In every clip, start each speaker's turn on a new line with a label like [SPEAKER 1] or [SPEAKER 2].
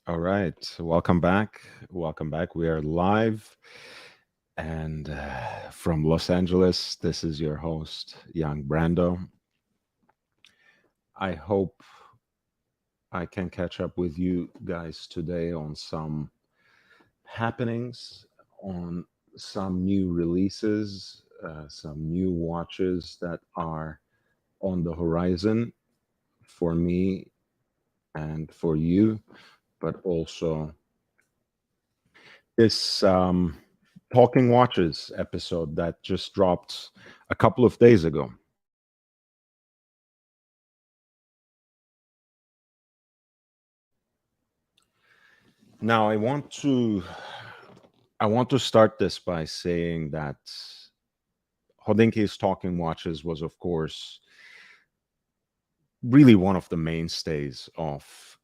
[SPEAKER 1] All right. Welcome back. Welcome back. We are live and from Los Angeles. This is your host, Young Brando. I hope I can catch up with you guys today on some happenings, on some new releases, some new watches that are on the horizon for me and for you, but also this Talking Watches episode that just dropped a couple of days ago. Now, I want to start this by saying that Hodinkee's Talking Watches was, of course, really one of the mainstays of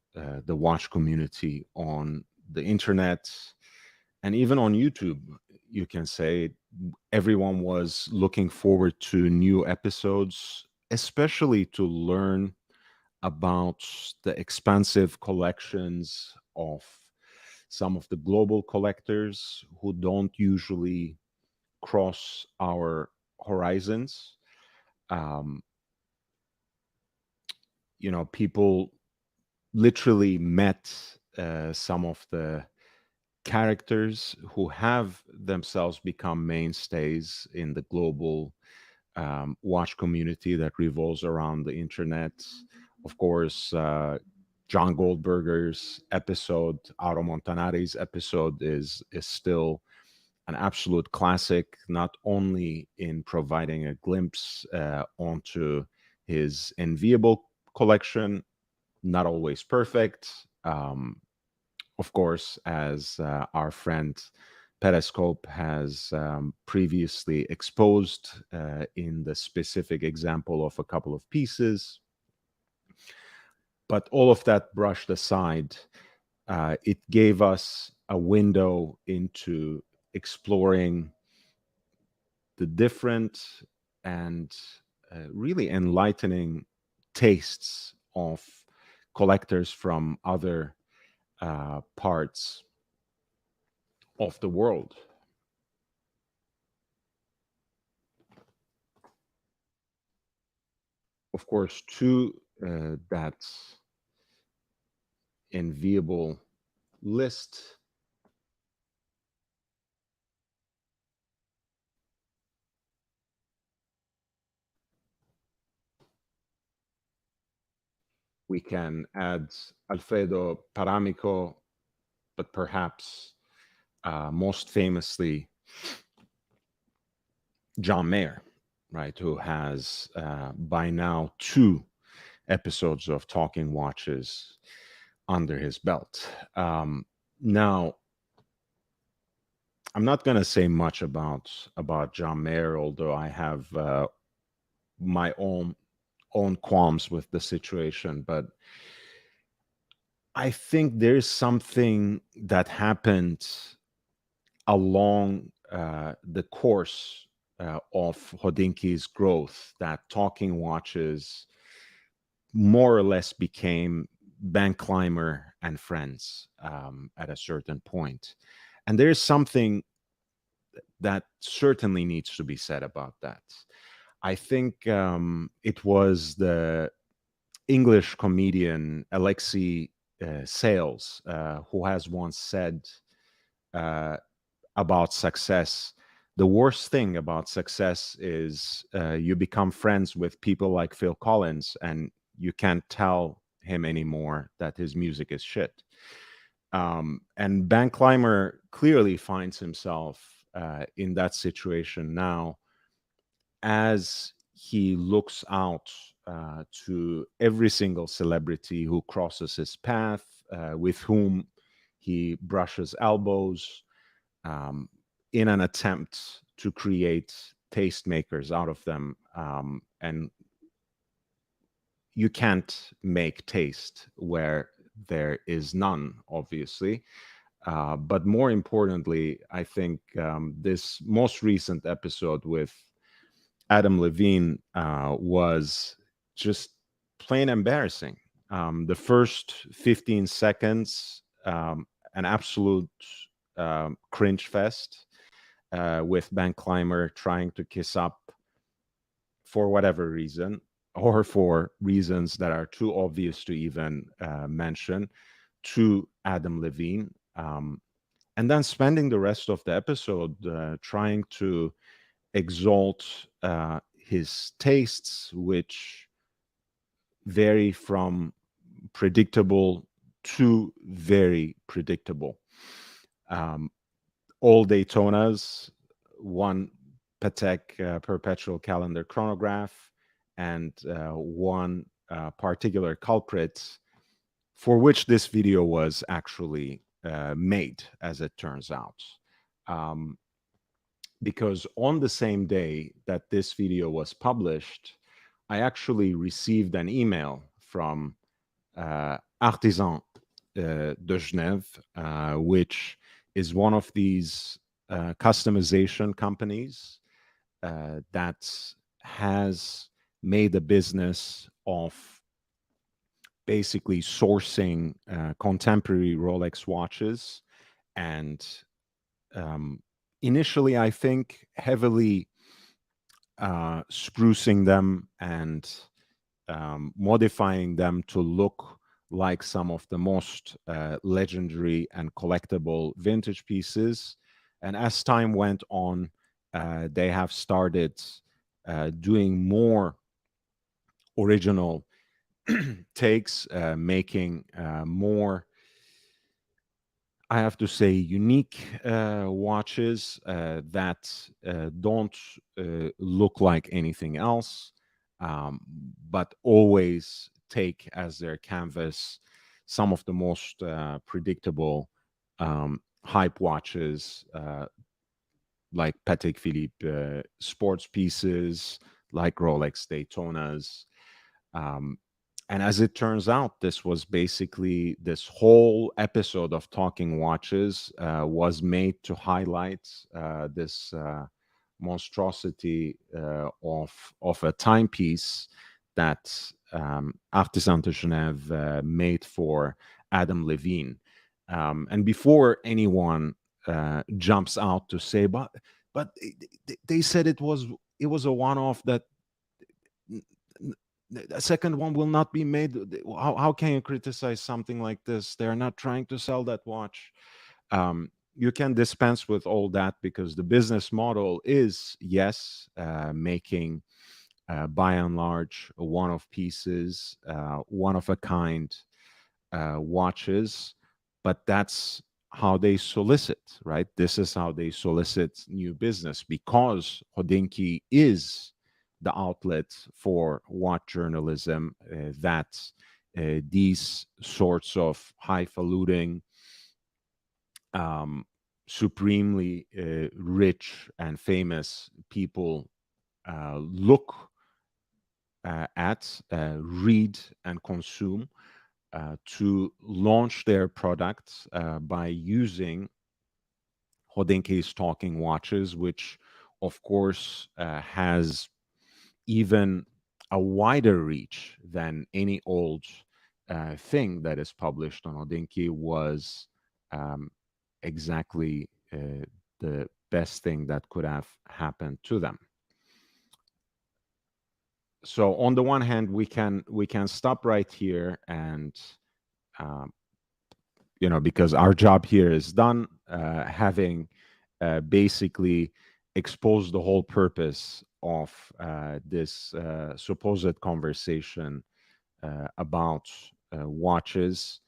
[SPEAKER 1] the watch community on the internet and even on YouTube. You can say everyone was looking forward to new episodes, especially to learn about the expansive collections of some of the global collectors who don't usually cross our horizons. Um, People literally met some of the characters who have themselves become mainstays in the global watch community that revolves around the internet. Of course, John Goldberger's episode, Auro Montanari's episode, is still an absolute classic, not only in providing a glimpse onto his enviable collection, not always perfect. Of course, as our friend Periscope has previously exposed in the specific example of a couple of pieces. But all of that brushed aside, it gave us a window into exploring the different and really enlightening tastes of collectors from other parts of the world. Of course, to that enviable list, we can add Alfredo Paramico, but perhaps most famously John Mayer, right, who has by now 2 episodes of Talking Watches under his belt. Now, I'm not going to say much about John Mayer, although I have my own qualms with the situation. But I think there's something that happened along the course of Hodinkee's growth that Talking Watches more or less became bank climber and friends at a certain point. And there's something that certainly needs to be said about that. I think it was the English comedian Alexei Sales who has once said uh, about success, the worst thing about success is you become friends with people like Phil Collins and you can't tell him anymore that his music is shit. And Bank Climber clearly finds himself in that situation now as he looks out to every single celebrity who crosses his path, with whom he brushes elbows, um, in an attempt to create tastemakers out of them. And you can't make taste where there is none, obviously. But more importantly, I think this most recent episode with Adam Levine was just plain embarrassing. The first 15 seconds an absolute cringe fest with Ben Clymer trying to kiss up for whatever reason, or for reasons that are too obvious to even mention, to Adam Levine. And then spending the rest of the episode trying to exalt his tastes, which vary from predictable to very predictable. All Daytonas, one Patek perpetual calendar chronograph, and one particular culprit for which this video was actually made, as it turns out. Because on the same day that this video was published, I actually received an email from Artisan de Genève, which is one of these customization companies that has made a business of basically sourcing contemporary Rolex watches, and initially, I think, heavily sprucing them and modifying them to look like some of the most legendary and collectible vintage pieces. And as time went on, they have started doing more original takes, making more, I have to say, unique watches that don't look like anything else, but always take as their canvas some of the most predictable hype watches, like Patek Philippe sports pieces, like Rolex Daytonas. And as it turns out, this was basically, this whole episode of Talking Watches was made to highlight this monstrosity of a timepiece that Artisan de Genève made for Adam Levine. And before anyone jumps out to say, but they said it was a one-off, that a second one will not be made. How can you criticize something like this? They're not trying to sell that watch. You can dispense with all that, because the business model is, yes, making by and large one-off pieces, one-of-a-kind watches, but that's how they solicit, right? This is how they solicit new business, because Hodinkee is the outlet for watch journalism that these sorts of highfalutin, supremely rich and famous people look at, read, and consume to launch their products by using Hodinkee's talking watches, which of course has even a wider reach than any old thing that is published on Hodinkee, was exactly the best thing that could have happened to them. So on the one hand, we can stop right here, and because our job here is done, having basically exposed the whole purpose of this supposed conversation about watches,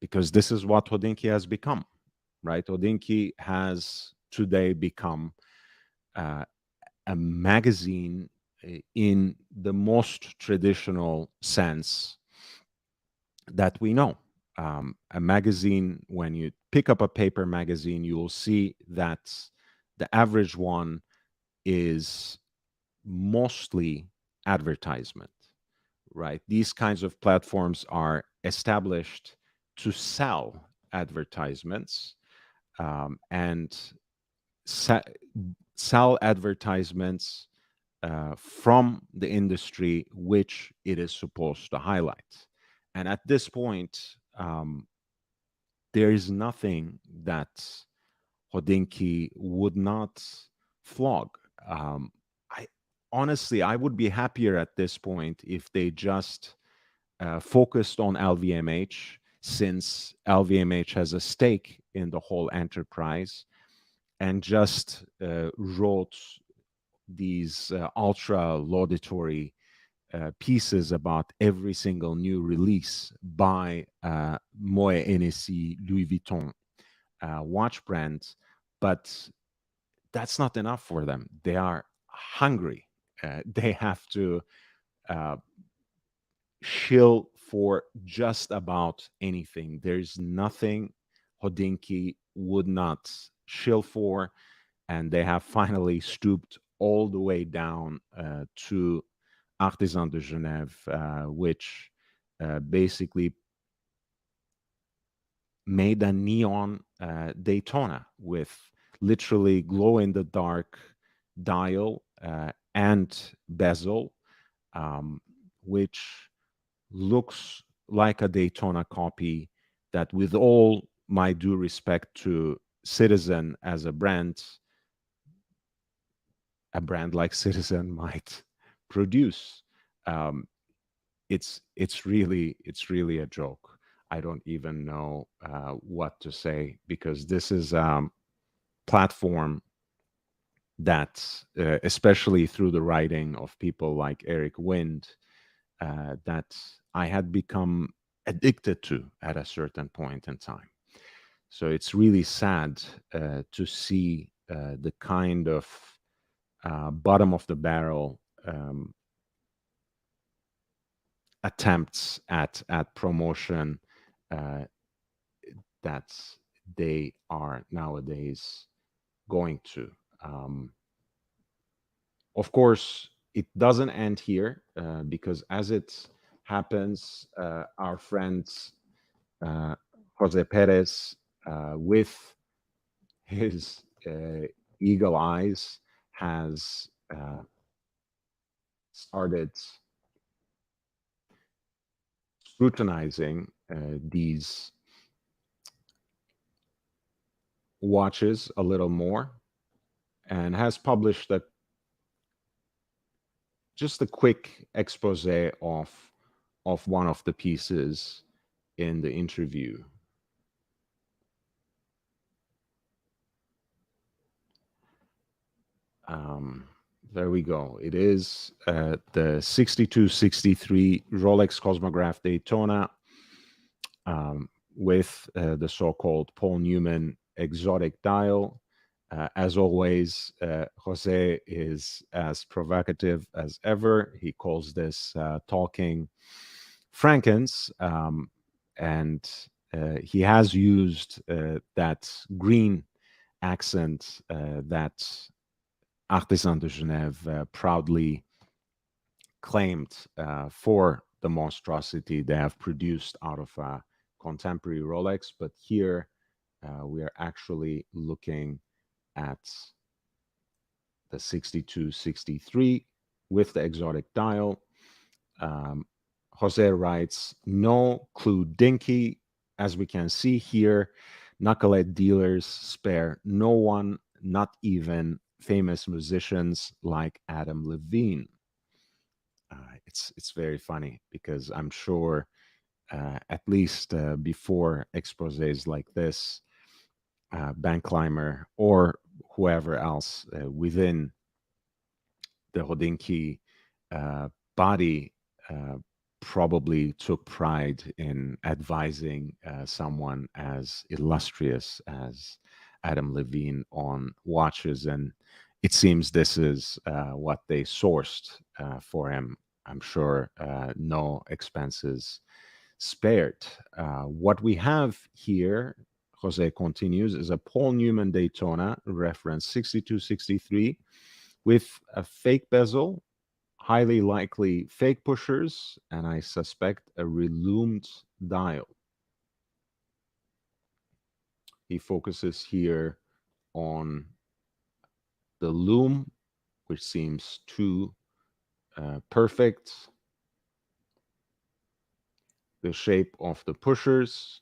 [SPEAKER 1] because this is what Hodinkee has become, right? Hodinkee has today become a magazine in the most traditional sense that we know. A magazine, when you pick up a paper magazine, you will see that the average one is mostly advertisement, right? These kinds of platforms are established to sell advertisements and sell advertisements from the industry which it is supposed to highlight. And at this point, there is nothing that Hodinkee would not flog. Um, I honestly, I would be happier at this point if they just focused on LVMH, since LVMH has a stake in the whole enterprise, and just wrote these ultra laudatory pieces about every single new release by Moët Hennessy Louis Vuitton watch brands. But that's not enough for them. They are hungry. They have to uh, shill for just about anything. There's nothing Hodinkee would not shill for, and they have finally stooped all the way down to Artisan de Genève, which basically made a neon Daytona with literally glow in the dark dial and bezel, which looks like a Daytona copy that, with all my due respect to Citizen as a brand like Citizen might produce. Um, it's really a joke. I don't even know what to say, because this is platform that, especially through the writing of people like Eric Wind, that I had become addicted to at a certain point in time. So it's really sad to see the kind of bottom of the barrel attempts at promotion uh, that they are nowadays going to. Of course, it doesn't end here, because as it happens, our friend uh, Jose Perez, with his eagle eyes, has started scrutinizing these watches a little more, and has published just a quick expose of one of the pieces in the interview. There we go. It is the 6263 Rolex Cosmograph Daytona, with the so-called Paul Newman exotic dial. As always, Jose is as provocative as ever. He calls this talking Frankens, and he has used that green accent that Artisan de Genève proudly claimed for the monstrosity they have produced out of contemporary Rolex. But here we are actually looking at the 6263 with the exotic dial. Jose writes, no clue dinky. As we can see here, knucklehead dealers spare no one, not even famous musicians like Adam Levine. It's very funny, because I'm sure at least before exposés like this, Bank Climber or whoever else within the Hodinkee body probably took pride in advising someone as illustrious as Adam Levine on watches. And it seems this is what they sourced for him. I'm sure no expenses spared. What we have here, Jose continues, is a Paul Newman Daytona reference 6263 with a fake bezel, highly likely fake pushers, and I suspect a reloomed dial. He focuses here on the loom, which seems too perfect, the shape of the pushers,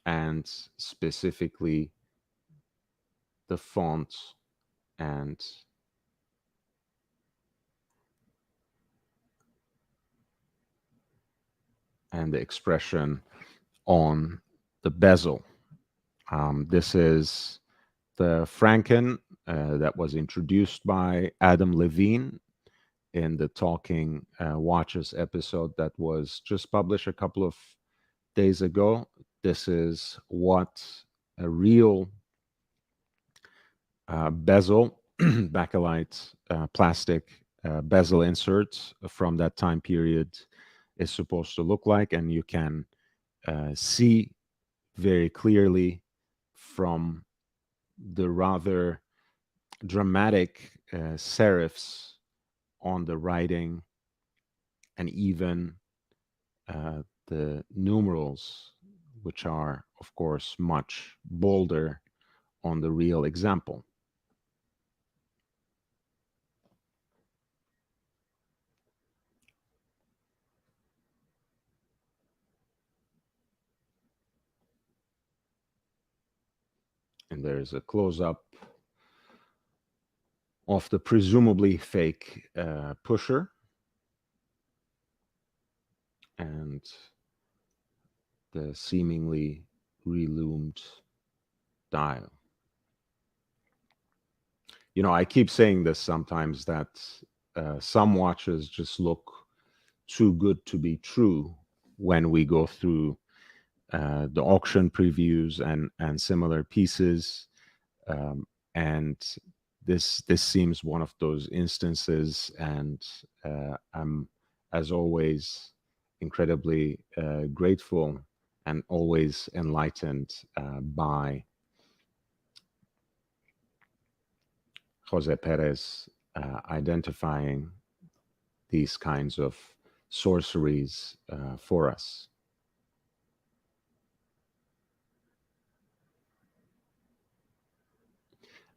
[SPEAKER 1] and specifically the font and the expression on the bezel. This is the Franken that was introduced by Adam Levine in the Talking Watches episode that was just published a couple of days ago. This is what a real bezel, bakelite plastic bezel insert from that time period is supposed to look like. And you can see very clearly from the rather dramatic serifs on the writing and even the numerals, which are, of course, much bolder on the real example. And there's a close-up of the presumably fake pusher and the seemingly reloomed dial. You know, I keep saying this sometimes that some watches just look too good to be true when we go through the auction previews and similar pieces. And this seems one of those instances, and I'm, as always, incredibly grateful and always enlightened by Jose Perez identifying these kinds of sorceries for us.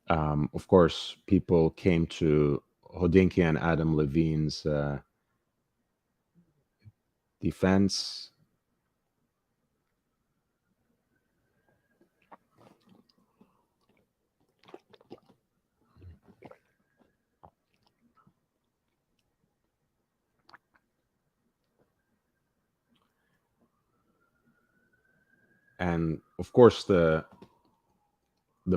[SPEAKER 1] Of course, people came to Hodinkee and Adam Levine's defense. And of course, the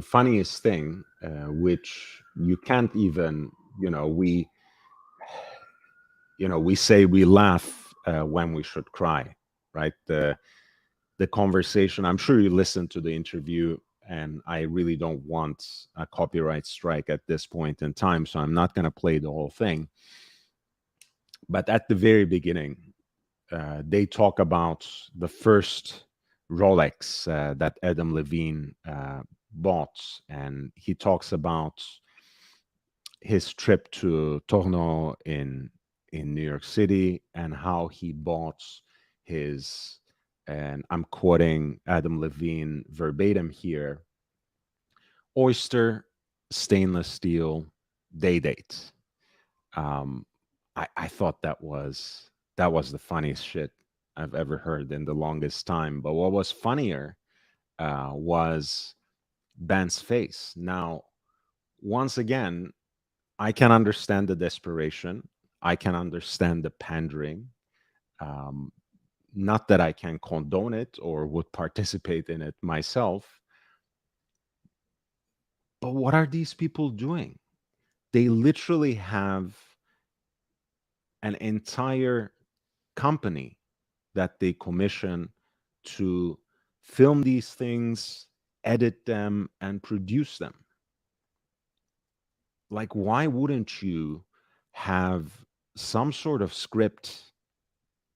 [SPEAKER 1] funniest thing, which you can't even, we say we laugh when we should cry, right? The conversation. I'm sure you listened to the interview, and I really don't want a copyright strike at this point in time, so I'm not going to play the whole thing. But at the very beginning, they talk about the first Rolex that Adam Levine bought, and he talks about his trip to Tournon in New York City and how he bought his, and I'm quoting Adam Levine verbatim here, oyster stainless steel day date. I thought that was the funniest shit I've ever heard in the longest time. But what was funnier was Ben's face. Now, once again, I can understand the desperation. I can understand the pandering. Not that I can condone it or would participate in it myself. But what are these people doing? They literally have an entire company that they commission to film these things, edit them, and produce them. Like, why wouldn't you have some sort of script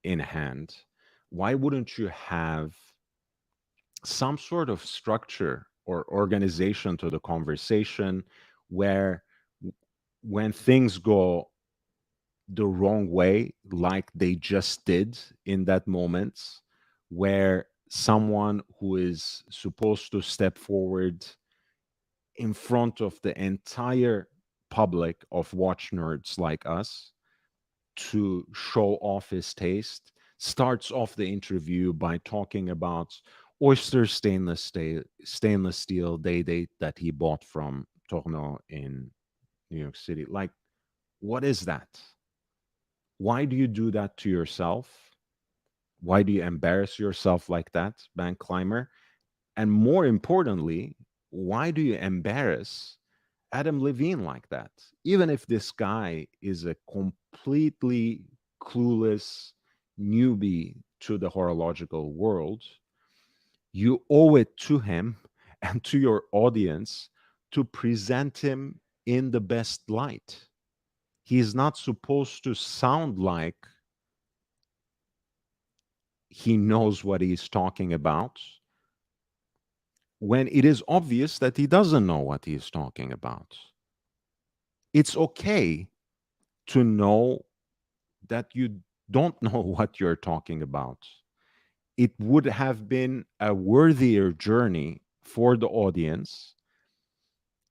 [SPEAKER 1] in hand? Why wouldn't you have some sort of structure or organization to the conversation where when things go the wrong way, like they just did in that moment, where someone who is supposed to step forward in front of the entire public of watch nerds like us to show off his taste starts off the interview by talking about Oyster stainless steel day date that he bought from Tourneau in New York City. Like, what is that? Why do you do that to yourself? Why do you embarrass yourself like that, bank climber? And more importantly, why do you embarrass Adam Levine like that? Even if this guy is a completely clueless newbie to the horological world, you owe it to him and to your audience to present him in the best light. He's not supposed to sound like he knows what he's talking about when it is obvious that he doesn't know what he's talking about. It's okay to know that you don't know what you're talking about. It would have been a worthier journey for the audience.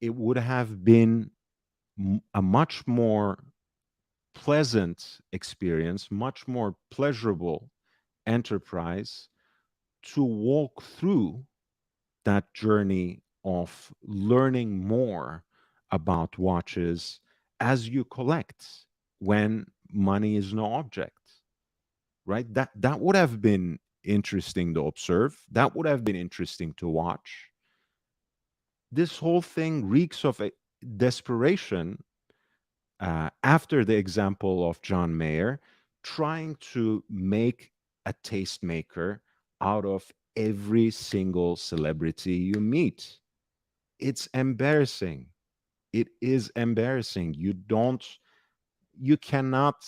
[SPEAKER 1] It would have been a much more pleasant experience, much more pleasurable enterprise to walk through that journey of learning more about watches as you collect when money is no object, right? That would have been interesting to observe. That would have been interesting to watch. This whole thing reeks of a desperation after the example of John Mayer, trying to make a tastemaker out of every single celebrity you meet. It's embarrassing. It is embarrassing. You cannot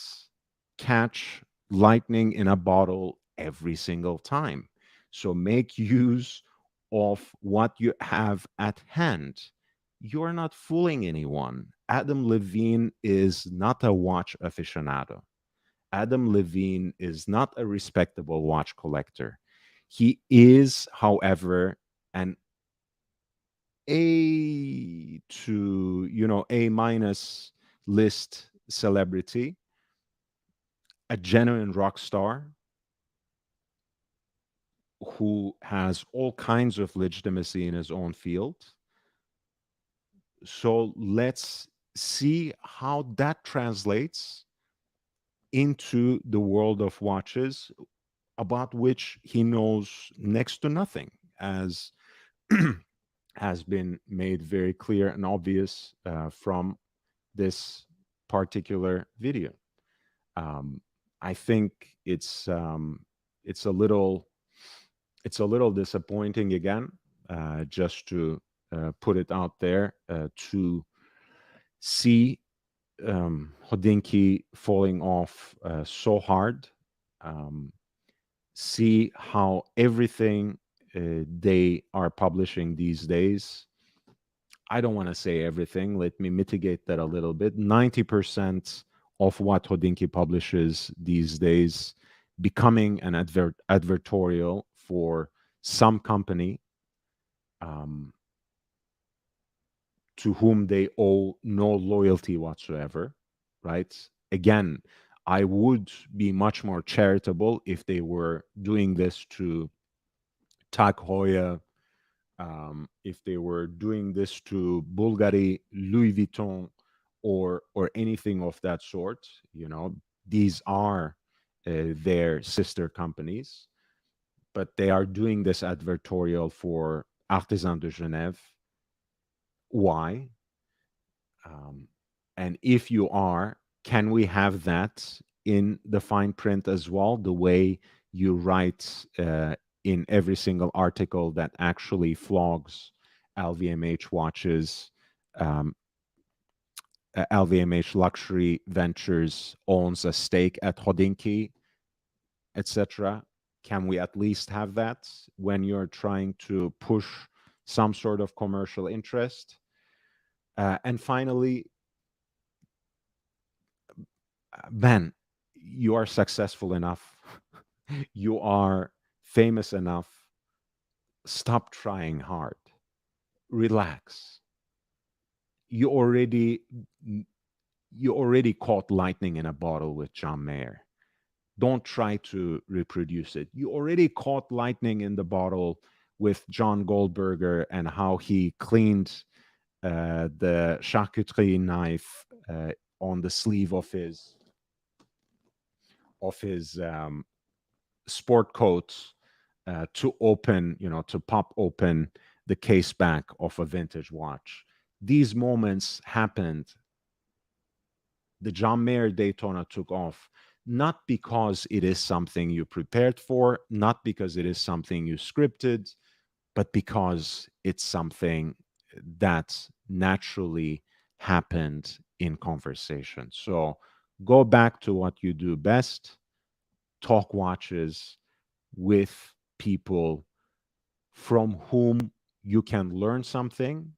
[SPEAKER 1] catch lightning in a bottle every single time. So make use of what you have at hand. You're not fooling anyone. Adam Levine is not a watch aficionado. Adam Levine is not a respectable watch collector. He is, however, an A to, A minus list celebrity, a genuine rock star who has all kinds of legitimacy in his own field. So let's see how that translates into the world of watches about which he knows next to nothing, as has been made very clear and obvious from this particular video. Um, I think it's a little disappointing again, just to put it out there, to see Hodinkee falling off so hard. See how everything they are publishing these days. I don't want to say everything. Let me mitigate that a little bit. 90% of what Hodinkee publishes these days becoming an advertorial for some company um, to whom they owe no loyalty whatsoever, right? Again, I would be much more charitable if they were doing this to Tag Heuer, if they were doing this to Bulgari, Louis Vuitton, or anything of that sort. These are their sister companies, but they are doing this advertorial for Artisan de Genève. Why? And if you are, can we have that in the fine print as well, the way you write in every single article that actually flogs LVMH watches, um, LVMH Luxury Ventures owns a stake at Hodinkee, etc.? Can we at least have that when you're trying to push some sort of commercial interest? And finally, Ben, you are successful enough. You are famous enough. Stop trying hard. Relax. You already you already caught lightning in a bottle with John Mayer. don't try to reproduce it. You already caught lightning in the bottle with John Goldberger and how he cleaned the charcuterie knife on the sleeve of his sport coat to open, to pop open the case back of a vintage watch. These moments happened. The John Mayer Daytona took off, not because it is something you prepared for, not because it is something you scripted, but because it's something that naturally happened in conversation. So go back to what you do best, talk watches with people from whom you can learn something,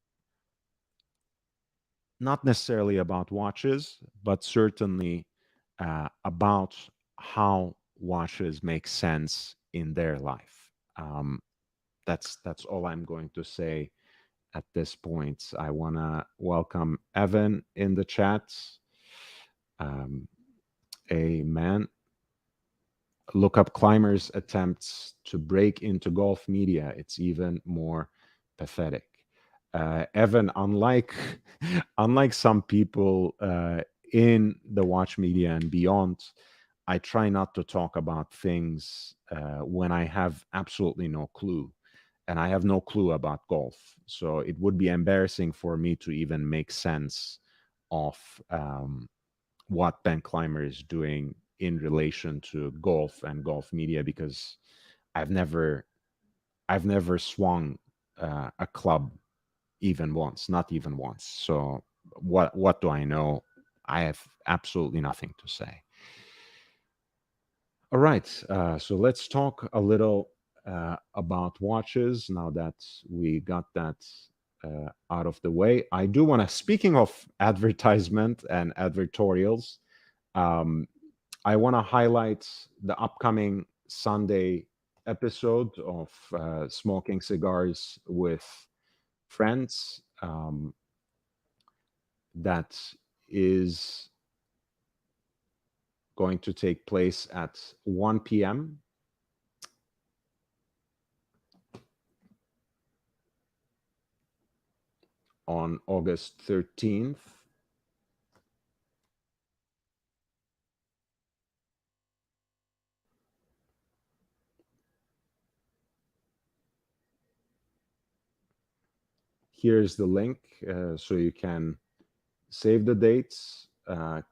[SPEAKER 1] not necessarily about watches, but certainly about how watches make sense in their life. That's all I'm going to say at this point. I want to welcome Evan in the chat. Amen. Look up climbers' attempts to break into golf media. It's even more pathetic. Evan, unlike some people in the watch media and beyond, I try not to talk about things when I have absolutely no clue. And I have no clue about golf. So it would be embarrassing for me to even make sense of what Ben Clymer is doing in relation to golf and golf media, because I've never swung a club even once, not even once. So what do I know? I have absolutely nothing to say. All right, so let's talk a little about watches now that we got that out of the way. I do want to, speaking of advertisement and advertorials, I want to highlight the upcoming Sunday episode of Smoking Cigars with Friends. That is going to take place at 1 p.m. on August 13th. Here's the link so you can save the dates,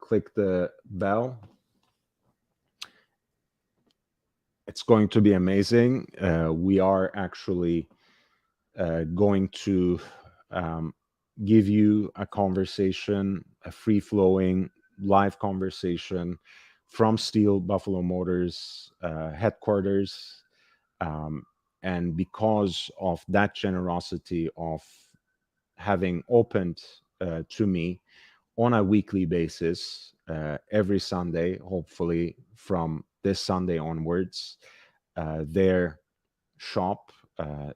[SPEAKER 1] click the bell. It's going to be amazing. We are actually going to give you a conversation, a free-flowing live conversation from Steel Buffalo Motors headquarters. And because of that generosity of having opened to me on a weekly basis, every Sunday, hopefully from this Sunday onwards, their shop,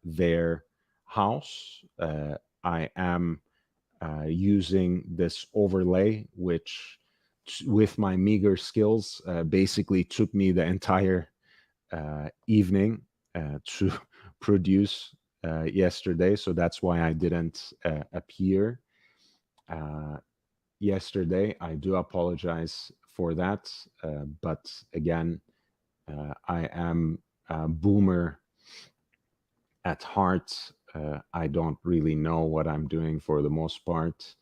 [SPEAKER 1] their house, I am using this overlay, which with my meager skills basically took me the entire evening to produce yesterday. So that's why I didn't appear yesterday. I do apologize for that. But again, I am a boomer at heart. I don't really know what I'm doing for the most part,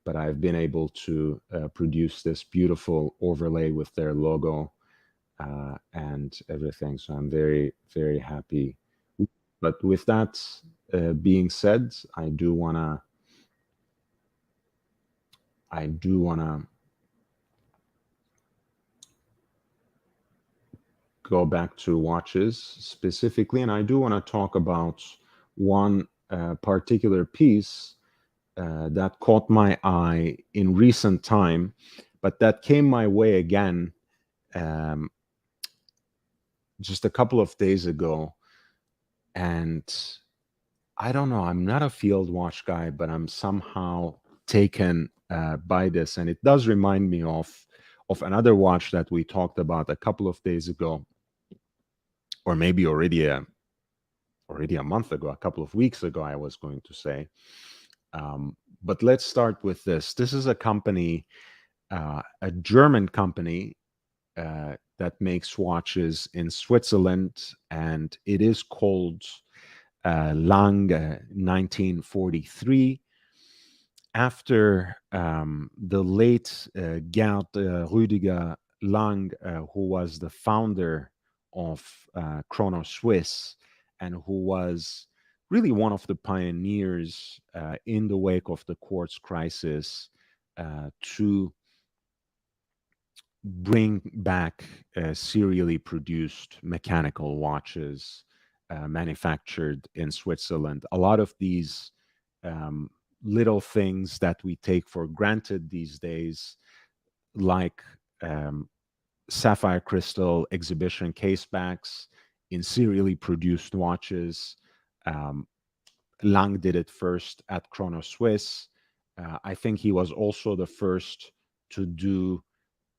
[SPEAKER 1] but I've been able to produce this beautiful overlay with their logo and everything. So I'm very, very happy. But with that being said, I do wanna go back to watches specifically, and I do want to talk about one particular piece that caught my eye in recent time, but that came my way again just a couple of days ago. And I don't know, I'm not a field watch guy, but I'm somehow taken by this. And it does remind me of of another watch that we talked about a couple of days ago, or maybe already a month ago, a couple of weeks ago, I was going to say. But let's start with this. This is a company, a German company that makes watches in Switzerland, and it is called Lang 1943. After the late Gerd Rüdiger Lang, who was the founder of Chrono Swiss and who was really one of the pioneers in the wake of the quartz crisis to bring back serially produced mechanical watches manufactured in Switzerland. A lot of these little things that we take for granted these days, like sapphire crystal exhibition casebacks in serially produced watches. Lang did it first at Chrono Swiss. I think he was also the first to do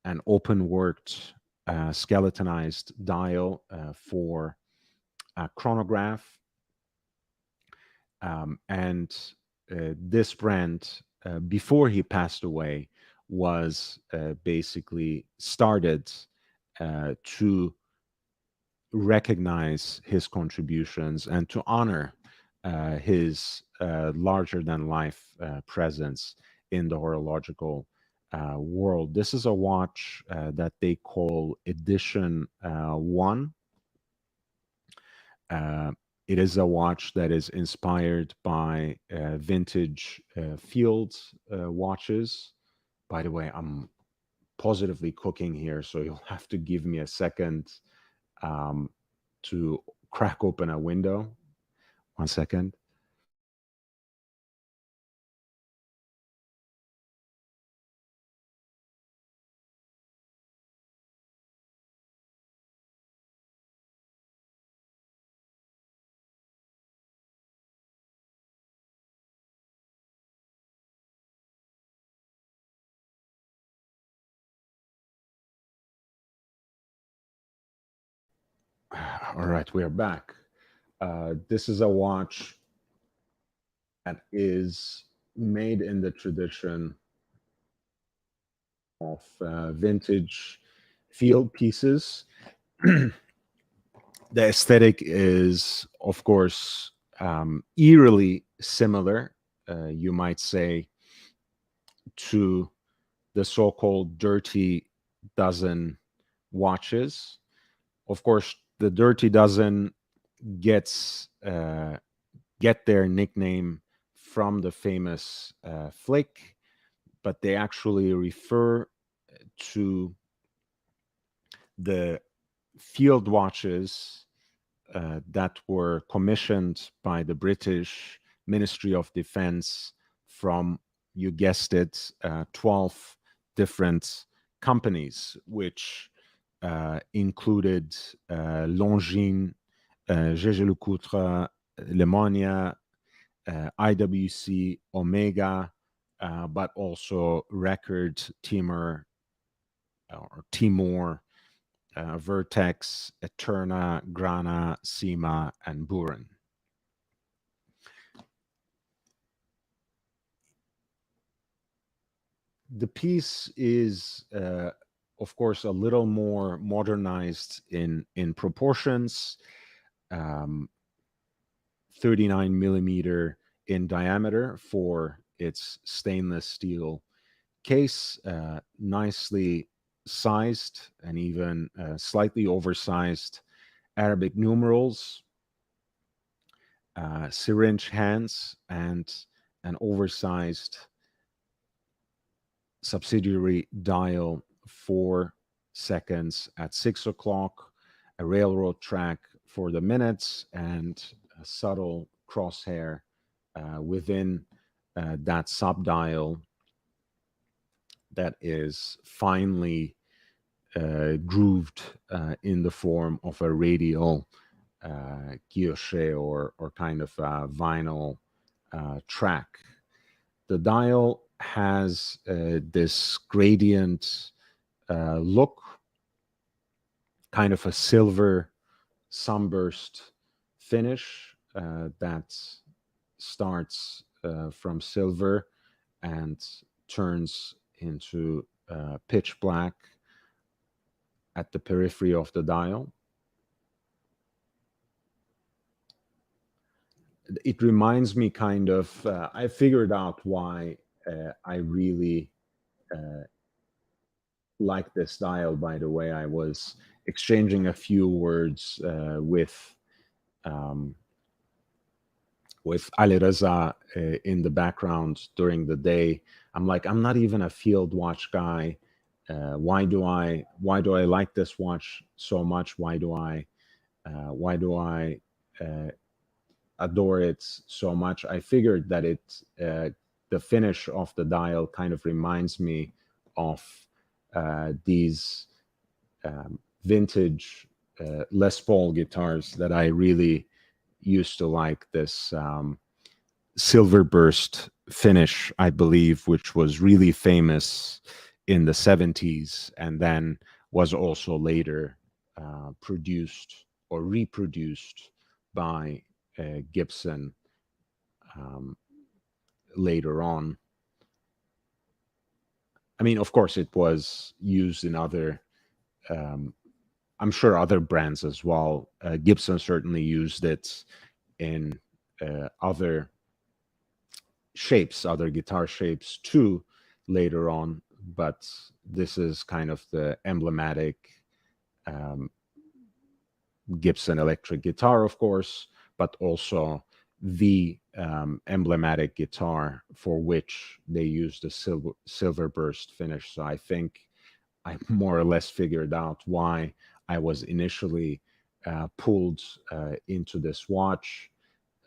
[SPEAKER 1] an open worked skeletonized dial for a chronograph. And this brand, before he passed away, was basically started to recognize his contributions and to honor his larger than life presence in the horological world. This is a watch that they call Edition 1. It is a watch that is inspired by vintage field watches. By the way, I'm positively cooking here, so you'll have to give me a second to crack open a window. 1 second. All right, we are back. This is a watch that is made in the tradition of vintage field pieces. The aesthetic is, of course, eerily similar, you might say, to the so-called Dirty Dozen watches. Of course, the Dirty Dozen gets get their nickname from the famous flick, but they actually refer to the field watches that were commissioned by the British Ministry of Defense from, you guessed it, 12 different companies, which included Longines, Jaeger-LeCoultre, Lemonia, IWC, Omega, but also Record, Timor, Vertex, Eterna, Grana, Sima, and Buren. The piece is, of course, a little more modernized in proportions, 39 millimeter in diameter for its stainless steel case, nicely sized and even slightly oversized Arabic numerals, syringe hands, and an oversized subsidiary dial 4 seconds at 6 o'clock, a railroad track for the minutes, and a subtle crosshair within that subdial that is finely grooved in the form of a radial guilloche or kind of a vinyl track. The dial has this gradient look, kind of a silver sunburst finish that starts from silver and turns into pitch black at the periphery of the dial. It reminds me kind of, I figured out why I really like this dial, by the way. I was exchanging a few words with Ali Reza in the background during the day. I'm like, I'm not even a field watch guy. Why do I like this watch so much? Why do I adore it so much? I figured that the finish of the dial kind of reminds me of these vintage Les Paul guitars that I really used to like. This silver burst finish, I believe, which was really famous in the 70s and then was also later produced or reproduced by Gibson later on. I mean, of course, it was used in other, I'm sure other brands as well. Gibson certainly used it in other shapes, other guitar shapes too, later on. But this is kind of the emblematic Gibson electric guitar, of course, but also the emblematic guitar for which they used the silver burst finish. So I think I more or less figured out why I was initially pulled into this watch.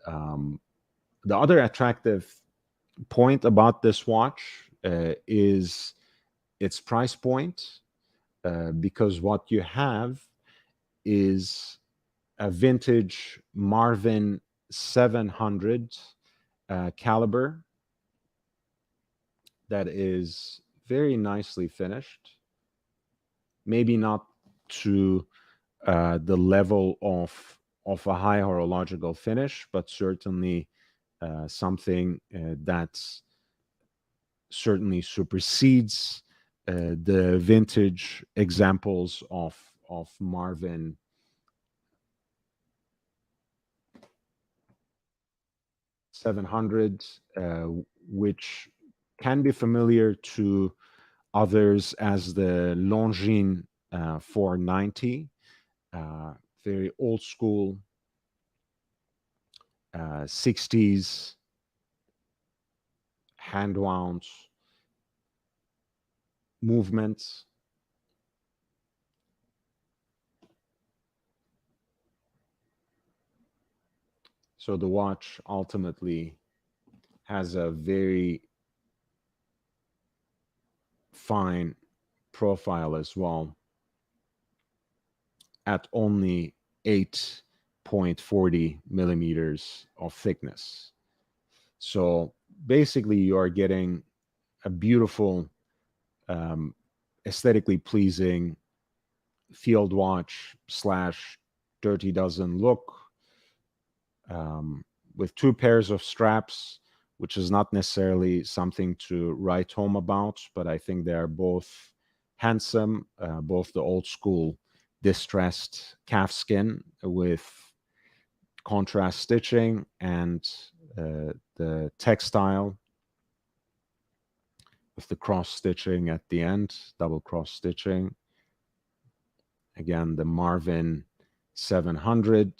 [SPEAKER 1] The other attractive point about this watch is its price point, because what you have is a vintage Marvin 700 caliber that is very nicely finished. Maybe not to the level of a high horological finish, but certainly something that certainly supersedes the vintage examples of Marvin 700, which can be familiar to others as the Longines 490, very old school 60s hand wound movements. So the watch ultimately has a very fine profile as well, at only 8.40 millimeters of thickness. So basically you are getting a beautiful, aesthetically pleasing field watch / Dirty Dozen look, with two pairs of straps, which is not necessarily something to write home about, but I think they are both handsome, both the old school distressed calfskin with contrast stitching and the textile with the cross stitching at the end, double cross stitching. Again, the Marvin 700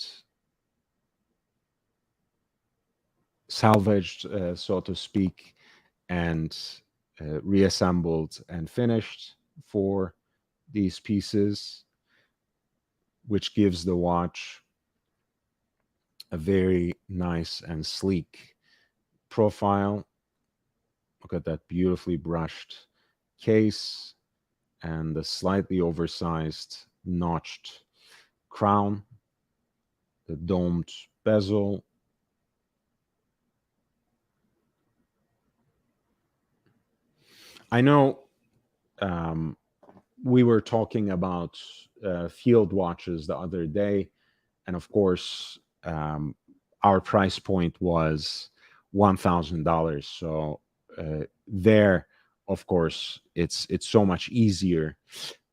[SPEAKER 1] salvaged, so to speak, and reassembled and finished for these pieces, which gives the watch a very nice and sleek profile. Look at that beautifully brushed case and the slightly oversized notched crown, the domed bezel. I know we were talking about field watches the other day, and of course, our price point was $1,000. So there, of course, it's so much easier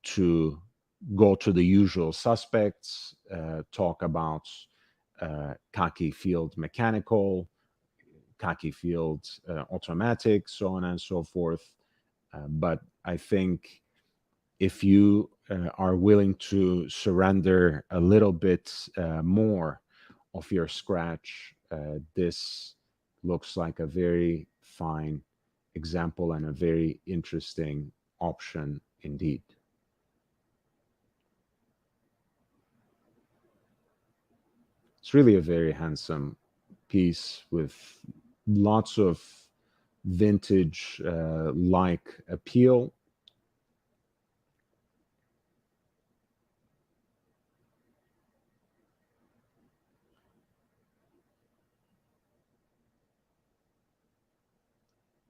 [SPEAKER 1] to go to the usual suspects, talk about khaki field mechanical, khaki field automatic, so on and so forth. But I think if you are willing to surrender a little bit more of your scratch, this looks like a very fine example and a very interesting option indeed. It's really a very handsome piece with lots of vintage like appeal.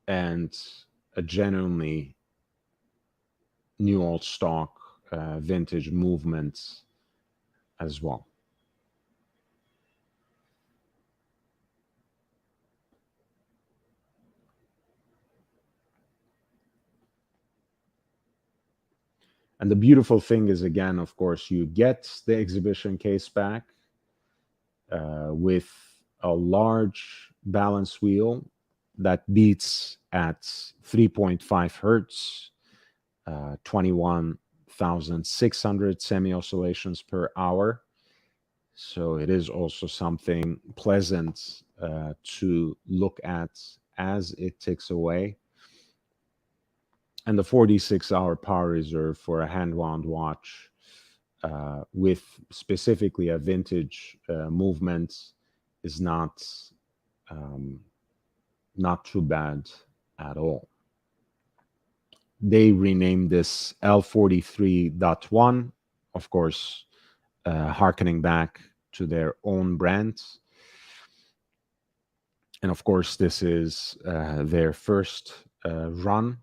[SPEAKER 1] And a genuinely new old stock vintage movement as well. And the beautiful thing is, again, of course, you get the exhibition case back with a large balance wheel that beats at 3.5 hertz, 21,600 semi-oscillations per hour. So it is also something pleasant to look at as it ticks away. And the 46-hour power reserve for a hand-wound watch with specifically a vintage movement is not too bad at all. They renamed this L43.1, of course, harkening back to their own brand. And of course, this is their first run.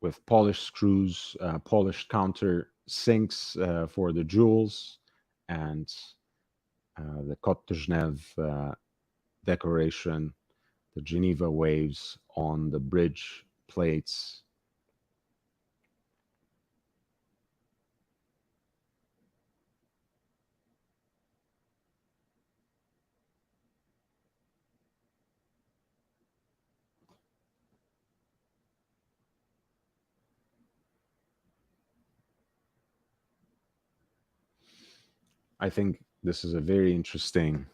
[SPEAKER 1] With polished screws, polished counter sinks for the jewels, and the Côte de Genève decoration, the Geneva waves on the bridge plates. I think this is a very interesting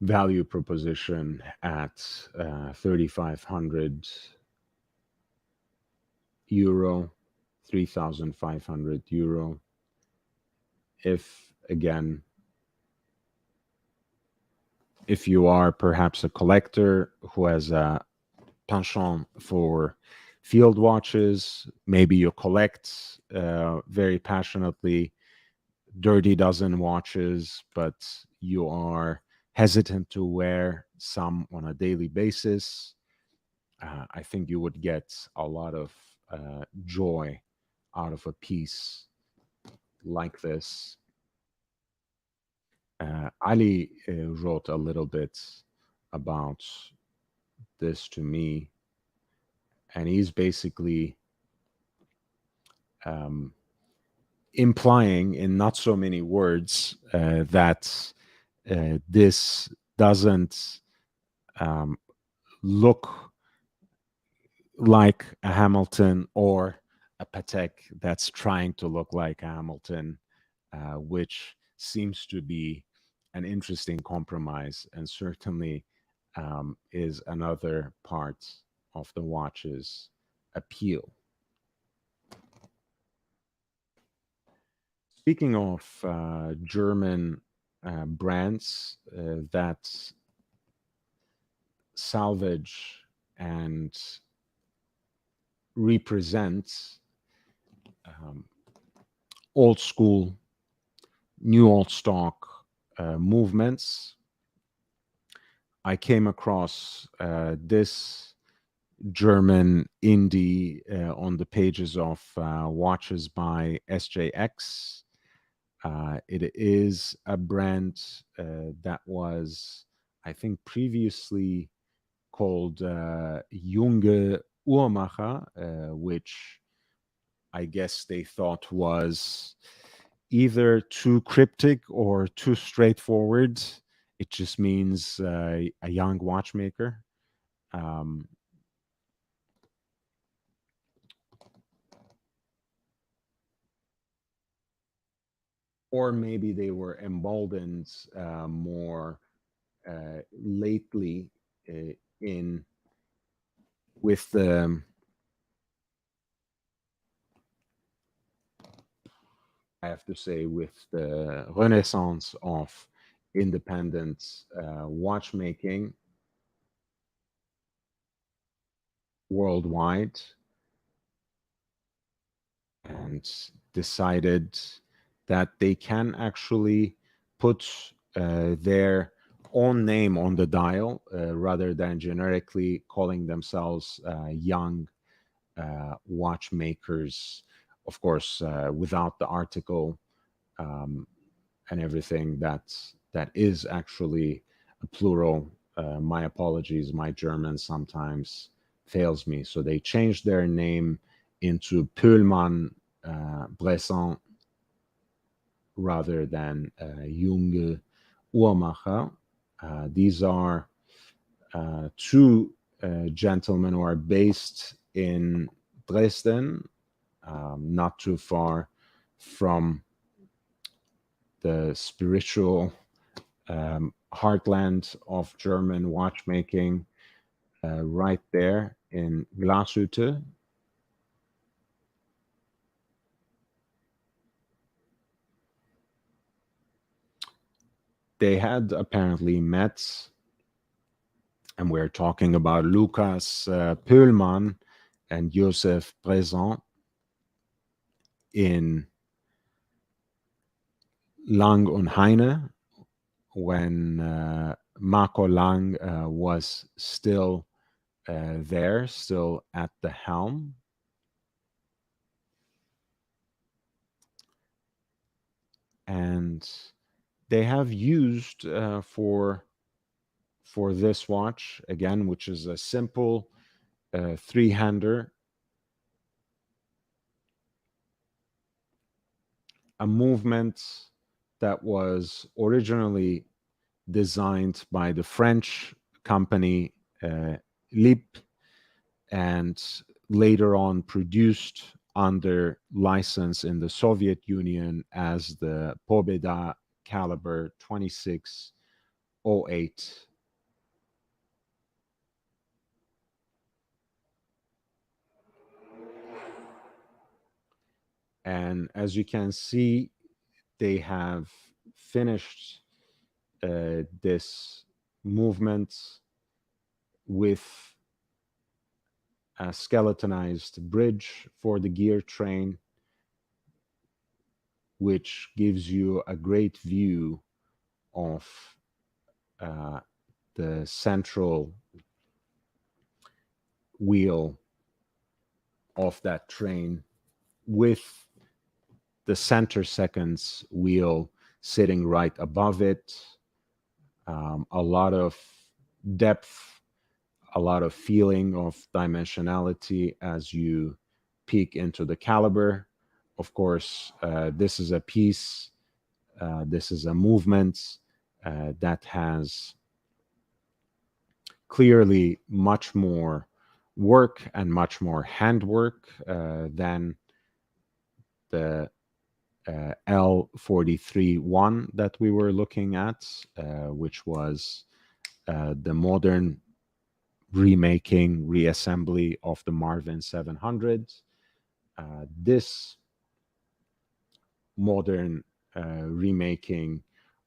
[SPEAKER 1] value proposition at 3,500 euro, 3,500 euro. If, again, if you are perhaps a collector who has a penchant for field watches, maybe you collect very passionately dirty dozen watches, but you are hesitant to wear some on a daily basis, I think you would get a lot of joy out of a piece like this. Ali wrote a little bit about this to me, and he's basically implying in not so many words that this doesn't look like a Hamilton or a Patek that's trying to look like a Hamilton, which seems to be an interesting compromise and certainly is another part of the watch's appeal. Speaking of German brands that salvage and represent old school, new old stock movements, I came across this German indie on the pages of watches by SJX. It is a brand that was, I think, previously called Junge Uhrmacher, which I guess they thought was either too cryptic or too straightforward. It just means a young watchmaker. Um, or maybe they were emboldened more lately in with the I have to say with the renaissance of independent watchmaking worldwide, and decided that they can actually put their own name on the dial rather than generically calling themselves young watchmakers, of course, without the article and everything that is actually a plural. My apologies, my German sometimes fails me. So they changed their name into Pöhlmann Bresson rather than Junge Uhrmacher. These are two gentlemen who are based in Dresden, not too far from the spiritual heartland of German watchmaking, right there in Glasshütte. They had apparently met, and we're talking about Lukas Pöhlmann and Joseph Bresson in Lang und Heine when Marco Lang was still there, still at the helm. And they have used for this watch, again, which is a simple three-hander, a movement that was originally designed by the French company Lip and later on produced under license in the Soviet Union as the Pobeda caliber 2608. And as you can see, they have finished this movement with a skeletonized bridge for the gear train, which gives you a great view of the central wheel of that train, with the center seconds wheel sitting right above it. A lot of depth, a lot of feeling of dimensionality as you peek into the caliber. Of course, this is a piece, this is a movement that has clearly much more work and much more handwork than the L43-1 that we were looking at, which was the modern remaking, reassembly of the Marvin 700. This modern remaking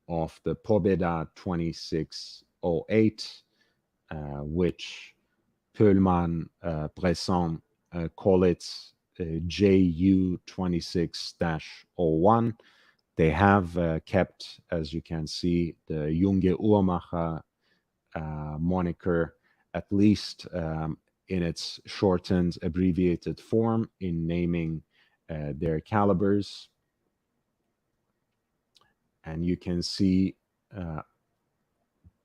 [SPEAKER 1] of the Pobeda 2608, which Pöhlmann Bresson call it JU 26-01. They have kept, as you can see, the Junge Uhrmacher moniker, at least in its shortened, abbreviated form, in naming their calibers. And you can see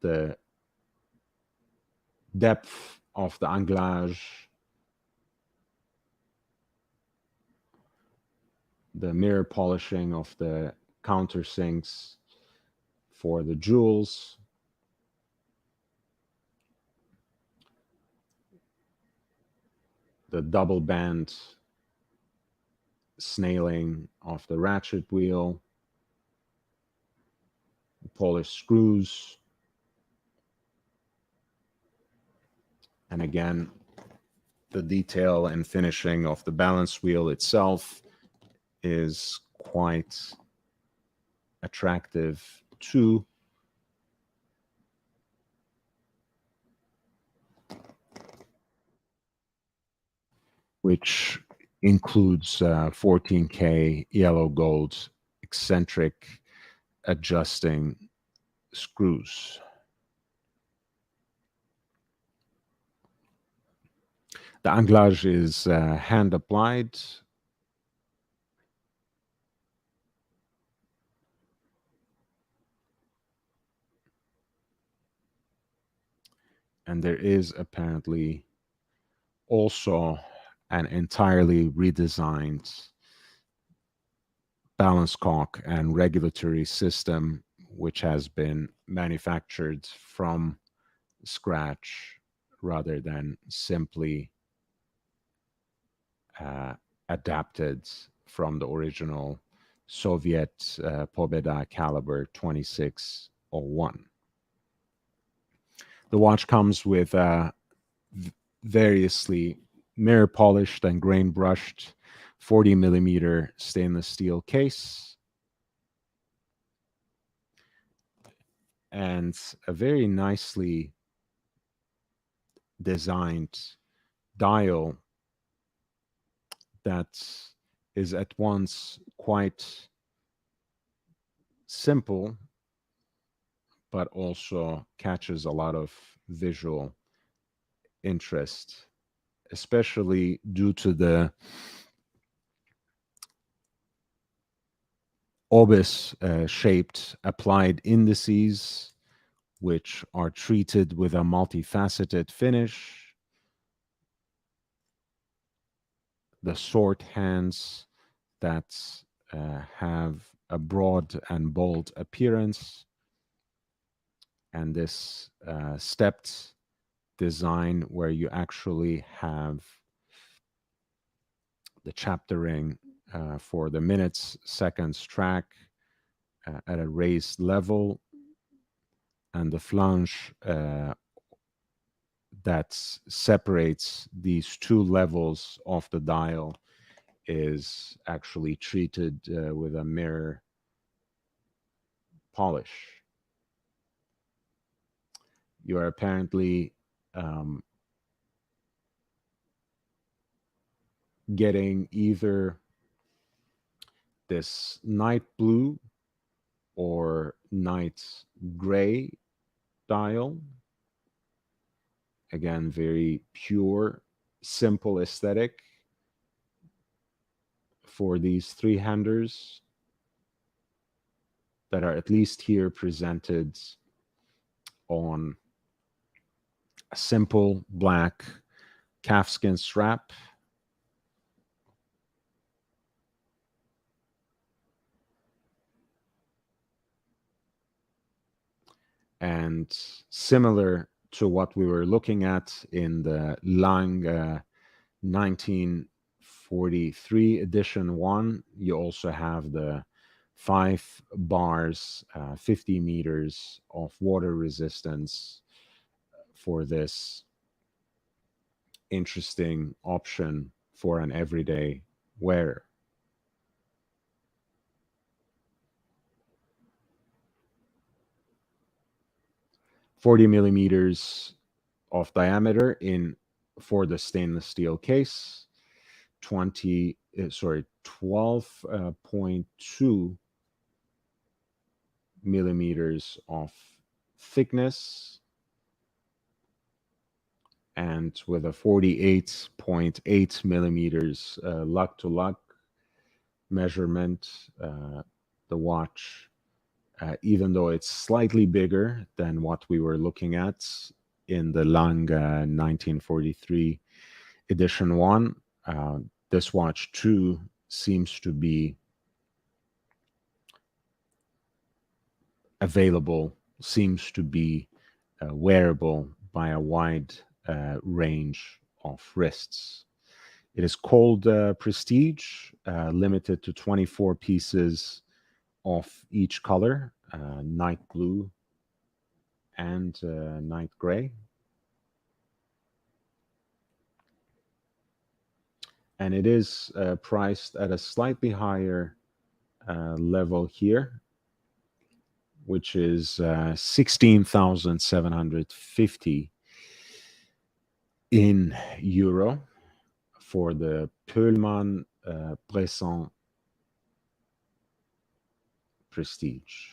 [SPEAKER 1] the depth of the anglage, the mirror polishing of the countersinks for the jewels, the double band snailing of the ratchet wheel, polished screws, and again, the detail and finishing of the balance wheel itself is quite attractive too. Which includes 14K yellow gold eccentric adjusting screws. The anglage is hand applied. And there is apparently also an entirely redesigned balance cock and regulatory system, which has been manufactured from scratch rather than simply adapted from the original Soviet Pobeda caliber 2601. The watch comes with variously mirror polished and grain brushed 40 millimeter stainless steel case, and a very nicely designed dial that is at once quite simple, but also catches a lot of visual interest, especially due to the obus shaped applied indices, which are treated with a multifaceted finish, the sword hands that have a broad and bold appearance, and this stepped design where you actually have the chaptering for the minutes, seconds track at a raised level, and the flange that separates these two levels of the dial is actually treated with a mirror polish. You are apparently getting either this night blue or night gray dial. Again, very pure, simple aesthetic for these three-handers that are at least here presented on a simple black calfskin strap. And similar to what we were looking at in the Lang 1943 edition one, you also have the 5 bars, 50 meters of water resistance for this interesting option for an everyday wearer. .40 millimeters of diameter for the stainless steel case, 12.2 millimeters of thickness, and with a 48.8 millimeters lug to lug measurement, the watch, even though it's slightly bigger than what we were looking at in the Lang 1943 edition 1, this watch too seems to be available, seems to be wearable by a wide range of wrists. It is called Prestige, limited to 24 pieces of each color, night blue and night gray. And it is priced at a slightly higher level here, which is 16,750 in euro for the Pullman Bresson Prestige.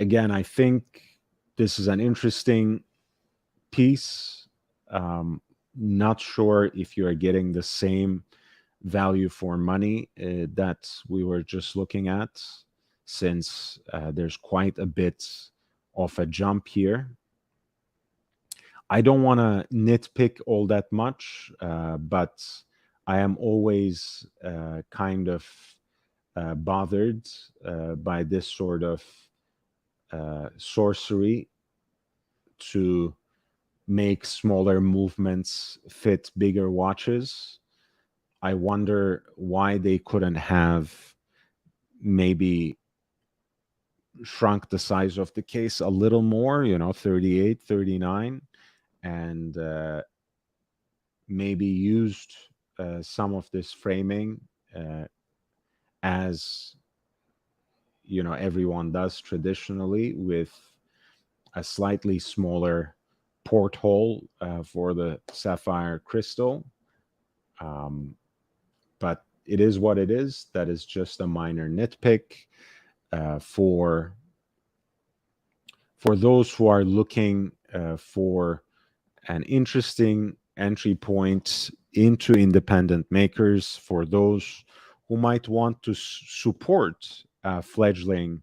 [SPEAKER 1] Again, I think this is an interesting piece. Not sure if you are getting the same value for money that we were just looking at, since there's quite a bit of a jump here. I don't want to nitpick all that much, but I am always kind of bothered by this sort of sorcery to make smaller movements fit bigger watches. I wonder why they couldn't have maybe shrunk the size of the case a little more, 38, 39, and maybe used some of this framing as everyone does traditionally, with a slightly smaller porthole for the sapphire crystal. But it is what it is. That is just a minor nitpick. For those who are looking for an interesting entry point into independent makers, for those who might want to support fledgling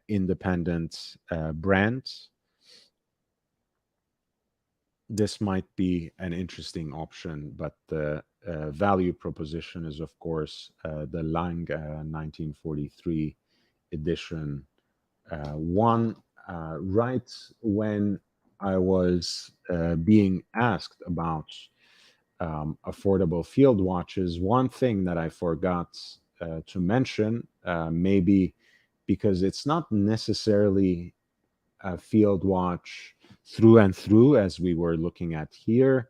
[SPEAKER 1] independent brands, this might be an interesting option. But the value proposition is, of course, the Lang 1943 edition one. Right when I was being asked about affordable field watches, one thing that I forgot to mention, maybe because it's not necessarily a field watch through and through as we were looking at here,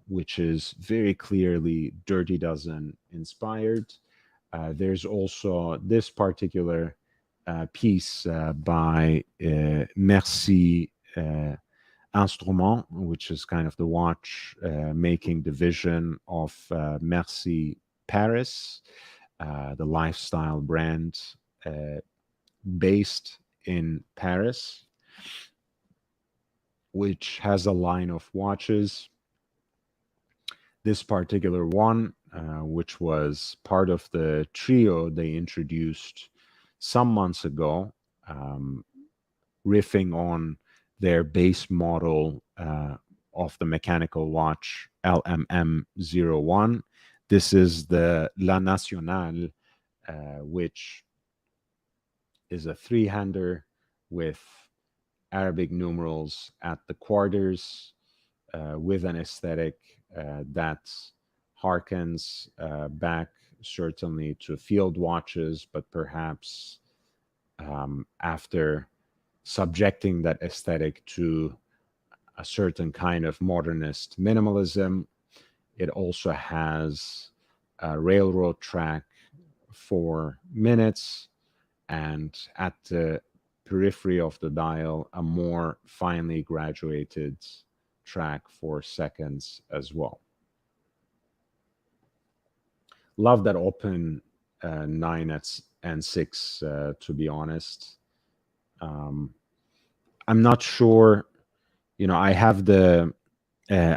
[SPEAKER 1] which is very clearly Dirty Dozen inspired. There's also this particular piece by Merci Instrument, which is kind of the watch making division of Merci Paris, the lifestyle brand based in Paris, which has a line of watches. This particular one, which was part of the trio they introduced some months ago, riffing on their base model of the mechanical watch LMM01. This is the La Nationale, which is a three-hander with Arabic numerals at the quarters, with an aesthetic that harkens back certainly to field watches, but perhaps after subjecting that aesthetic to a certain kind of modernist minimalism, it also has a railroad track for minutes, and at the periphery of the dial, a more finely graduated track for seconds as well. Love that open 9 and 6, to be honest. I'm not sure. I have the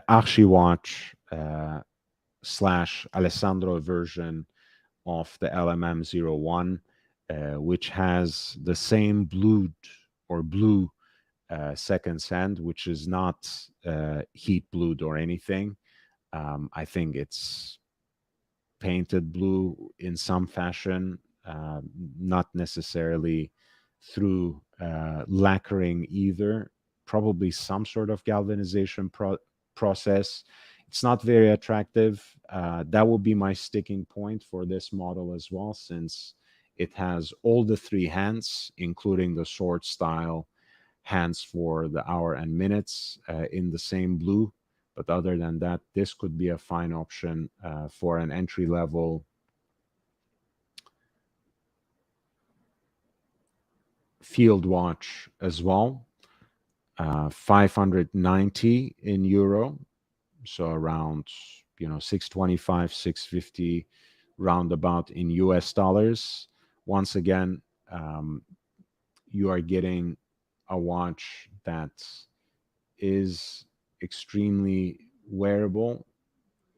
[SPEAKER 1] Archie watch / Alessandro version of the LMM01, which has the same blue second sand, which is not heat blued or anything. I think it's painted blue in some fashion, not necessarily through lacquering either, probably some sort of galvanization process. It's not very attractive. That will be my sticking point for this model as well, since it has all the 3 hands, including the sword style hands for the hour and minutes in the same blue. But other than that, this could be a fine option for an entry level field watch as well. 590 in euro, so around 625, 650 roundabout in US dollars. Once again, you are getting a watch that is extremely wearable,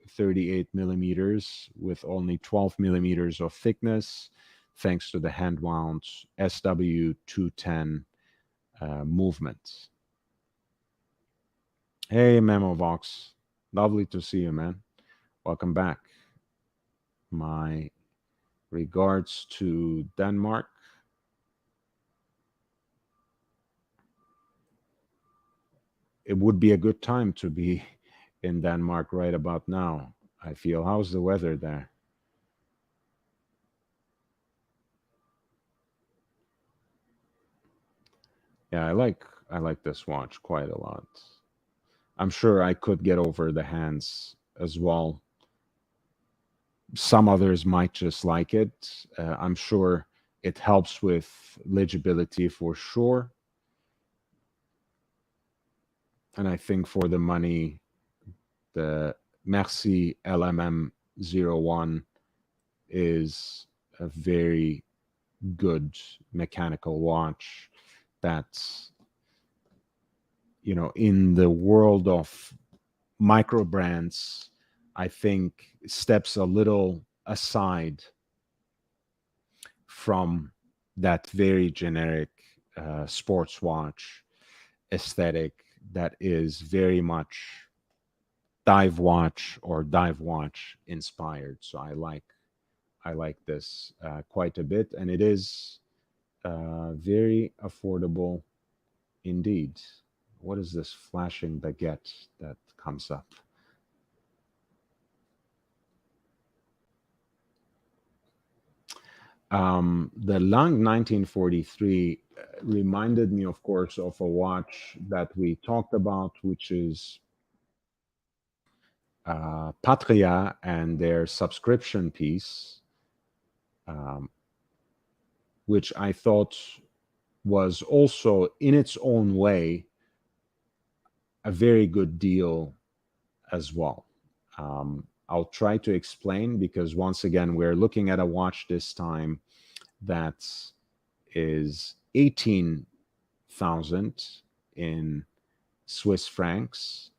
[SPEAKER 1] 38 millimeters with only 12 millimeters of thickness, thanks to the hand wound SW210 movement. Hey, Memovox. Lovely to see you, man. Welcome back. My regards to Denmark. It would be a good time to be in Denmark right about now, I feel. How's the weather there? Yeah, I like this watch quite a lot. I'm sure I could get over the hands as well. Some others might just like it. I'm sure it helps with legibility for sure. And I think for the money, the Merci LMM01 is a very good mechanical watch that's, in the world of micro brands, I think steps a little aside from that very generic sports watch aesthetic that is very much dive watch or dive watch inspired. So I like this quite a bit, and it is very affordable indeed. What is this flashing baguette that comes up? The Lang 1943 reminded me, of course, of a watch that we talked about, which is Patria and their subscription piece, which I thought was also, in its own way, a very good deal as well. I'll try to explain, because once again, we're looking at a watch this time that is 18,000 in Swiss francs.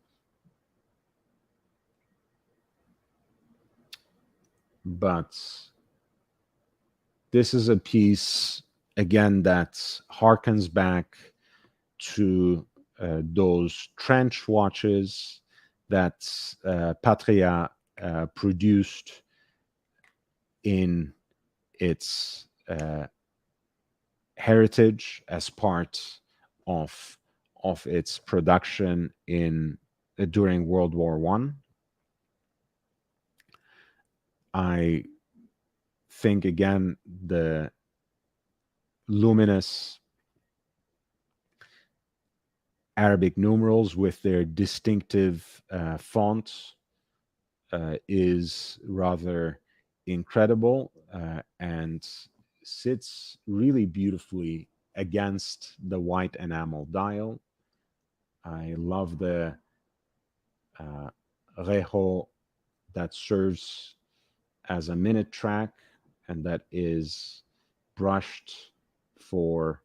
[SPEAKER 1] But this is a piece, again, that harkens back to those trench watches that Patria produced in its heritage as part of its production in during World War One. I think again the luminous Arabic numerals with their distinctive fonts is rather incredible and sits really beautifully against the white enamel dial. I love the rejo that serves as a minute track, and that is brushed for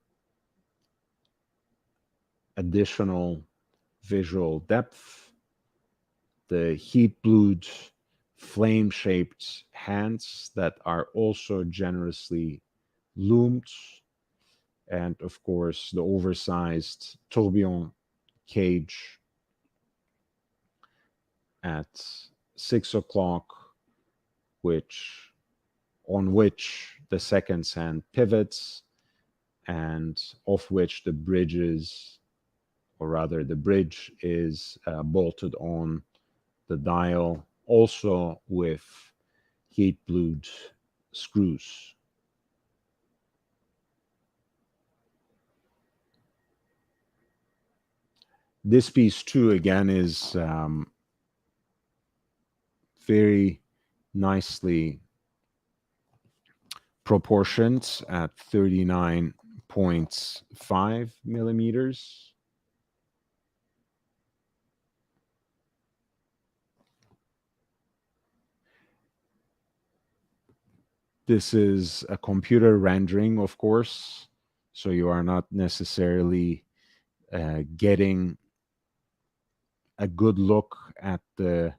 [SPEAKER 1] additional visual depth. The heat blued flame-shaped hands that are also generously loomed, and of course the oversized tourbillon cage at 6 o'clock, on which the seconds hand pivots, and of which the bridge is bolted on the dial, also with heat blued screws. This piece too, again, is very nicely proportioned at 39.5 millimeters. This is a computer rendering, of course, so you are not necessarily getting a good look at the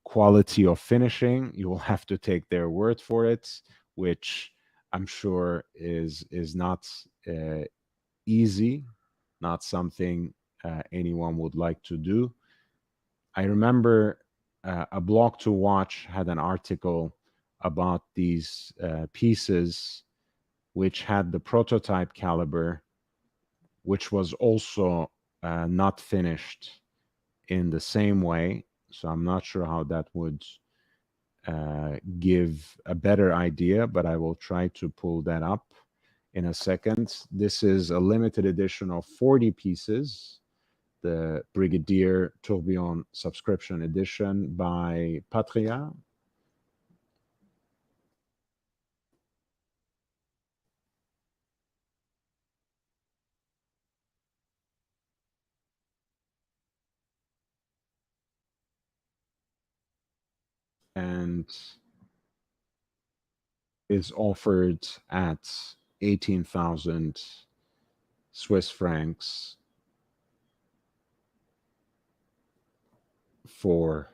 [SPEAKER 1] quality of finishing. You will have to take their word for it, which I'm sure is not easy, not something anyone would like to do. I remember a blog to watch had an article about these pieces, which had the prototype caliber, which was also not finished in the same way. So I'm not sure how that would give a better idea, but I will try to pull that up in a second. This is a limited edition of 40 pieces, the Brigadier Tourbillon subscription edition by Patria. And is offered at 18,000 Swiss francs for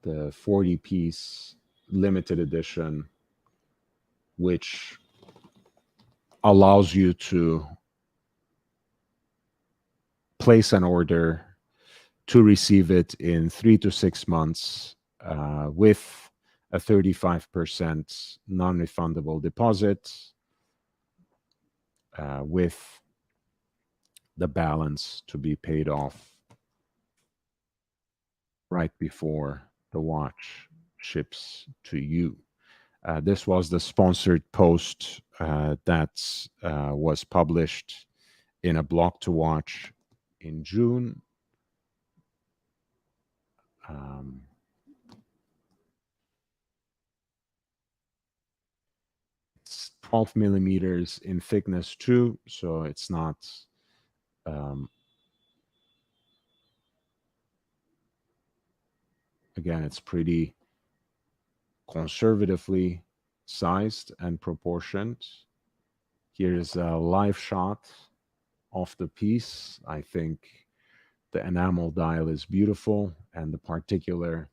[SPEAKER 1] the 40-piece limited edition, which allows you to place an order to receive it in 3 to 6 months with a 35% non-refundable deposit, with the balance to be paid off right before the watch ships to you. This was the sponsored post that was published in a blog to watch in June. It's 12 millimeters in thickness too, so it's not again, it's pretty conservatively sized and proportioned. Here is a live shot of the piece. I think the enamel dial is beautiful, and the particular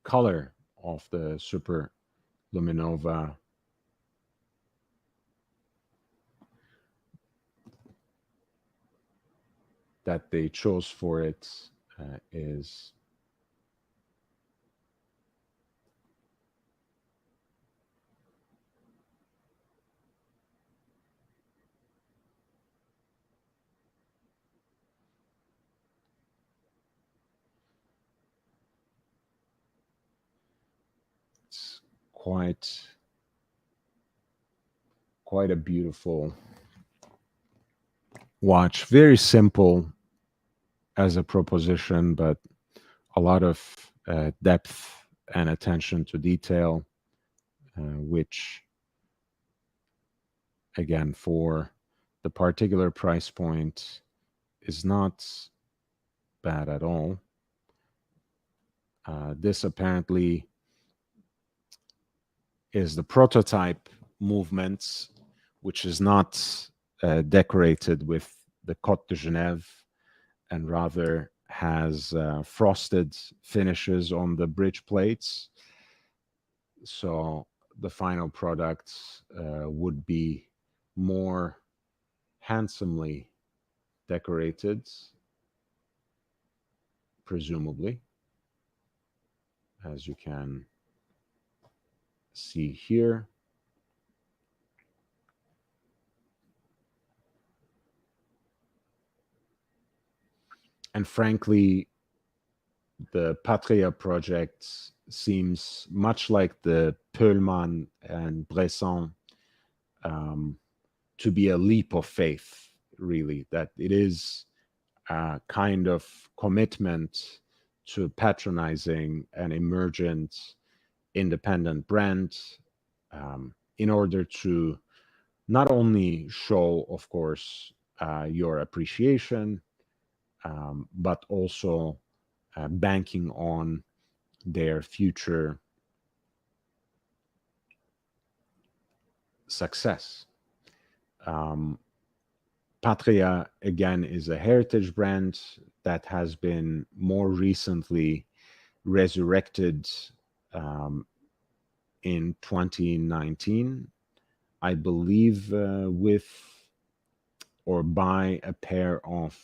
[SPEAKER 1] color of the Super Luminova that they chose for it is it's quite a beautiful watch. Very simple as a proposition, but a lot of depth and attention to detail, which, again, for the particular price point, is not bad at all. This apparently is the prototype movements, which is not decorated with the Côte de Genève and rather has frosted finishes on the bridge plates. So the final product would be more handsomely decorated, presumably, as you can see here. And frankly, the Patria project seems much like the Peulman and Bresson to be a leap of faith, really, that it is a kind of commitment to patronizing an emergent independent brand in order to not only show, of course, your appreciation, but also banking on their future success. Patria, again, is a heritage brand that has been more recently resurrected in 2019, I believe, with or by a pair of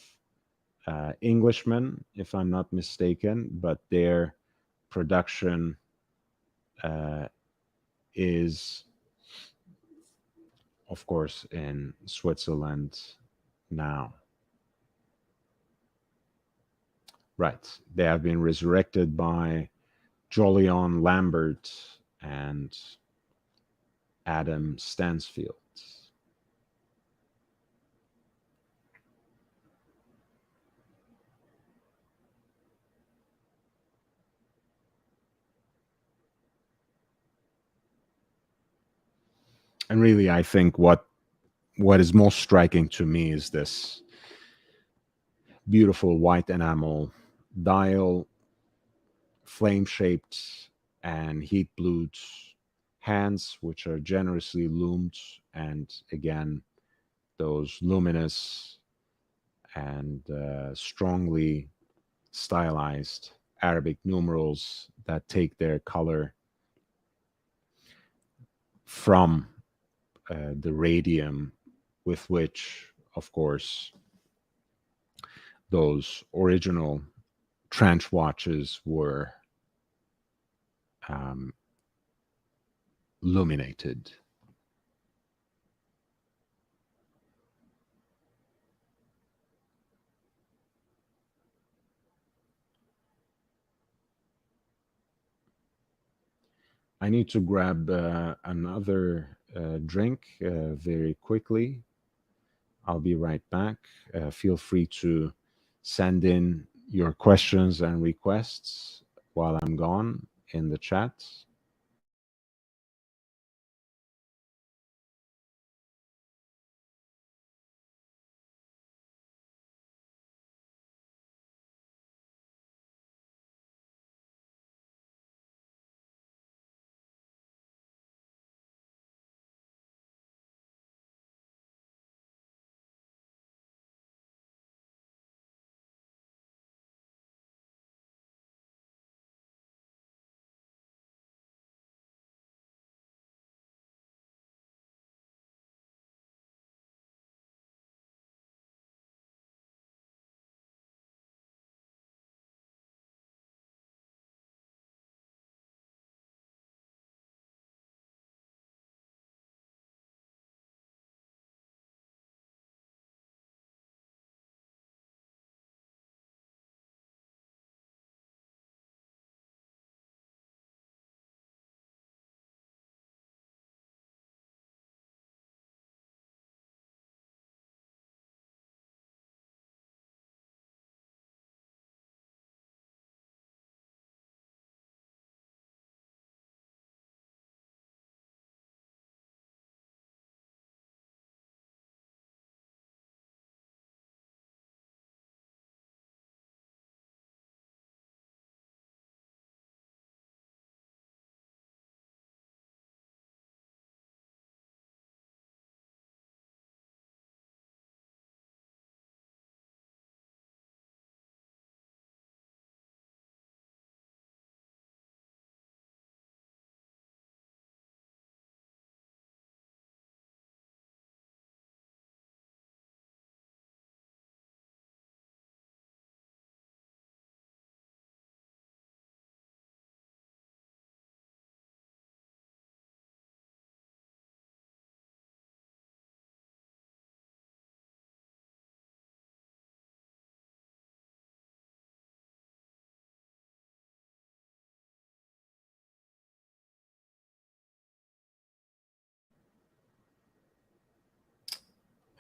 [SPEAKER 1] Englishmen, if I'm not mistaken, but their production is, of course, in Switzerland now. Right. They have been resurrected by Jolyon Lambert and Adam Stansfield. And really, I think what is most striking to me is this beautiful white enamel dial, flame-shaped and heat-blued hands, which are generously loomed, and again, those luminous and strongly stylized Arabic numerals that take their color from the radium with which, of course, those original trench watches were illuminated. I need to grab another drink very quickly. I'll be right back. Feel free to send in your questions and requests while I'm gone in the chat.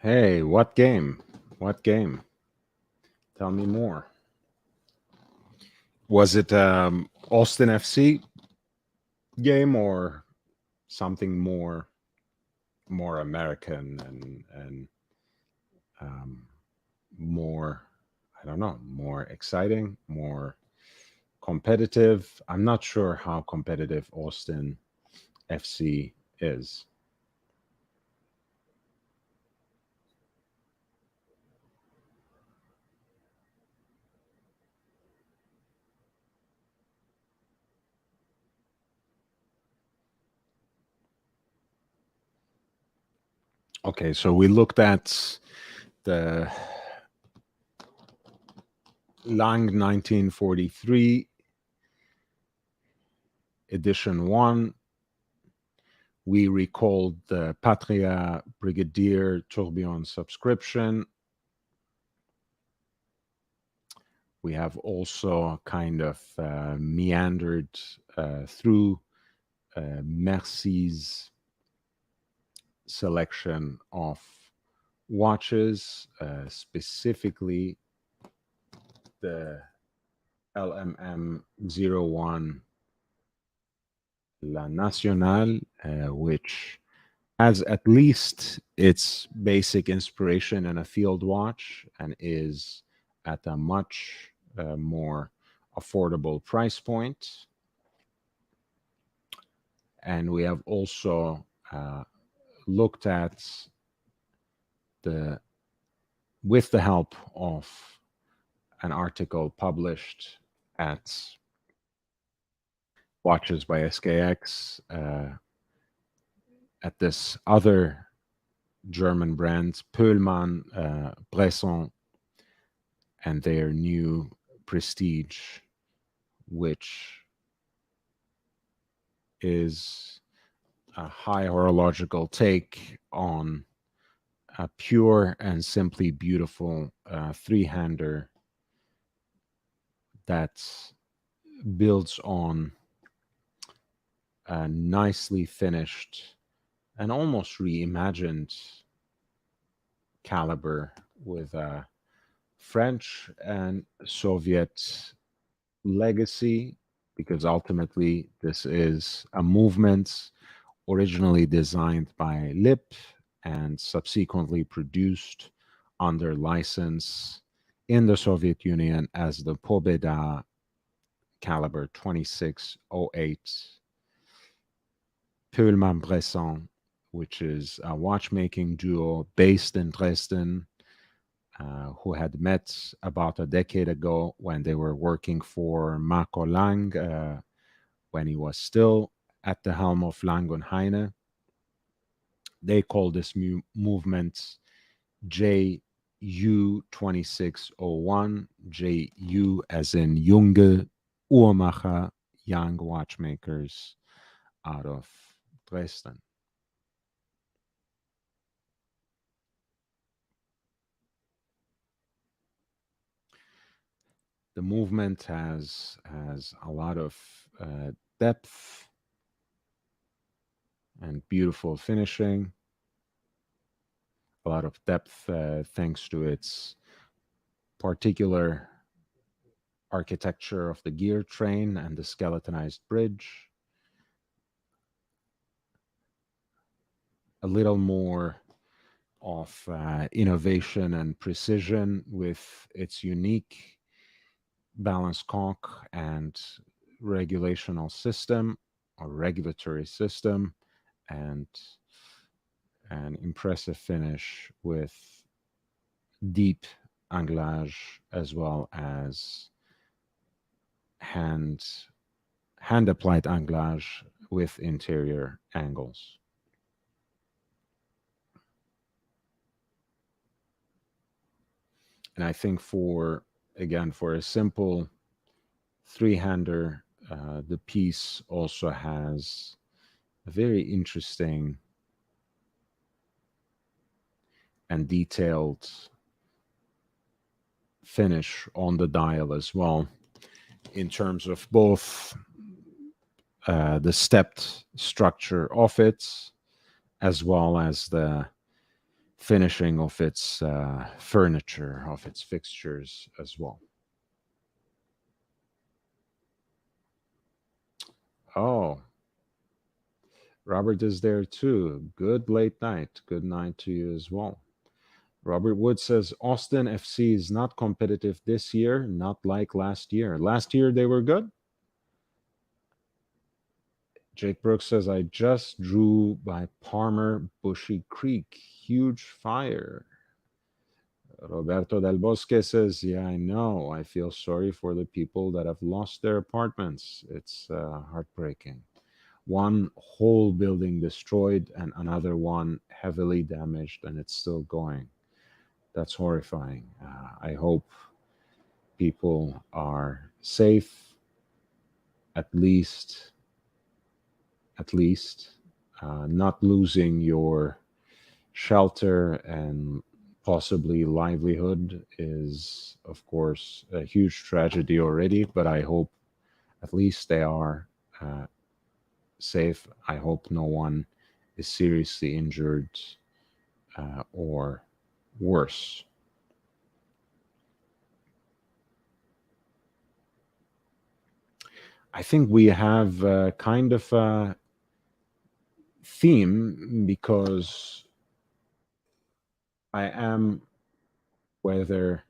[SPEAKER 1] Hey, what game? What game? Tell me more. Was it Austin FC game or something more American and more, I don't know, more exciting, more competitive? I'm not sure how competitive Austin FC is. Okay, so we looked at the Lang 1943 edition 1. We recalled the Patria Brigadier Tourbillon subscription. We have also kind of meandered through Merci's selection of watches, specifically the LMM01 La Nationale, which has at least its basic inspiration in a field watch and is at a much more affordable price point. And we have also looked at with the help of an article published at Watches by SKX, at this other German brand, Pöhlmann Bresson, and their new Prestige, which is a high horological take on a pure and simply beautiful three-hander that builds on a nicely finished and almost reimagined caliber with a French and Soviet legacy, because ultimately this is a movement originally designed by Lip and subsequently produced under license in the Soviet Union as the Pobeda caliber 2608 Pöhlmann-Bresson, which is a watchmaking duo based in Dresden, who had met about a decade ago when they were working for Marco Lang, when he was still at the helm of Lang und Heine. They call this movement JU2601, JU as in Junge Uhrmacher, young watchmakers out of Dresden. The movement has a lot of depth and beautiful finishing, a lot of depth thanks to its particular architecture of the gear train and the skeletonized bridge. A little more of innovation and precision with its unique balance conch and regulational system or regulatory system, and an impressive finish with deep anglage as well as hand applied anglage with interior angles. And I think for a simple three-hander, the piece also has a very interesting and detailed finish on the dial as well, in terms of both the stepped structure of it, as well as the finishing of its furniture, of its fixtures as well. Oh, Robert is there too. Good late night. Good night to you as well. Robert Wood says Austin FC is not competitive this year, not like last year. Last year they were good. Jake Brooks says I just drew by Palmer Bushy Creek. Huge fire. Roberto Del Bosque says, yeah, I know. I feel sorry for the people that have lost their apartments. It's heartbreaking. One whole building destroyed and another one heavily damaged, and it's still going. That's horrifying. I hope people are safe, at least, not losing your shelter and possibly livelihood is, of course, a huge tragedy already, but I hope at least they are safe. I hope no one is seriously injured or worse. I think we have kind of a theme because I am, whether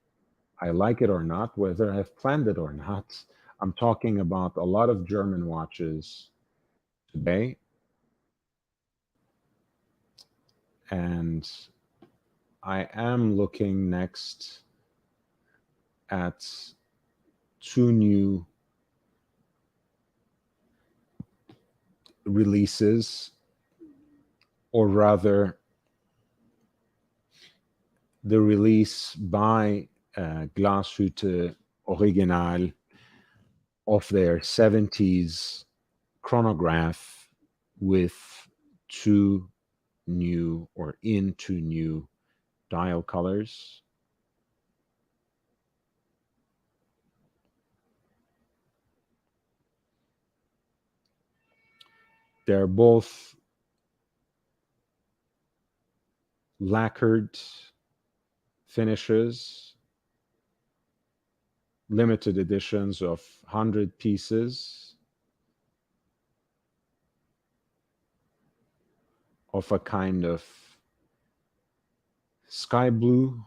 [SPEAKER 1] I like it or not, whether I've planned it or not, I'm talking about a lot of German watches today. And I am looking next at two new releases, or rather, the release by Glasshütte Original of their 70s chronograph with two new or into new dial colors. They're both lacquered finishes, limited editions of 100 pieces of a kind of sky blue,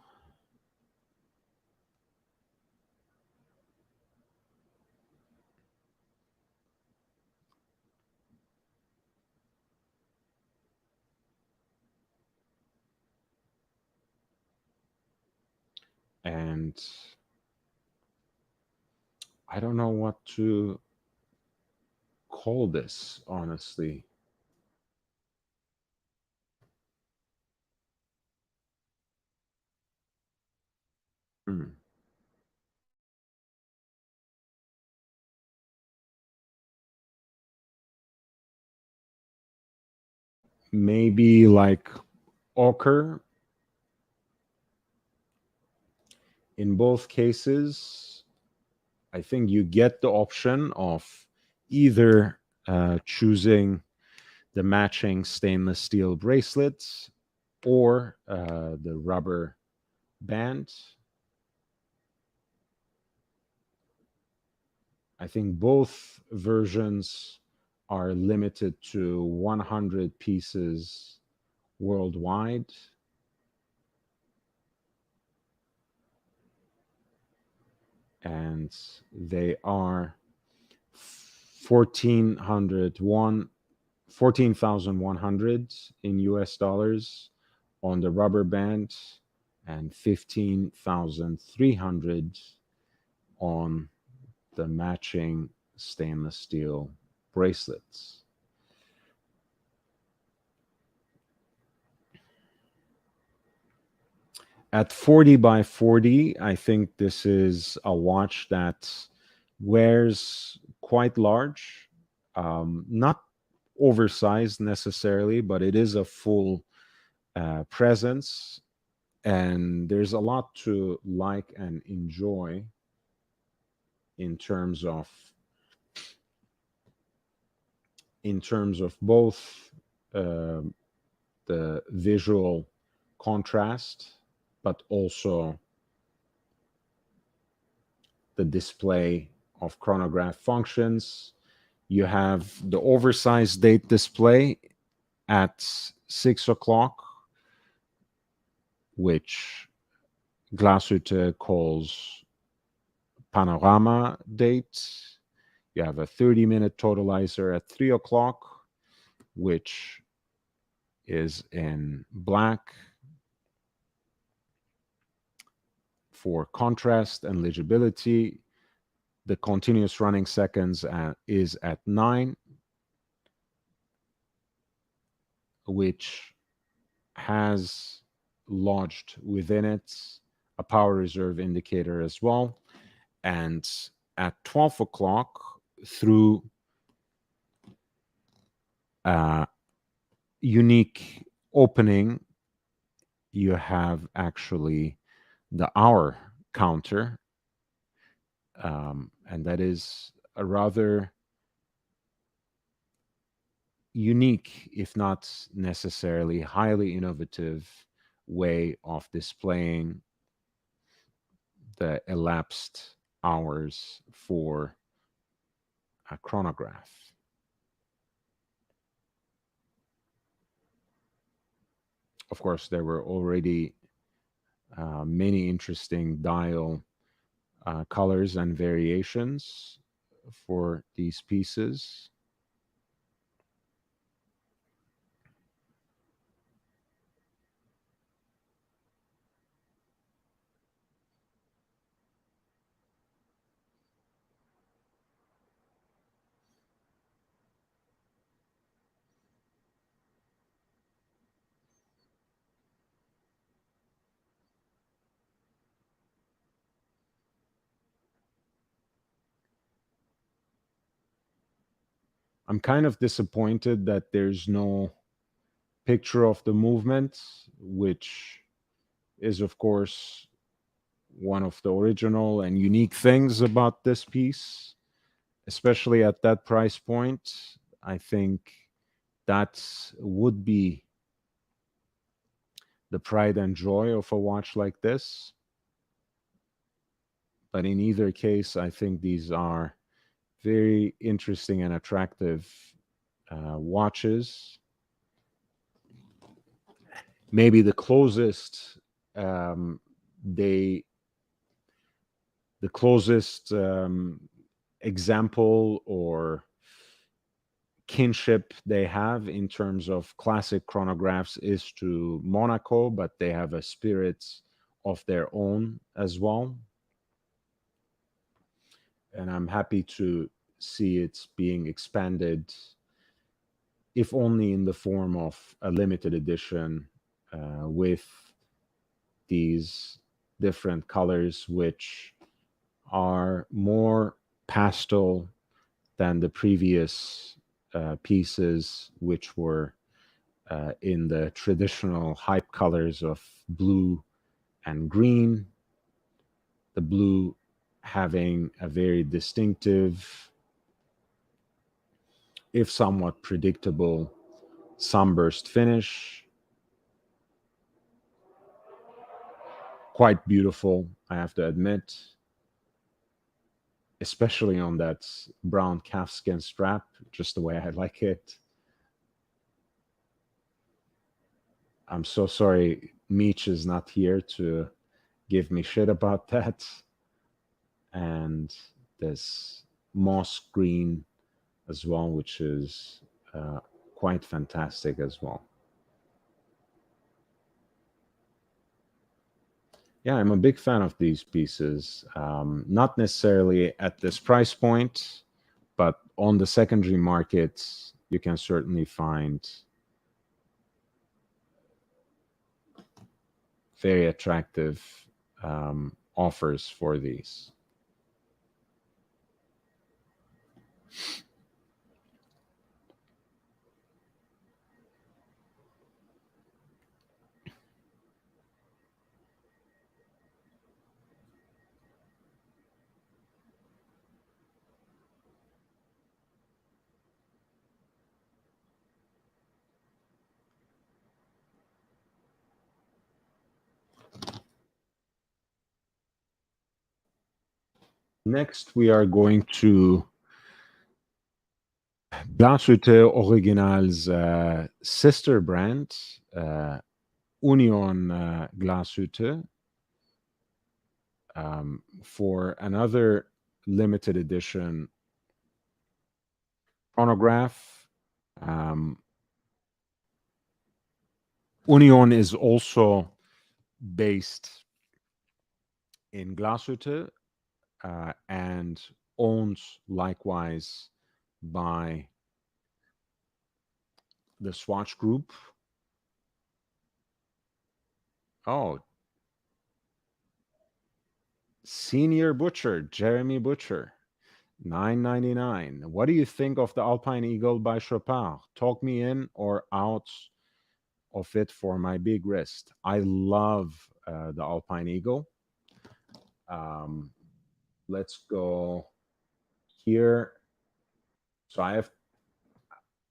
[SPEAKER 1] and I don't know what to call this, honestly. Hmm. Maybe like ochre. In both cases, I think you get the option of either choosing the matching stainless steel bracelets or the rubber band. I think both versions are limited to 100 pieces worldwide. And they are 14,100 in US dollars on the rubber band and 15,300 on the matching stainless steel bracelets. At 40 by 40, I think this is a watch that wears quite large, not oversized necessarily, but it is a full presence, and there's a lot to like and enjoy in terms of both uh, the visual contrast, but also the display of chronograph functions. You have the oversized date display at 6 o'clock, which Glasshütte calls panorama date. You have a 30-minute totalizer at 3 o'clock, which is in black for contrast and legibility. The continuous running seconds is at 9, which has lodged within it a power reserve indicator as well. And at 12 o'clock, through a unique opening, you have actually the hour counter. And that is a rather unique, if not necessarily highly innovative, way of displaying the elapsed hours for a chronograph. Of course, there were already many interesting dial colors and variations for these pieces. I'm kind of disappointed that there's no picture of the movement, which is, of course, one of the original and unique things about this piece, especially at that price point. I think that would be the pride and joy of a watch like this. But in either case, I think these are very interesting and attractive watches. Maybe the closest they the closest example or kinship they have in terms of classic chronographs is to Monaco, but they have a spirit of their own as well. And I'm happy to see it being expanded, if only in the form of a limited edition with these different colors, which are more pastel than the previous pieces, which were in the traditional hype colors of blue and green. The blue having a very distinctive, if somewhat predictable, sunburst finish. Quite beautiful, I have to admit, especially on that brown calfskin strap, just the way I like it. I'm so sorry Meech is not here to give me shit about that. And this moss green as well, which is quite fantastic as well. Yeah, I'm a big fan of these pieces. Not necessarily at this price point, but on the secondary market, you can certainly find very attractive offers for these. Next, we are going to Glasshütte Original's sister brand, Union Glasshütte, for another limited edition chronograph. Union is also based in Glasshütte and owned likewise by the Swatch Group. Oh, Senior Butcher, Jeremy Butcher, $9.99. What do you think of the Alpine Eagle by Chopard? Talk me in or out of it for my big wrist. I love the Alpine Eagle. Let's go here. So I have,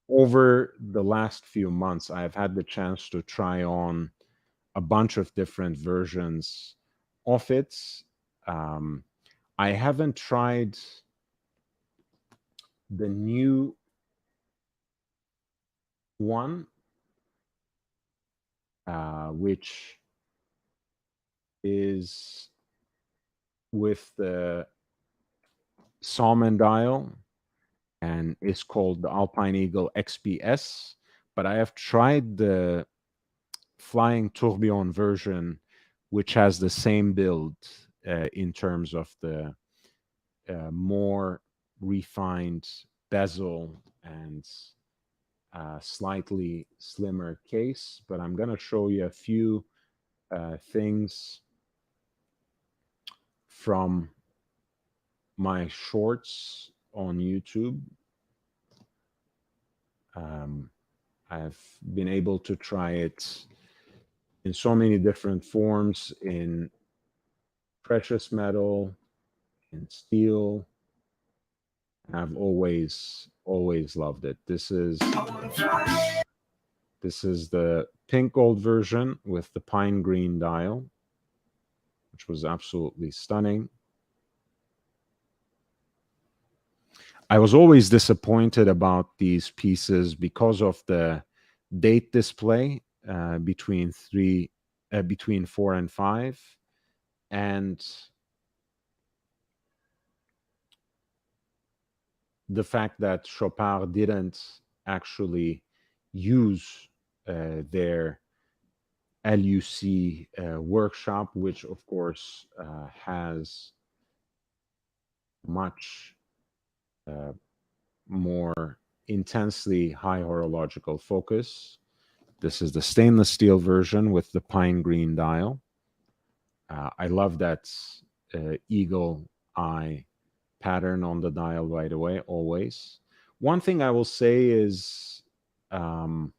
[SPEAKER 1] over the last few months, I've had the chance to try on a bunch of different versions of it. I haven't tried the new one, which is with the Salmon dial and is called the Alpine Eagle XPS. But I have tried the Flying Tourbillon version, which has the same build in terms of the more refined bezel and slightly slimmer case. But I'm going to show you a few things from my shorts on YouTube. I've been able to try it in so many different forms, in precious metal, in steel. I've always loved it. This is the pink gold version with the pine green dial, which was absolutely stunning. I was always disappointed about these pieces because of the date display between 4 and 5, and the fact that Chopard didn't actually use their LUC workshop, which of course has much more intensely high horological focus. This is the stainless steel version with the pine green dial. I love that eagle eye pattern on the dial right away, always. One thing I will say is, of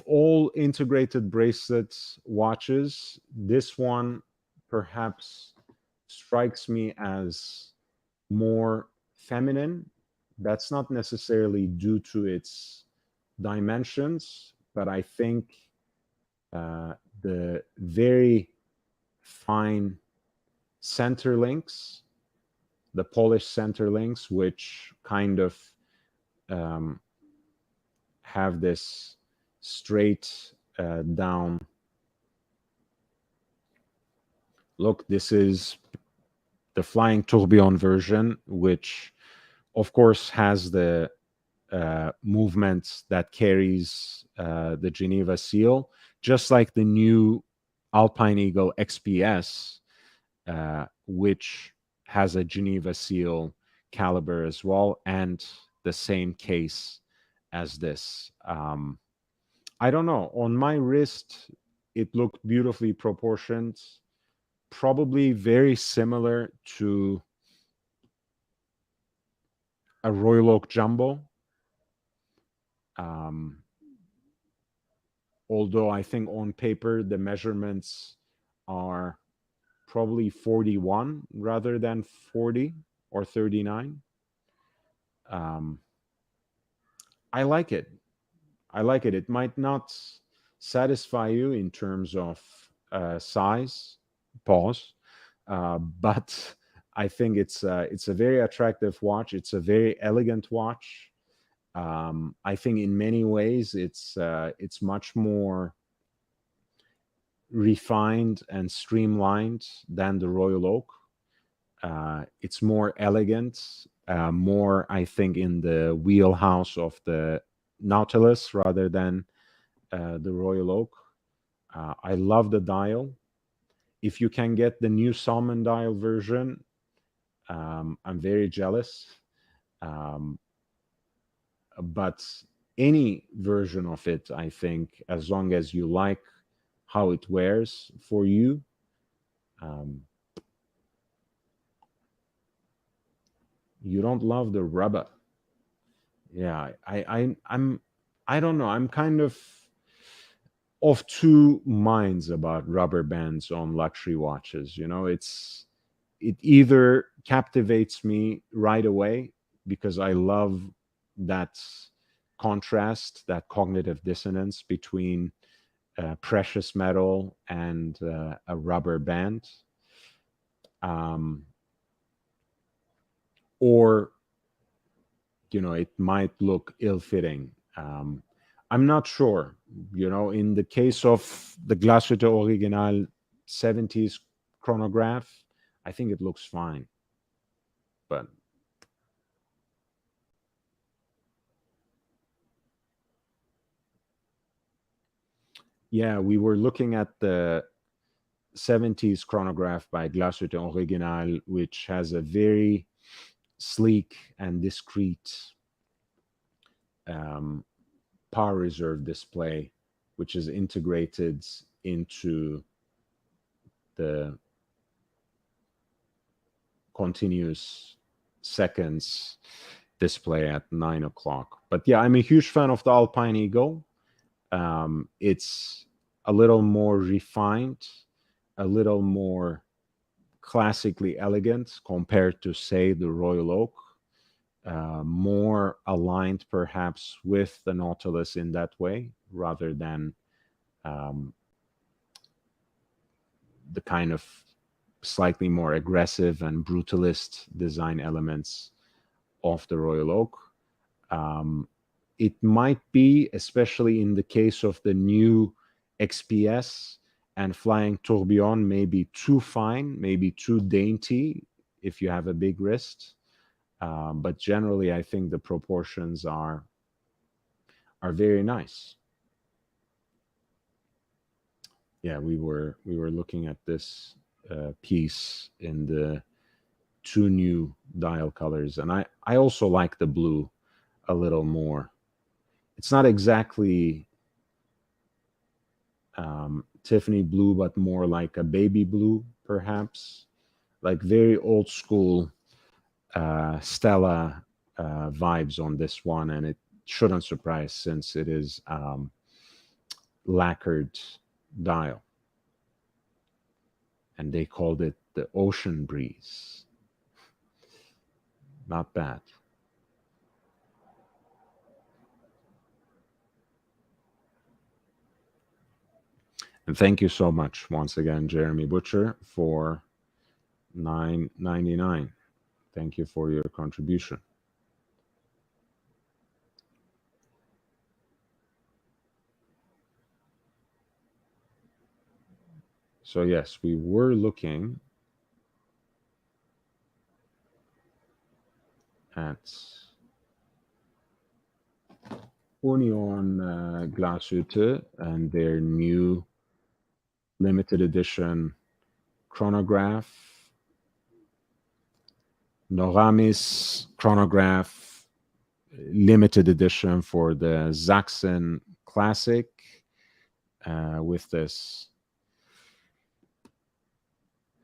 [SPEAKER 1] all integrated bracelets watches, this one perhaps strikes me as more feminine. That's not necessarily due to its dimensions, but I think the very fine center links, the polished center links, which kind of have this straight down look. This is the Flying Tourbillon version, which of course has the movement that carries the Geneva seal, just like the new Alpine Eagle XPS, which has a Geneva seal caliber as well, and the same case as this. I don't know. On my wrist, it looked beautifully proportioned, probably very similar to a Royal Oak Jumbo. Although I think on paper the measurements are probably 41 rather than 40 or 39. I like it. I like it. It might not satisfy you in terms of size, pause, but I think it's a very attractive watch. It's a very elegant watch. I think in many ways it's much more refined and streamlined than the Royal Oak. It's more elegant, more, I think, in the wheelhouse of the Nautilus rather than the Royal Oak. I love the dial. If you can get the new salmon dial version, I'm very jealous. Um, but any version of it, I think, as long as you like how it wears for you, you don't love the rubber. Yeah, I don't know. I'm kind of two minds about rubber bands on luxury watches. You know, it either captivates me right away because I love that contrast, that cognitive dissonance between precious metal and a rubber band, um, or it might look ill-fitting. I'm not sure. In the case of the Glasshütte Original 70s chronograph, I think it looks fine. But yeah, we were looking at the 70s chronograph by Glasshütte Original, which has a very sleek and discreet power reserve display, which is integrated into the continuous seconds display at 9 o'clock. But yeah, I'm a huge fan of the Alpine Eagle. It's a little more refined, a little more classically elegant compared to, say, the Royal Oak. More aligned perhaps with the Nautilus in that way, rather than the kind of slightly more aggressive and brutalist design elements of the Royal Oak. It might be, especially in the case of the new XPS and Flying Tourbillon, maybe too fine, maybe too dainty if you have a big wrist. But generally, I think the proportions are very nice. Yeah, we were looking at this piece in the two new dial colors, and I also like the blue a little more. It's not exactly Tiffany blue, but more like a baby blue, perhaps, like very old school Stella vibes on this one, and it shouldn't surprise since it is lacquered dial, and they called it the Ocean Breeze. Not bad. And thank you so much once again, Jeremy Butcher, for $9.99. Thank you for your contribution. So yes, we were looking at Union Glasshütte and their new limited edition chronograph, Noramis chronograph, limited edition for the Sachsen Classic, with this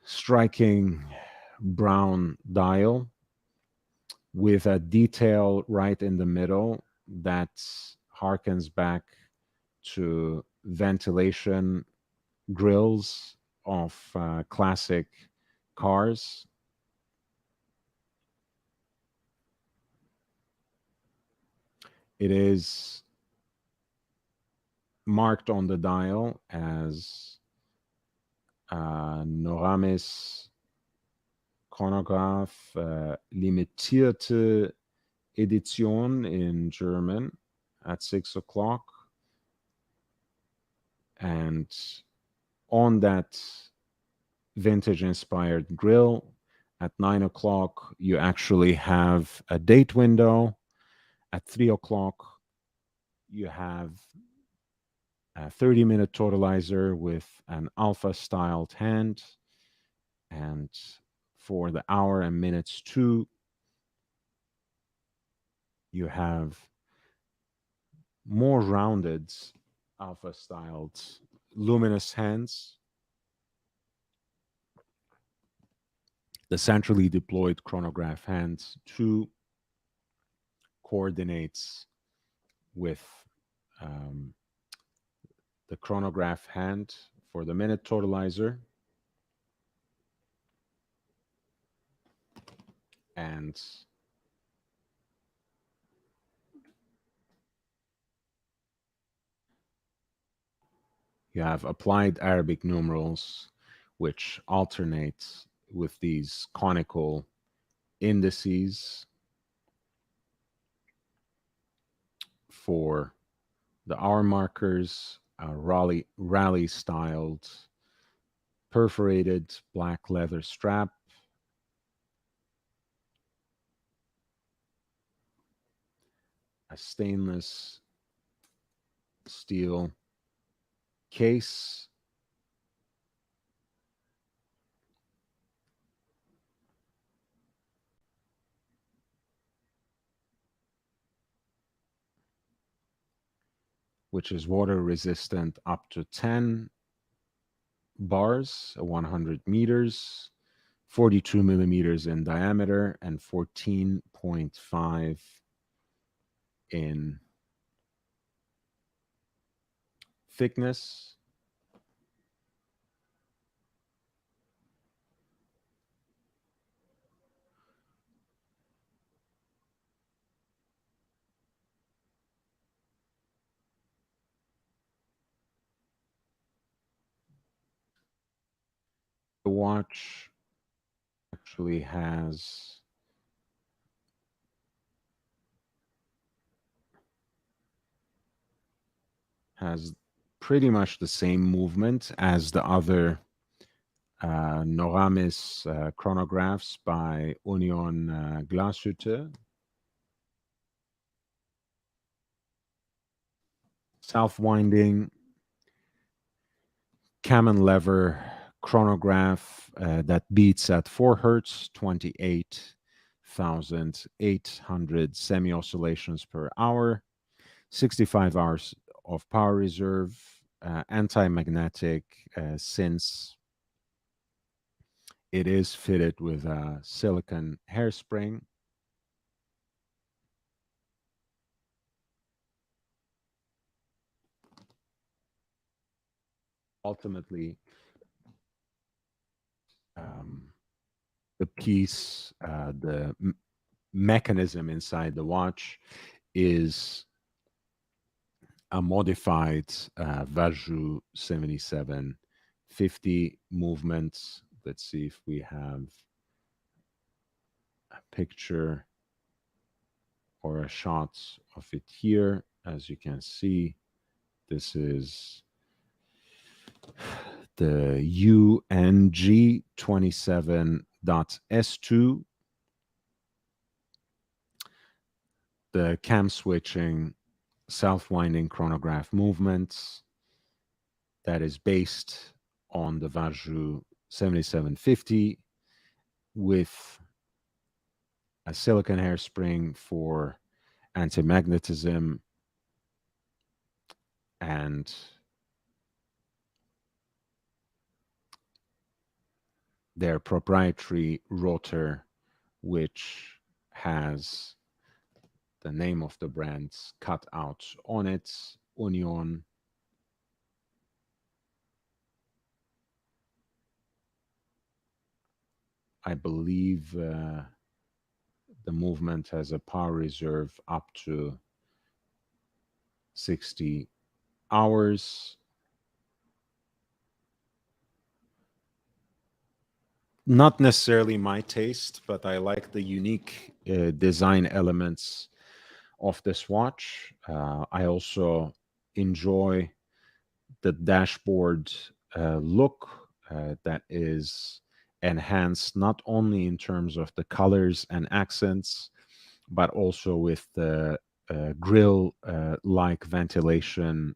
[SPEAKER 1] striking brown dial with a detail right in the middle that harkens back to ventilation grills of classic cars. It is marked on the dial as Noramis chronograph, limitierte Edition in German at 6 o'clock. And on that vintage inspired grill at 9 o'clock, you actually have a date window. At 3 o'clock, you have a 30-minute totalizer with an alpha styled hand. And for the hour and minutes 2, you have more rounded alpha styled luminous hands. The centrally deployed chronograph hand 2 coordinates with the chronograph hand for the minute totalizer. And you have applied Arabic numerals, which alternate with these conical indices for the hour markers, rally styled perforated black leather strap, a stainless steel case, which is water resistant up to 10 bars, 100 meters, 42 millimeters in diameter, and 14.5 in thickness. The watch actually has pretty much the same movement as the other Noramis chronographs by Union Glasshütte. Self-winding cam and lever chronograph that beats at 4 hertz, 28,800 semi-oscillations per hour, 65 hours of power reserve, anti-magnetic since it is fitted with a silicon hairspring. Ultimately, the piece, the mechanism inside the watch is a modified Vajou 7750 movement. Let's see if we have a picture or a shot of it here. As you can see, this is the UNG 27.S2, the cam switching self-winding chronograph movements that is based on the Vajou 7750 with a silicon hairspring for anti-magnetism and their proprietary rotor, which has the name of the brands cut out on it, Union. I believe the movement has a power reserve up to 60 hours. not necessarily my taste, but I like the unique design elements of this watch. I also enjoy the dashboard look that is enhanced not only in terms of the colors and accents, but also with the grill like ventilation,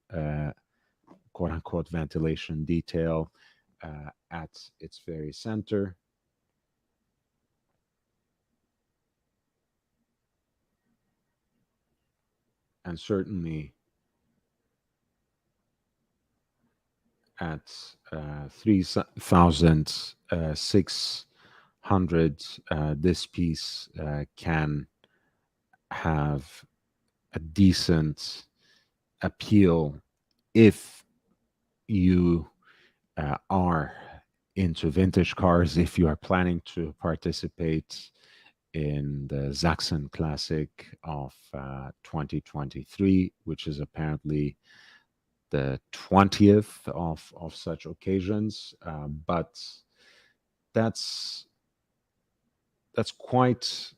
[SPEAKER 1] quote unquote, ventilation detail at its very center. And certainly at 3,600, this piece can have a decent appeal if you are into vintage cars, if you are planning to participate in the Sachsen Classic of 2023, which is apparently the 20th of such occasions. But that's quite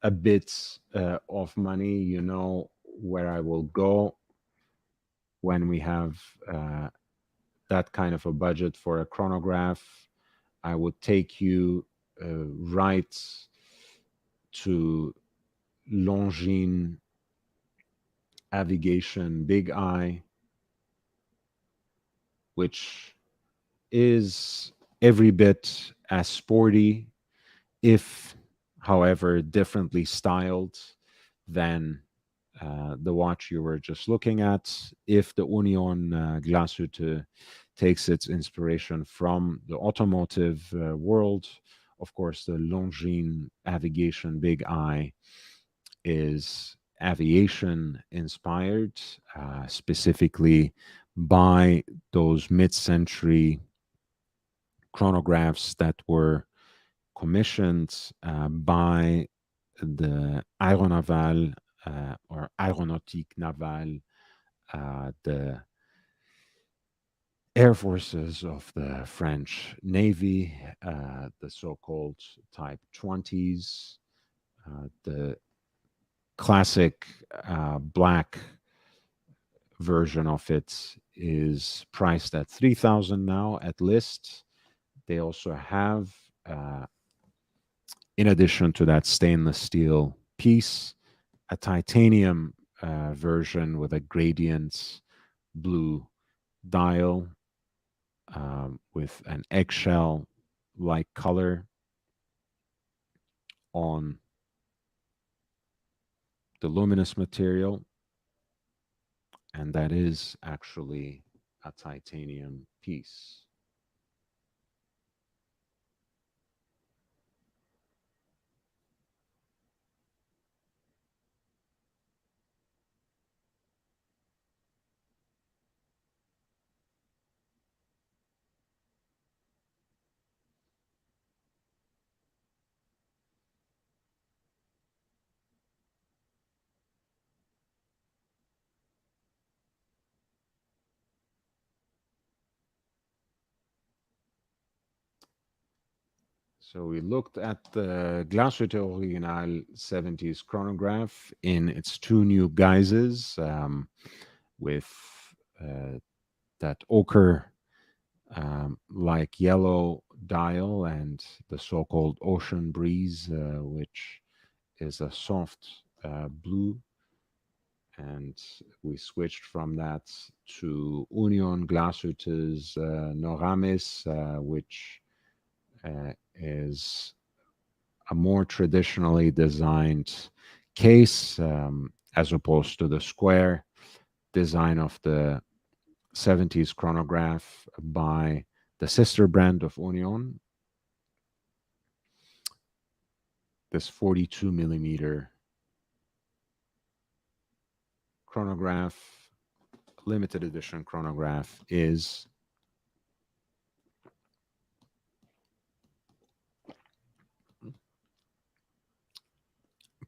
[SPEAKER 1] a bit of money. You know where I will go when we have that kind of a budget for a chronograph. I would take you right to Longines Navigation Big Eye, which is every bit as sporty, if, however, differently styled than the watch you were just looking at. If the Union Glasshütte takes its inspiration from the automotive world, of course, the Longines Navigation Big Eye is aviation inspired, specifically by those mid-century chronographs that were commissioned by the Aéronaval or Aéronautique Navale, the air forces of the French Navy, the so-called Type 20s, the classic black version of it is priced at 3,000 now at list. They also have, in addition to that stainless steel piece, a titanium version with a gradient blue dial with an eggshell like color on the luminous material, and that is actually a titanium piece. So we looked at the Glasshütte Original 70s chronograph in its two new guises, with that ochre like yellow dial and the so-called ocean breeze, which is a soft blue. And we switched from that to Union Glasshütte's Noramis, which is a more traditionally designed case, as opposed to the square design of the 70s chronograph by the sister brand of Union. This 42 millimeter chronograph, limited edition chronograph, is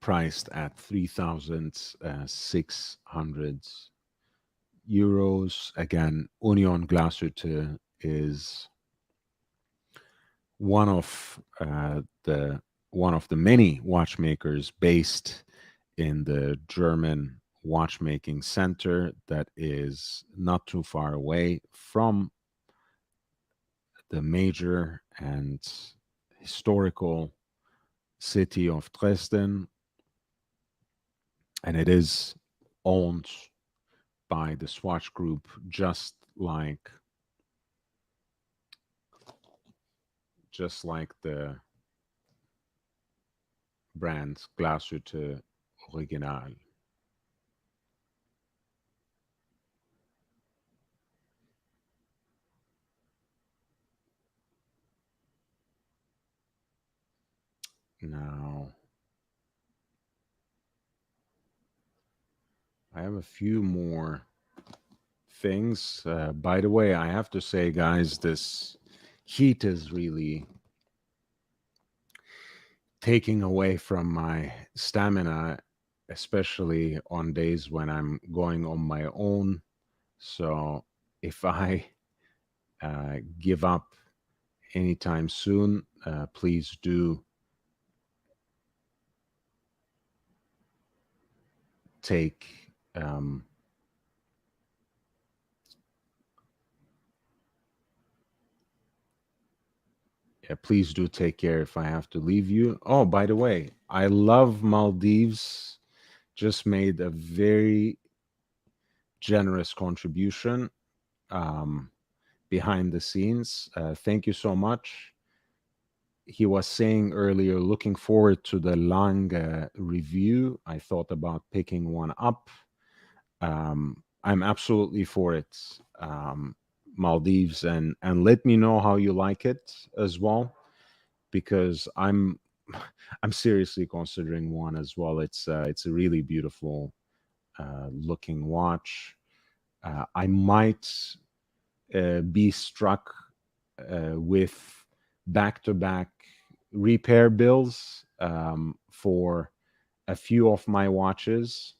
[SPEAKER 1] priced at 3,600 euros. Again, Union Glasshütte is one of the many watchmakers based in the German watchmaking center that is not too far away from the major and historical city of Dresden, and it is owned by the Swatch Group, just like the brand Glasshütte Original. Now, I have a few more things. By the way, I have to say, guys, this heat is really taking away from my stamina, especially on days when I'm going on my own. So if I give up anytime soon, please do take yeah, please do take care if I have to leave you. Oh, by the way, I love Maldives. Just made a very generous contribution behind the scenes. Thank you so much. He was saying earlier, looking forward to the Lang review. I thought about picking one up. I'm absolutely for it. Maldives, and let me know how you like it as well, because I'm seriously considering one as well. It's a really beautiful looking watch. I might be struck with back-to-back repair bills for a few of my watches.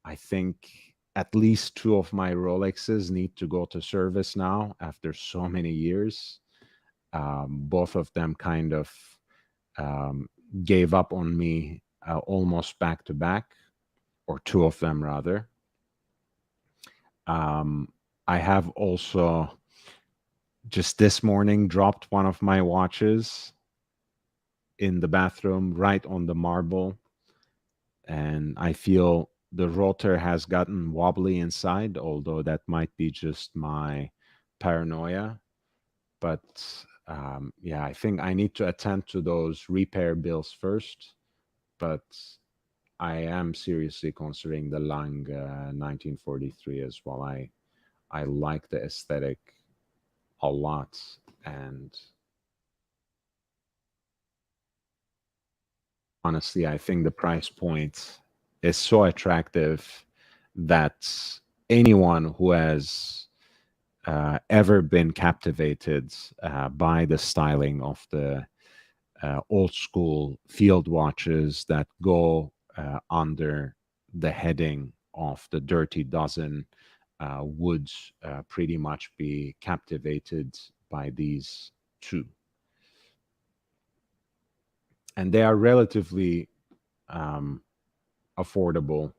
[SPEAKER 1] I think at least two of my Rolexes need to go to service now after so many years. Both of them kind of um, gave up on me almost back to back, or two of them rather. Um, I have also just this morning dropped one of my watches in the bathroom right on the marble, and I feel the rotor has gotten wobbly inside, although that might be just my paranoia. But yeah, I think I need to attend to those repair bills first. But I am seriously considering the Lang 1943 as well. I like the aesthetic a lot, and honestly, I think the price point is so attractive that anyone who has ever been captivated by the styling of the old school field watches that go under the heading of the Dirty Dozen would pretty much be captivated by these two. And they are relatively um, affordable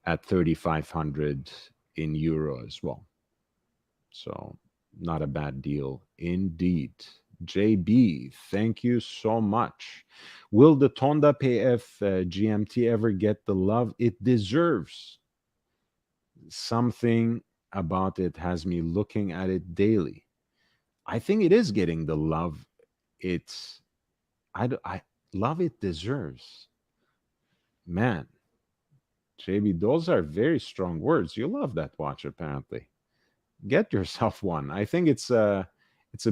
[SPEAKER 1] at 3,500 in euro as well. So not a bad deal indeed. JB, thank you so much. Will the Tonda PF GMT ever get the love it deserves? Something about it has me looking at it daily. I think it is getting the love it's I love it deserves. Man, JB, those are very strong words. You love that watch apparently. Get yourself one. I think it's a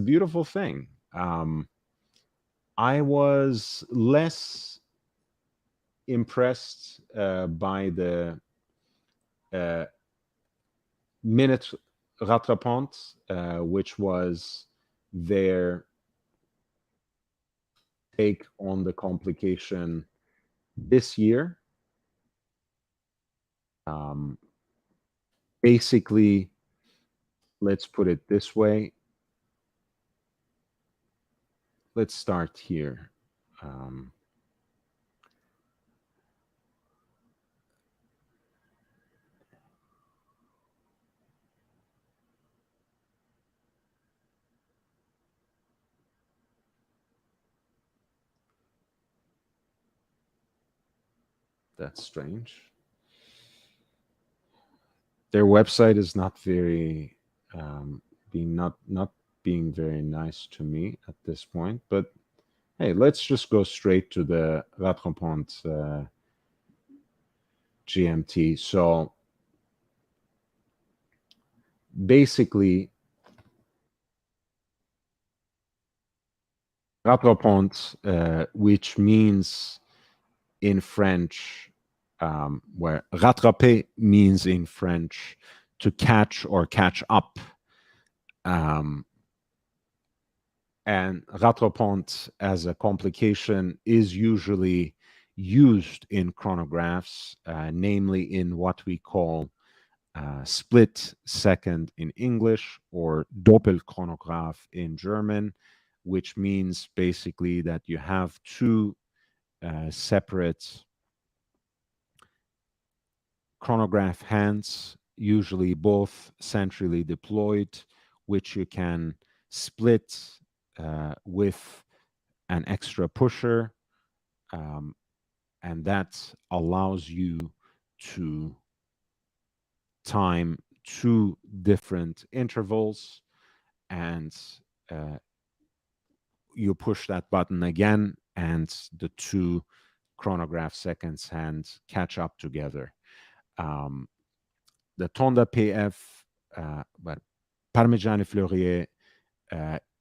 [SPEAKER 1] beautiful thing. I was less impressed by the uh, minute rattrapante, which was their take on the complication this year. Um, Basically, let's put it this way: let's start here. That's strange. Their website is not very being not being very nice to me at this point. But hey, let's just go straight to the Rattrapante GMT. So basically, Rattrapante, which means in French, where rattraper means in French to catch or catch up. And rattrapante as a complication is usually used in chronographs, namely in what we call split second in English or Doppelchronograph in German, which means basically that you have two separate chronograph hands, usually both centrally deployed, which you can split with an extra pusher, and that allows you to time two different intervals, and uh, you push that button again, and the two chronograph seconds hands catch up together. The Tonda PF, but Parmigiani Fleurier,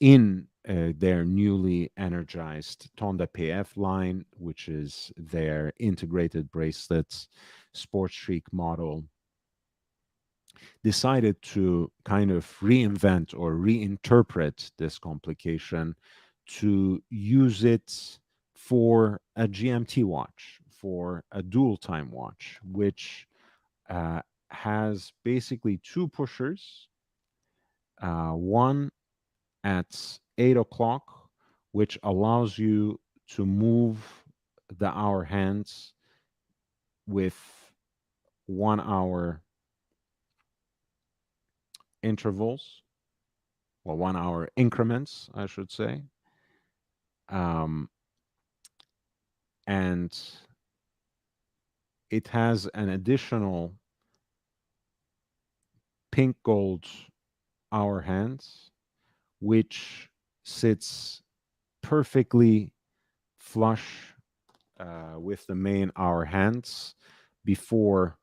[SPEAKER 1] in their newly energized Tonda PF line, which is their integrated bracelets sports chic model, decided to kind of reinvent or reinterpret this complication to use it for a GMT watch, for a dual time watch, which has basically two pushers, one at 8 o'clock, which allows you to move the hour hands with 1 hour intervals, or 1 hour increments, I should say. And it has an additional pink gold hour hands, which sits perfectly flush with the main hour hands before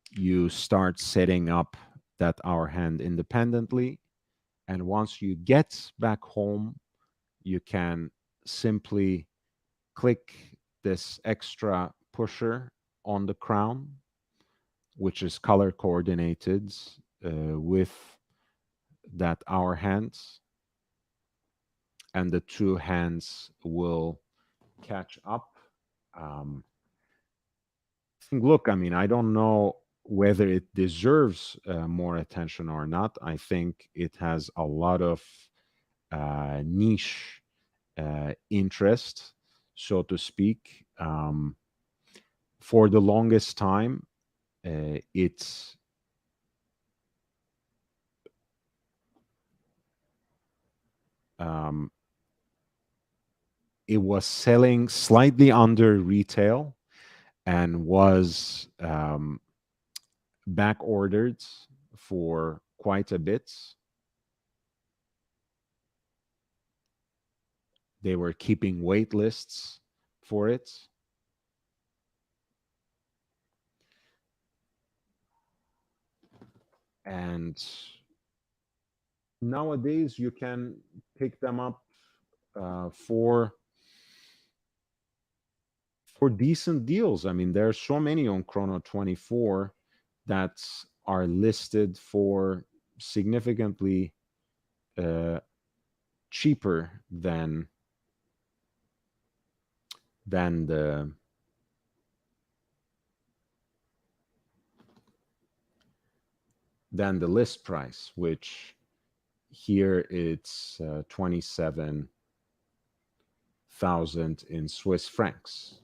[SPEAKER 1] you start setting up that hour hand independently. And once you get back home, you can simply click this extra pusher on the crown, which is color coordinated with that hour hands, and the two hands will catch up. Look, I mean, I don't know whether it deserves more attention or not. I think it has a lot of niche interest, so to speak. For the longest time, it's it was selling slightly under retail and was back ordered for quite a bit. They were keeping wait lists for it. And nowadays you can pick them up for decent deals. I mean, there are so many on Chrono 24 that are listed for significantly cheaper than the list price, which here it's 27 thousand in Swiss francs.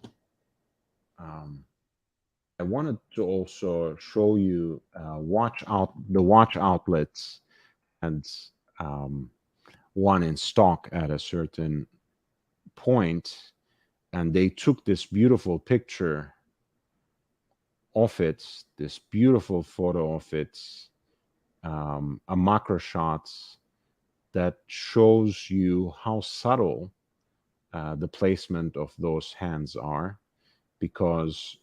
[SPEAKER 1] I wanted to also show you the watch outlets and um, one in stock at a certain point, and they took this beautiful picture of it, this beautiful photo of it, a macro shot that shows you how subtle the placement of those hands are, because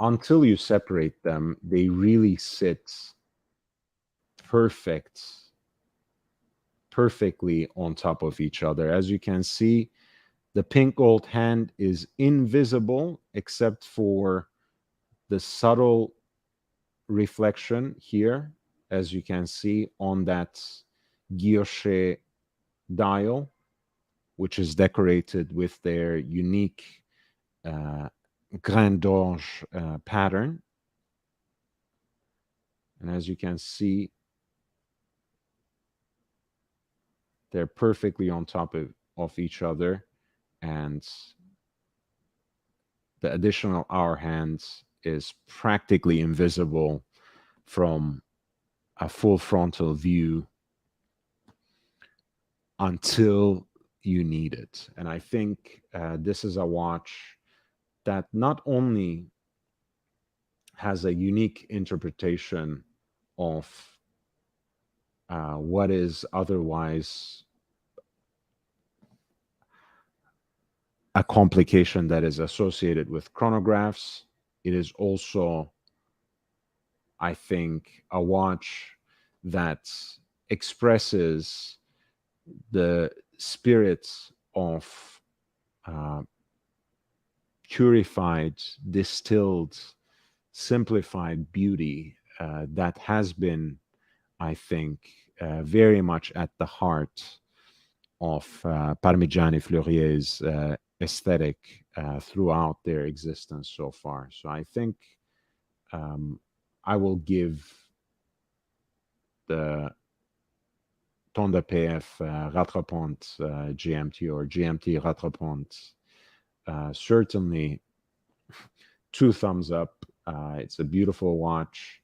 [SPEAKER 1] until you separate them, they really sit perfectly on top of each other. As you can see, the pink gold hand is invisible except for the subtle reflection here, as you can see on that guilloche dial, which is decorated with their unique grain d'orge pattern. And as you can see, they're perfectly on top of each other, and the additional hour hand is practically invisible from a full frontal view until you need it. And I think this is a watch that not only has a unique interpretation of what is otherwise a complication that is associated with chronographs. It is also, I think, a watch that expresses the spirit of purified, distilled, simplified beauty that has been, I think, very much at the heart of Parmigiani Fleurier's aesthetic throughout their existence so far. So I think I will give the Tonda PF Rattrapante GMT or GMT Rattrapante certainly 2 thumbs up. It's a beautiful watch.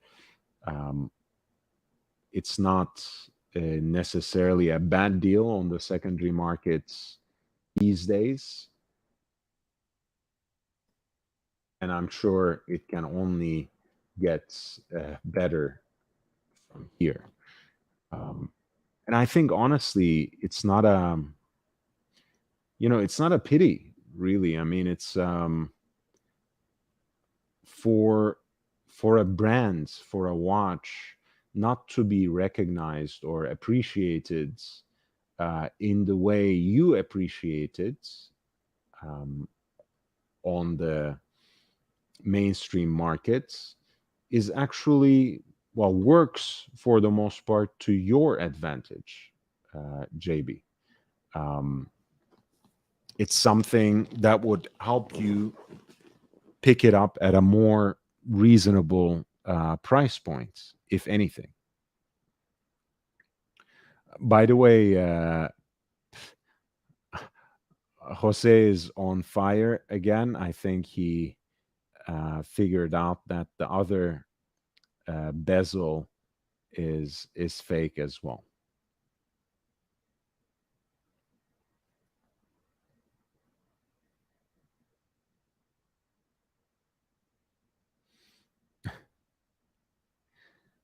[SPEAKER 1] It's not necessarily a bad deal on the secondary markets these days. And I'm sure it can only get better from here. And I think honestly, it's not it's not a pity, really. I mean, it's for a brand, for a watch, not to be recognized or appreciated in the way you appreciate it on the mainstream markets is actually, well, works for the most part to your advantage, JB. It's something that would help you pick it up at a more reasonable price point, if anything. By the way, Jose is on fire again. I think he figured out that the other bezel is fake as well.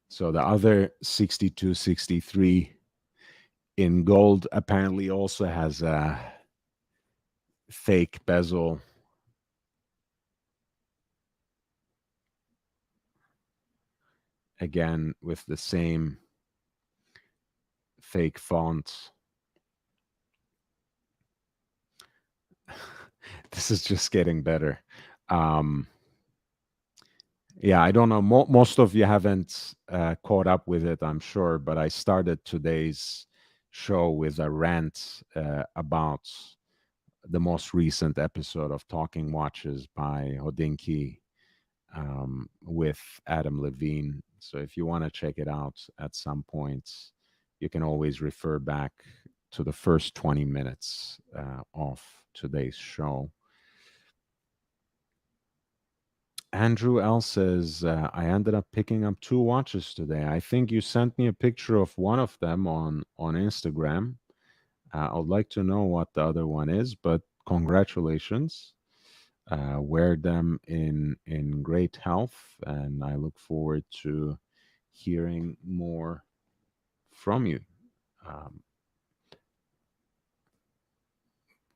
[SPEAKER 1] So the other 6263 in gold apparently also has a fake bezel. Again, with the same fake font. This is just getting better. Yeah, I don't know. Most of you haven't caught up with it, I'm sure, but I started today's show with a rant about the most recent episode of Talking Watches by Hodinkee with Adam Levine. So if you want to check it out at some point, you can always refer back to the first 20 minutes of today's show. Andrew L says, I ended up picking up 2 watches today. I think you sent me a picture of one of them on Instagram. I would like to know what the other one is, but congratulations. Wear them in great health, and I look forward to hearing more from you.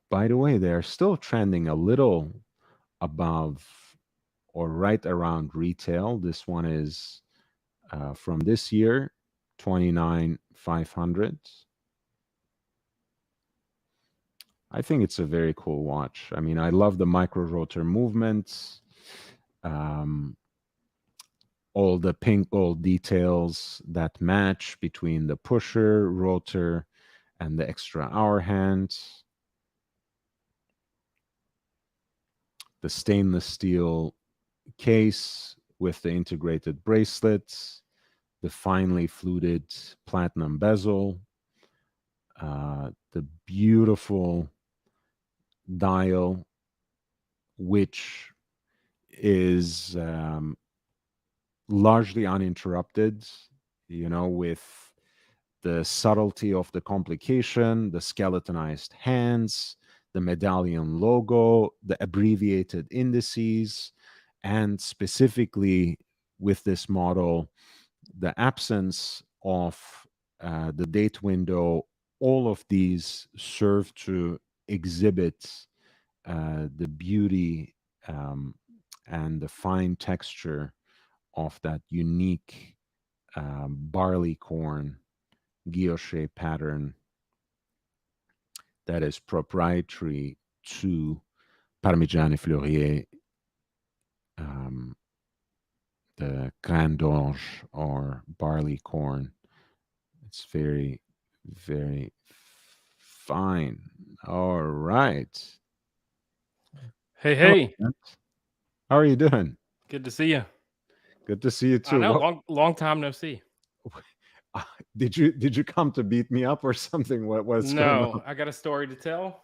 [SPEAKER 1] By the way, they're still trending a little above or right around retail. This one is from this year, 29,500. I think it's a very cool watch. I mean, I love the micro rotor movements, all the pink gold details that match between the pusher, rotor, and the extra hour hand. The stainless steel case with the integrated bracelets, the finely fluted platinum bezel, the beautiful dial, which is largely uninterrupted, with the subtlety of the complication, the skeletonized hands, the medallion logo, the abbreviated indices, and specifically with this model, the absence of the date window. All of these serve to exhibit the beauty and the fine texture of that unique barley corn guilloche pattern that is proprietary to Parmigiani Fleurier, the Grand d'Orge or barley corn. It's very, very fine. All right.
[SPEAKER 2] Hey,
[SPEAKER 1] Hello,
[SPEAKER 2] hey.
[SPEAKER 1] Matt. How are you doing?
[SPEAKER 2] Good to see you.
[SPEAKER 1] Good to see you
[SPEAKER 2] I
[SPEAKER 1] too.
[SPEAKER 2] know, long time no see.
[SPEAKER 1] Did you come to beat me up or something? What's going on?
[SPEAKER 2] No, I got a story to tell.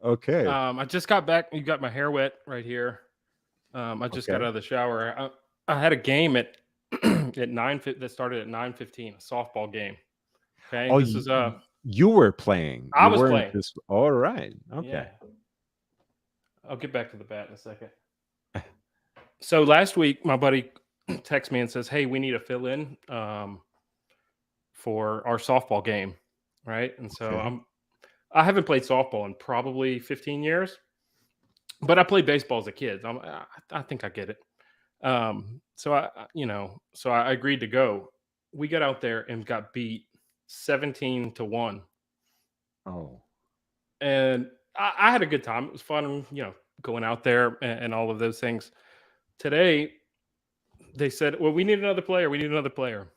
[SPEAKER 1] Okay.
[SPEAKER 2] I just got back. You got my hair wet right here. I just got
[SPEAKER 1] Okay.
[SPEAKER 2] out of the shower. I had a game at at 9 that started at 9:15, a softball game. Okay,
[SPEAKER 1] Oh,
[SPEAKER 2] this is
[SPEAKER 1] you were playing.
[SPEAKER 2] I
[SPEAKER 1] You
[SPEAKER 2] was
[SPEAKER 1] weren't
[SPEAKER 2] playing.
[SPEAKER 1] just. All right.
[SPEAKER 2] Yeah,
[SPEAKER 1] Okay.
[SPEAKER 2] I'll get back to the bat in a second. So last week, my buddy texts me and says, "Hey, we need a fill in for our softball game, right?" And so
[SPEAKER 1] Okay.
[SPEAKER 2] I haven't played softball in probably 15 years, but I played baseball as a kid. I think I get it. So I agreed to go. We got out there and got beat 17-1,
[SPEAKER 1] Oh.
[SPEAKER 2] and I had a good time. It was fun, going out there and all of those things. Today, they said, "Well, we need another player. We need another player."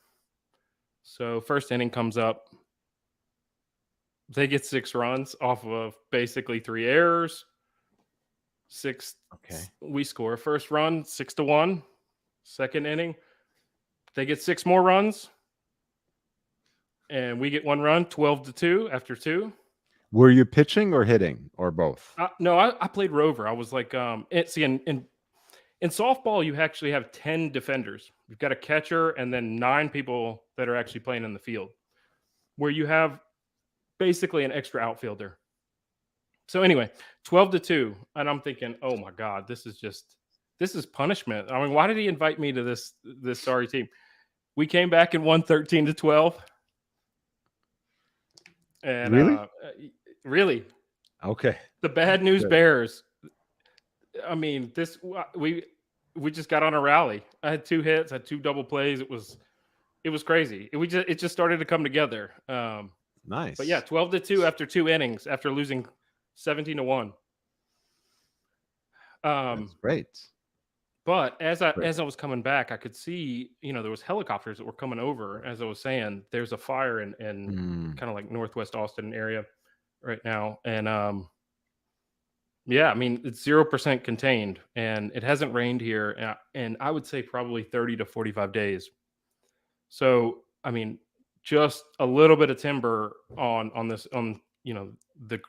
[SPEAKER 2] So first inning comes up. They get 6 runs off of basically 3 errors.
[SPEAKER 1] Okay.
[SPEAKER 2] We score first run 6-1. Second inning, they get 6 more runs, and we get 1 run, 12-2 after 2.
[SPEAKER 1] Were you pitching or hitting or both?
[SPEAKER 2] No, I played rover. I was like, in softball, you actually have 10 defenders. You've got a catcher and then 9 people that are actually playing in the field, where you have basically an extra outfielder. So anyway, 12-2, and I'm thinking, oh my God, this is punishment. I mean, why did he invite me to this sorry team? We came back and won 13-12. And
[SPEAKER 1] Really?
[SPEAKER 2] really,
[SPEAKER 1] Okay.
[SPEAKER 2] the bad news
[SPEAKER 1] Good.
[SPEAKER 2] bears. I mean, we just got on a rally. I had 2 hits, I had 2 double plays. It was crazy. It just started to come together.
[SPEAKER 1] Nice.
[SPEAKER 2] But yeah, 12-2 after 2 innings, after losing 17-1.
[SPEAKER 1] That's great.
[SPEAKER 2] But as I was coming back, I could see, there was helicopters that were coming over. As I was saying, there's a fire in kind of like Northwest Austin area right now, and yeah, I mean, it's 0% contained, and it hasn't rained here, and I would say probably 30 to 45 days. So, I mean, just a little bit of timber on this the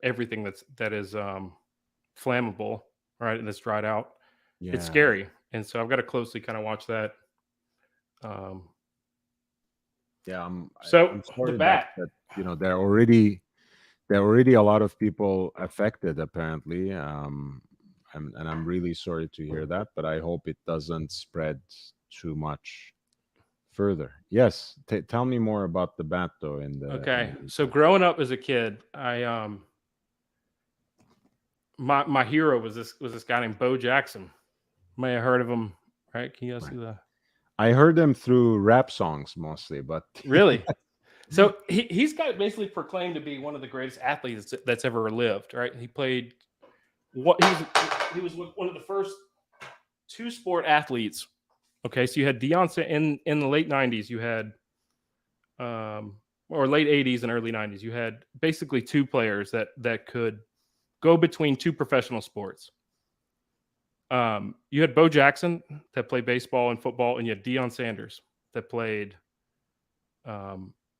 [SPEAKER 2] everything that is flammable, right, and it's dried out. It's
[SPEAKER 1] Yeah.
[SPEAKER 2] scary, and so I've got to closely kind of watch that. Um,
[SPEAKER 1] Yeah,
[SPEAKER 2] so
[SPEAKER 1] I'm
[SPEAKER 2] the
[SPEAKER 1] sorry that
[SPEAKER 2] bat,
[SPEAKER 1] there are already a lot of people affected apparently. And I'm really sorry to hear that, but I hope it doesn't spread too much further. Yes, tell me more about the bat though in
[SPEAKER 2] okay.
[SPEAKER 1] the
[SPEAKER 2] So
[SPEAKER 1] meantime.
[SPEAKER 2] growing up as a kid, I my hero was this guy named Bo Jackson. You may have heard of him, right? Can you guys
[SPEAKER 1] Right.
[SPEAKER 2] see the
[SPEAKER 1] I heard them through rap songs mostly, but
[SPEAKER 2] really? So he's got basically proclaimed to be one of the greatest athletes that's ever lived. Right? He played what he was one of the first two sport athletes. Okay, so you had in the late '90s. You had or late '80s and early '90s. You had basically two players that could go between two professional sports. You had Bo Jackson that played baseball and football, and you had Deion Sanders that played.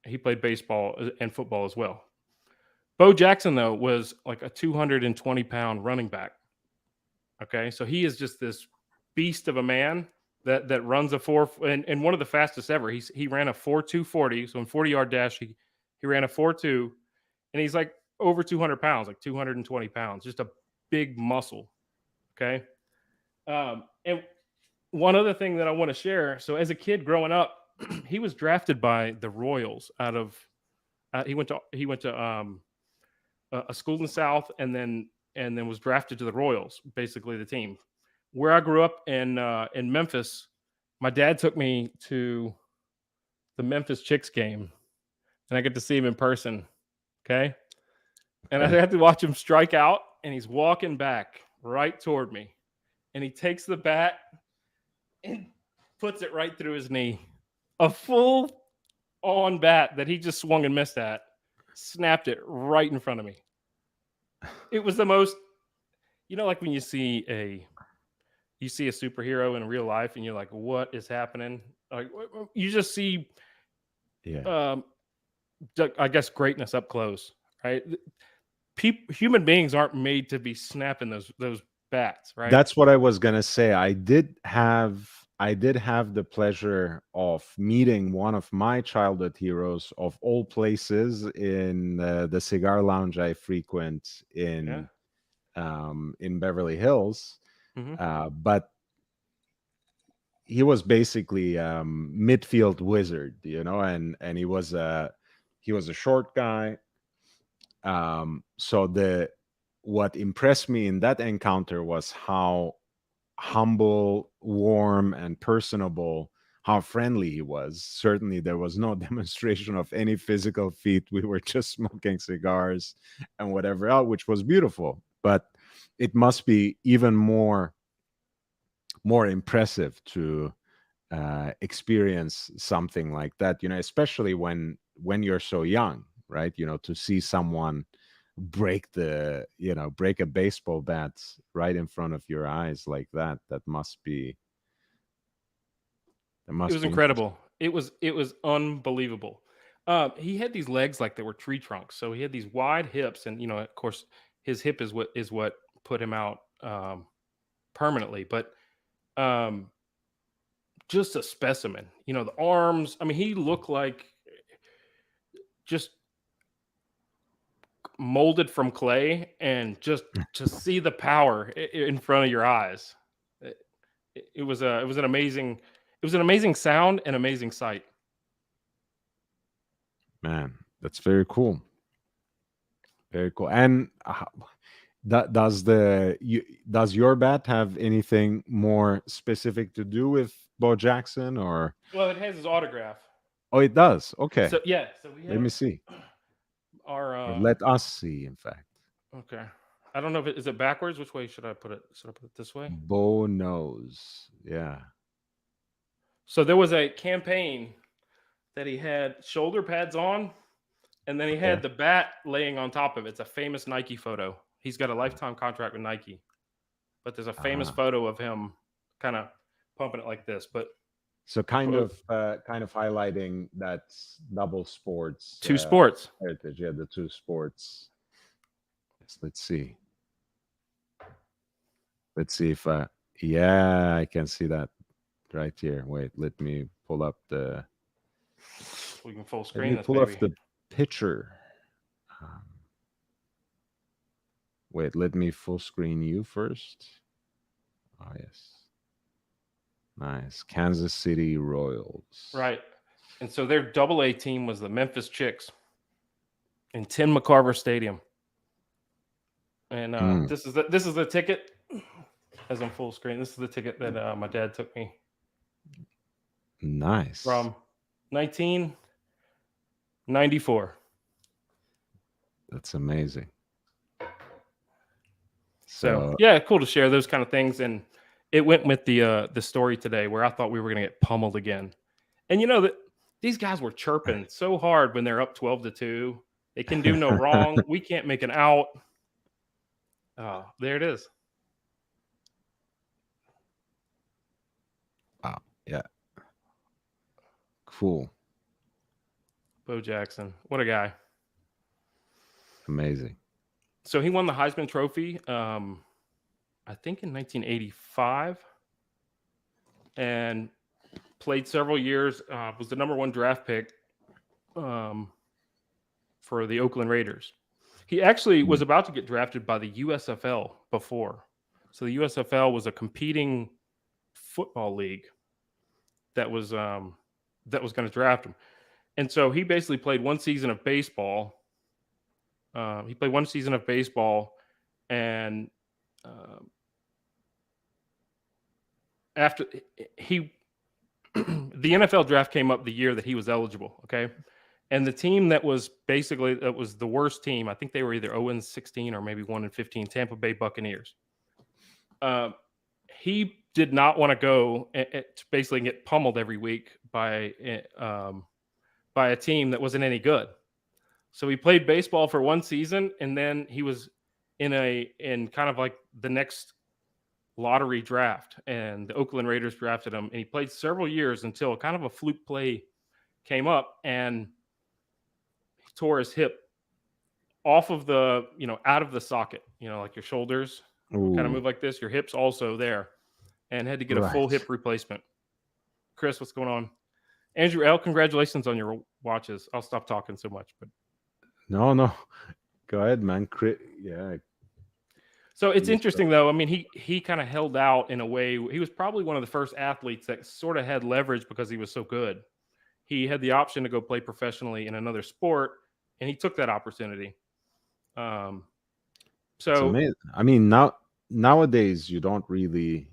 [SPEAKER 2] He played baseball and football as well. Bo Jackson, though, was like a 220-pound running back. Okay, so he is just this beast of a man that runs a and one of the fastest ever. He ran a 4.240, so in 40-yard dash he ran a 4.2, and he's like over 200 pounds, like 220 pounds, just a big muscle. Okay, and one other thing that I want to share. So as a kid growing up, he was drafted by the Royals out of. He went to a school in the South, and then was drafted to the Royals, basically the team. Where I grew up in Memphis, my dad took me to the Memphis Chicks game, and I get to see him in person. Okay, and I
[SPEAKER 1] Okay.
[SPEAKER 2] had to watch him strike out, and he's walking back right toward me, and he takes the bat and puts it right through his knee. A full on bat that he just swung and missed at, snapped it right in front of me. It was the most, like when you see a superhero in real life, and you're like, what is happening? Like you just see,
[SPEAKER 1] Yeah.
[SPEAKER 2] um, I guess, greatness up close, right? Human beings aren't made to be snapping those bats, right?
[SPEAKER 1] That's what I was gonna say. I did have the pleasure of meeting one of my childhood heroes of all places in the cigar lounge I frequent
[SPEAKER 2] Yeah.
[SPEAKER 1] in Beverly Hills.
[SPEAKER 2] Hmm.
[SPEAKER 1] But he was basically midfield wizard, and he was a short guy. So the what impressed me in that encounter was how humble, warm, and personable, how friendly he was. Certainly, there was no demonstration of any physical feat. We were just smoking cigars and whatever else, which was beautiful. But it must be even more impressive to experience something like that. Especially when you're so young, right? To see someone break a baseball bat right in front of your eyes like that. That
[SPEAKER 2] It
[SPEAKER 1] must
[SPEAKER 2] was
[SPEAKER 1] be interesting.
[SPEAKER 2] incredible. It was unbelievable. He had these legs like they were tree trunks, so he had these wide hips, and of course, his hip is what put him out permanently. But um, just a specimen. The arms. I mean, he looked like just molded from clay, and just to see the power in front of your eyes. It, it was an amazing sound and amazing sight.
[SPEAKER 1] Man, that's very cool. Very cool. And does your bat have anything more specific to do with Bo Jackson, or?
[SPEAKER 2] Well, it has his autograph.
[SPEAKER 1] Oh, it does. Okay,
[SPEAKER 2] So yeah, so we
[SPEAKER 1] let
[SPEAKER 2] have
[SPEAKER 1] me see,
[SPEAKER 2] our
[SPEAKER 1] or let us see. In fact,
[SPEAKER 2] okay. I don't know if is it backwards. Which way should I put it? Should I put it this way?
[SPEAKER 1] Bo knows. Yeah.
[SPEAKER 2] So there was a campaign that he had shoulder pads on, and then he
[SPEAKER 1] Okay.
[SPEAKER 2] had the bat laying on top of it. It's a famous Nike photo. He's got a lifetime contract with Nike, but there's a famous
[SPEAKER 1] Ah,
[SPEAKER 2] photo of him kind of pumping it like this. But
[SPEAKER 1] So kind of highlighting that double sports
[SPEAKER 2] Two sports.
[SPEAKER 1] heritage. Yeah, the two sports. Yes, let's see. Let's see if yeah, I can see that right here. Wait, let me pull up the.
[SPEAKER 2] We can full
[SPEAKER 1] Let
[SPEAKER 2] screen
[SPEAKER 1] me
[SPEAKER 2] this,
[SPEAKER 1] pull
[SPEAKER 2] baby.
[SPEAKER 1] up the picture. Wait, let me full screen you first. Oh yes, nice. Kansas City Royals.
[SPEAKER 2] Right. And so their AA team was the Memphis Chicks in Tim McCarver Stadium. And this is the ticket. As I'm full screen, this is the ticket that my dad took me.
[SPEAKER 1] Nice.
[SPEAKER 2] From 1994.
[SPEAKER 1] That's amazing.
[SPEAKER 2] So yeah, cool to share those kind of things. And it went with the story today where I thought we were going to get pummeled again. And you know that these guys were chirping so hard when they're up 12-2. They can do no wrong. We can't make an out. There it is.
[SPEAKER 1] Wow. Yeah. Cool.
[SPEAKER 2] Bo Jackson. What a guy.
[SPEAKER 1] Amazing.
[SPEAKER 2] So he won the Heisman Trophy, I think in 1985, and played several years, was the #1 draft pick for the Oakland Raiders. He actually was about to get drafted by the USFL before. So the USFL was a competing football league that was going to draft him. And so he basically played one season of baseball. And after the NFL draft came up the year that he was eligible. Okay. And the team that was the worst team, I think they were either 0-16 or maybe 1-15, Tampa Bay Buccaneers. He did not want to go to basically get pummeled every week by a team that wasn't any good. So he played baseball for one season, and then he was in kind of like the next lottery draft, and the Oakland Raiders drafted him, and he played several years until kind of a fluke play came up, and he tore his hip off of the, out of the socket, like your shoulders kind of move like this, your hips also there, and had to get a full hip replacement. Chris, what's going on? Andrew L., congratulations on your watches. I'll stop talking so much, but
[SPEAKER 1] no, go ahead, man. Yeah.
[SPEAKER 2] So it's interesting, though. I mean, he kind of held out in a way. He was probably one of the first athletes that sort of had leverage because he was so good. He had the option to go play professionally in another sport, and he took that opportunity. So
[SPEAKER 1] it's amazing. I mean, nowadays you don't really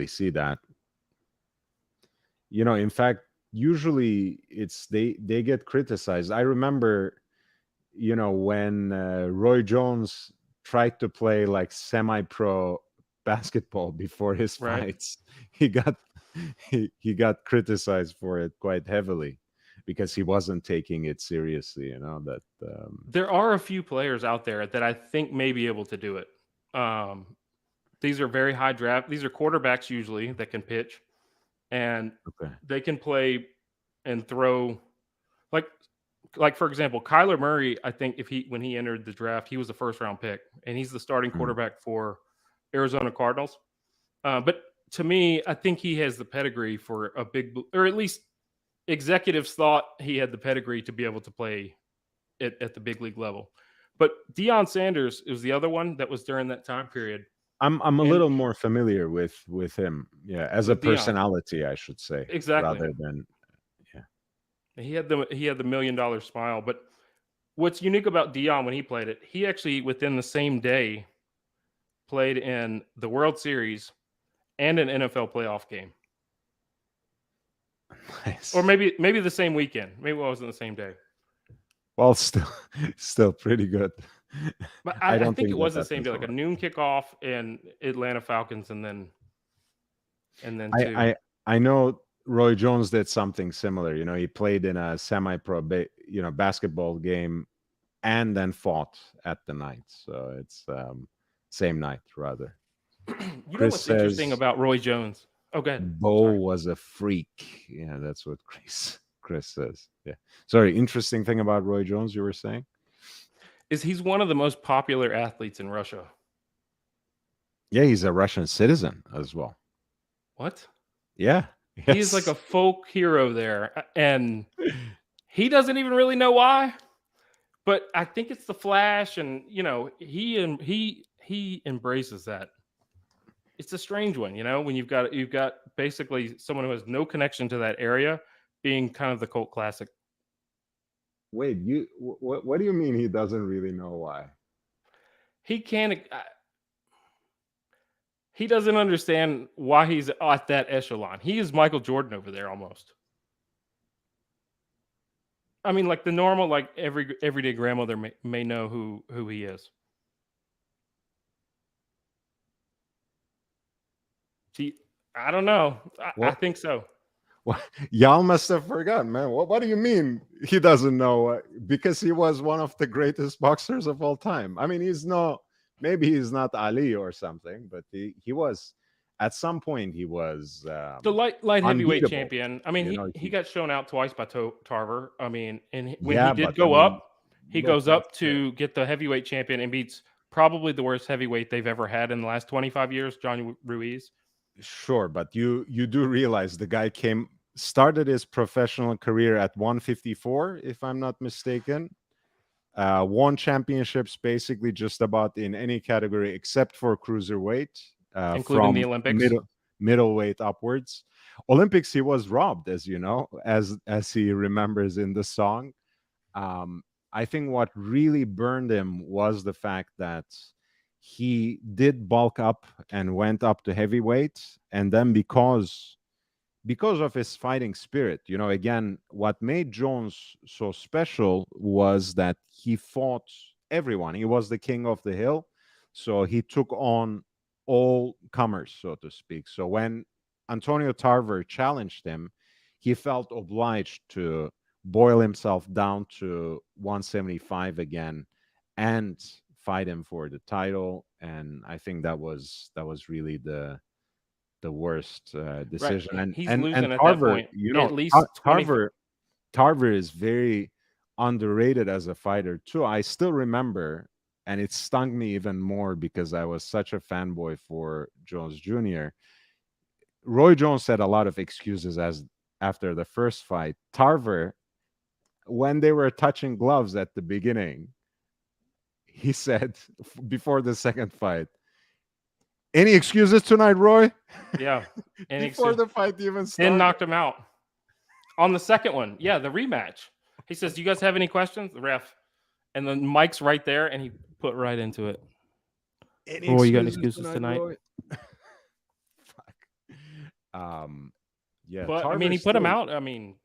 [SPEAKER 1] see that. In fact, usually it's they get criticized. I remember, when Roy Jones tried to play like semi-pro basketball before his fights, he got criticized for it quite heavily because he wasn't taking it seriously. That
[SPEAKER 2] there are a few players out there that I think may be able to do it. These are very high draft. These are quarterbacks usually that can pitch, and they can play and throw. Like for example, Kyler Murray, I think when he entered the draft, he was a first-round pick, and he's the starting quarterback for Arizona Cardinals. But to me, I think he has the pedigree for a big, or at least executives thought he had the pedigree to be able to play at the big league level. But Deion Sanders is the other one that was during that time period.
[SPEAKER 1] I'm a little more familiar with him, as a personality, Deion. I should say,
[SPEAKER 2] exactly,
[SPEAKER 1] rather than.
[SPEAKER 2] He had the $1 million smile, but what's unique about Deion when he played it, he actually within the same day played in the World Series and an NFL playoff game.
[SPEAKER 1] Nice.
[SPEAKER 2] Or maybe the same weekend. Maybe it wasn't the same day.
[SPEAKER 1] Well, still pretty good.
[SPEAKER 2] But I don't think it was the same day, like a noon kickoff in Atlanta Falcons, and then
[SPEAKER 1] I know Roy Jones did something similar. He played in a semi-pro, basketball game, and then fought at the night. So it's same night rather.
[SPEAKER 2] What's interesting about Roy Jones? Oh, go ahead.
[SPEAKER 1] Bo
[SPEAKER 2] Sorry.
[SPEAKER 1] was a freak. Yeah, that's what Chris says. Yeah. Sorry, interesting thing about Roy Jones you were saying?
[SPEAKER 2] He's one of the most popular athletes in Russia.
[SPEAKER 1] Yeah, he's a Russian citizen as well.
[SPEAKER 2] What?
[SPEAKER 1] Yeah.
[SPEAKER 2] He is like
[SPEAKER 1] Yes.
[SPEAKER 2] a folk hero there, and he doesn't even really know why. But I think it's the flash, and he embraces that. It's a strange one, when you've got basically someone who has no connection to that area being kind of the cult classic.
[SPEAKER 1] Wait, what do you mean he doesn't really know why?
[SPEAKER 2] He can't. He doesn't understand why he's at that echelon. He is Michael Jordan over there almost. I mean, like the normal, like everyday grandmother may know who he is. See, I don't know. I
[SPEAKER 1] What
[SPEAKER 2] think so.
[SPEAKER 1] What? Y'all must have forgotten, man. What do you mean he doesn't know? Because he was one of the greatest boxers of all time. I mean, maybe he's not Ali or something, but he was, at some point, he was
[SPEAKER 2] The light heavyweight
[SPEAKER 1] unbeatable.
[SPEAKER 2] champion. I mean,
[SPEAKER 1] You know,
[SPEAKER 2] he got shown out twice by Tarver. I mean, and when he
[SPEAKER 1] yeah,
[SPEAKER 2] did
[SPEAKER 1] but I
[SPEAKER 2] go
[SPEAKER 1] mean,
[SPEAKER 2] up, he
[SPEAKER 1] look,
[SPEAKER 2] goes up to get the heavyweight champion and beats probably the worst heavyweight they've ever had in the last 25 years, Johnny Ruiz.
[SPEAKER 1] sure, but you do realize the guy started his professional career at 154, if I'm not mistaken. Won championships basically just about in any category except for cruiserweight,
[SPEAKER 2] Including the
[SPEAKER 1] from
[SPEAKER 2] Olympics.
[SPEAKER 1] middleweight upwards. Olympics, he was robbed, as you know, as he remembers in the song. Um, I think what really burned him was the fact that he did bulk up and went up to heavyweight, and then because of his fighting spirit, again, what made Jones so special was that he fought everyone. He was the king of the hill, so he took on all comers, so to speak. So when Antonio Tarver challenged him, he felt obliged to boil himself down to 175 again and fight him for the title. And I think that was really the worst
[SPEAKER 2] Right.
[SPEAKER 1] decision. And
[SPEAKER 2] He's
[SPEAKER 1] and and
[SPEAKER 2] losing at that
[SPEAKER 1] Tarver,
[SPEAKER 2] point at least 20.
[SPEAKER 1] Tarver is very underrated as a fighter too. I still remember, and it stung me even more because I was such a fanboy for Jones Jr. Roy Jones had a lot of excuses as after the first fight. Tarver, when they were touching gloves at the beginning, he said before the second fight, "Any excuses tonight, Roy?"
[SPEAKER 2] Yeah.
[SPEAKER 1] Before the fight even
[SPEAKER 2] Then
[SPEAKER 1] started.
[SPEAKER 2] knocked him out. On the second one, yeah, the rematch. He says, "Do you guys have any questions?" The ref, and then Mike's right there, and he put right into it.
[SPEAKER 1] Any
[SPEAKER 2] Roy, you got any
[SPEAKER 1] excuses
[SPEAKER 2] excuses tonight?
[SPEAKER 1] Roy? Fuck. Yeah,
[SPEAKER 2] But I mean,
[SPEAKER 1] Tarver
[SPEAKER 2] he put him
[SPEAKER 1] still
[SPEAKER 2] out. I mean,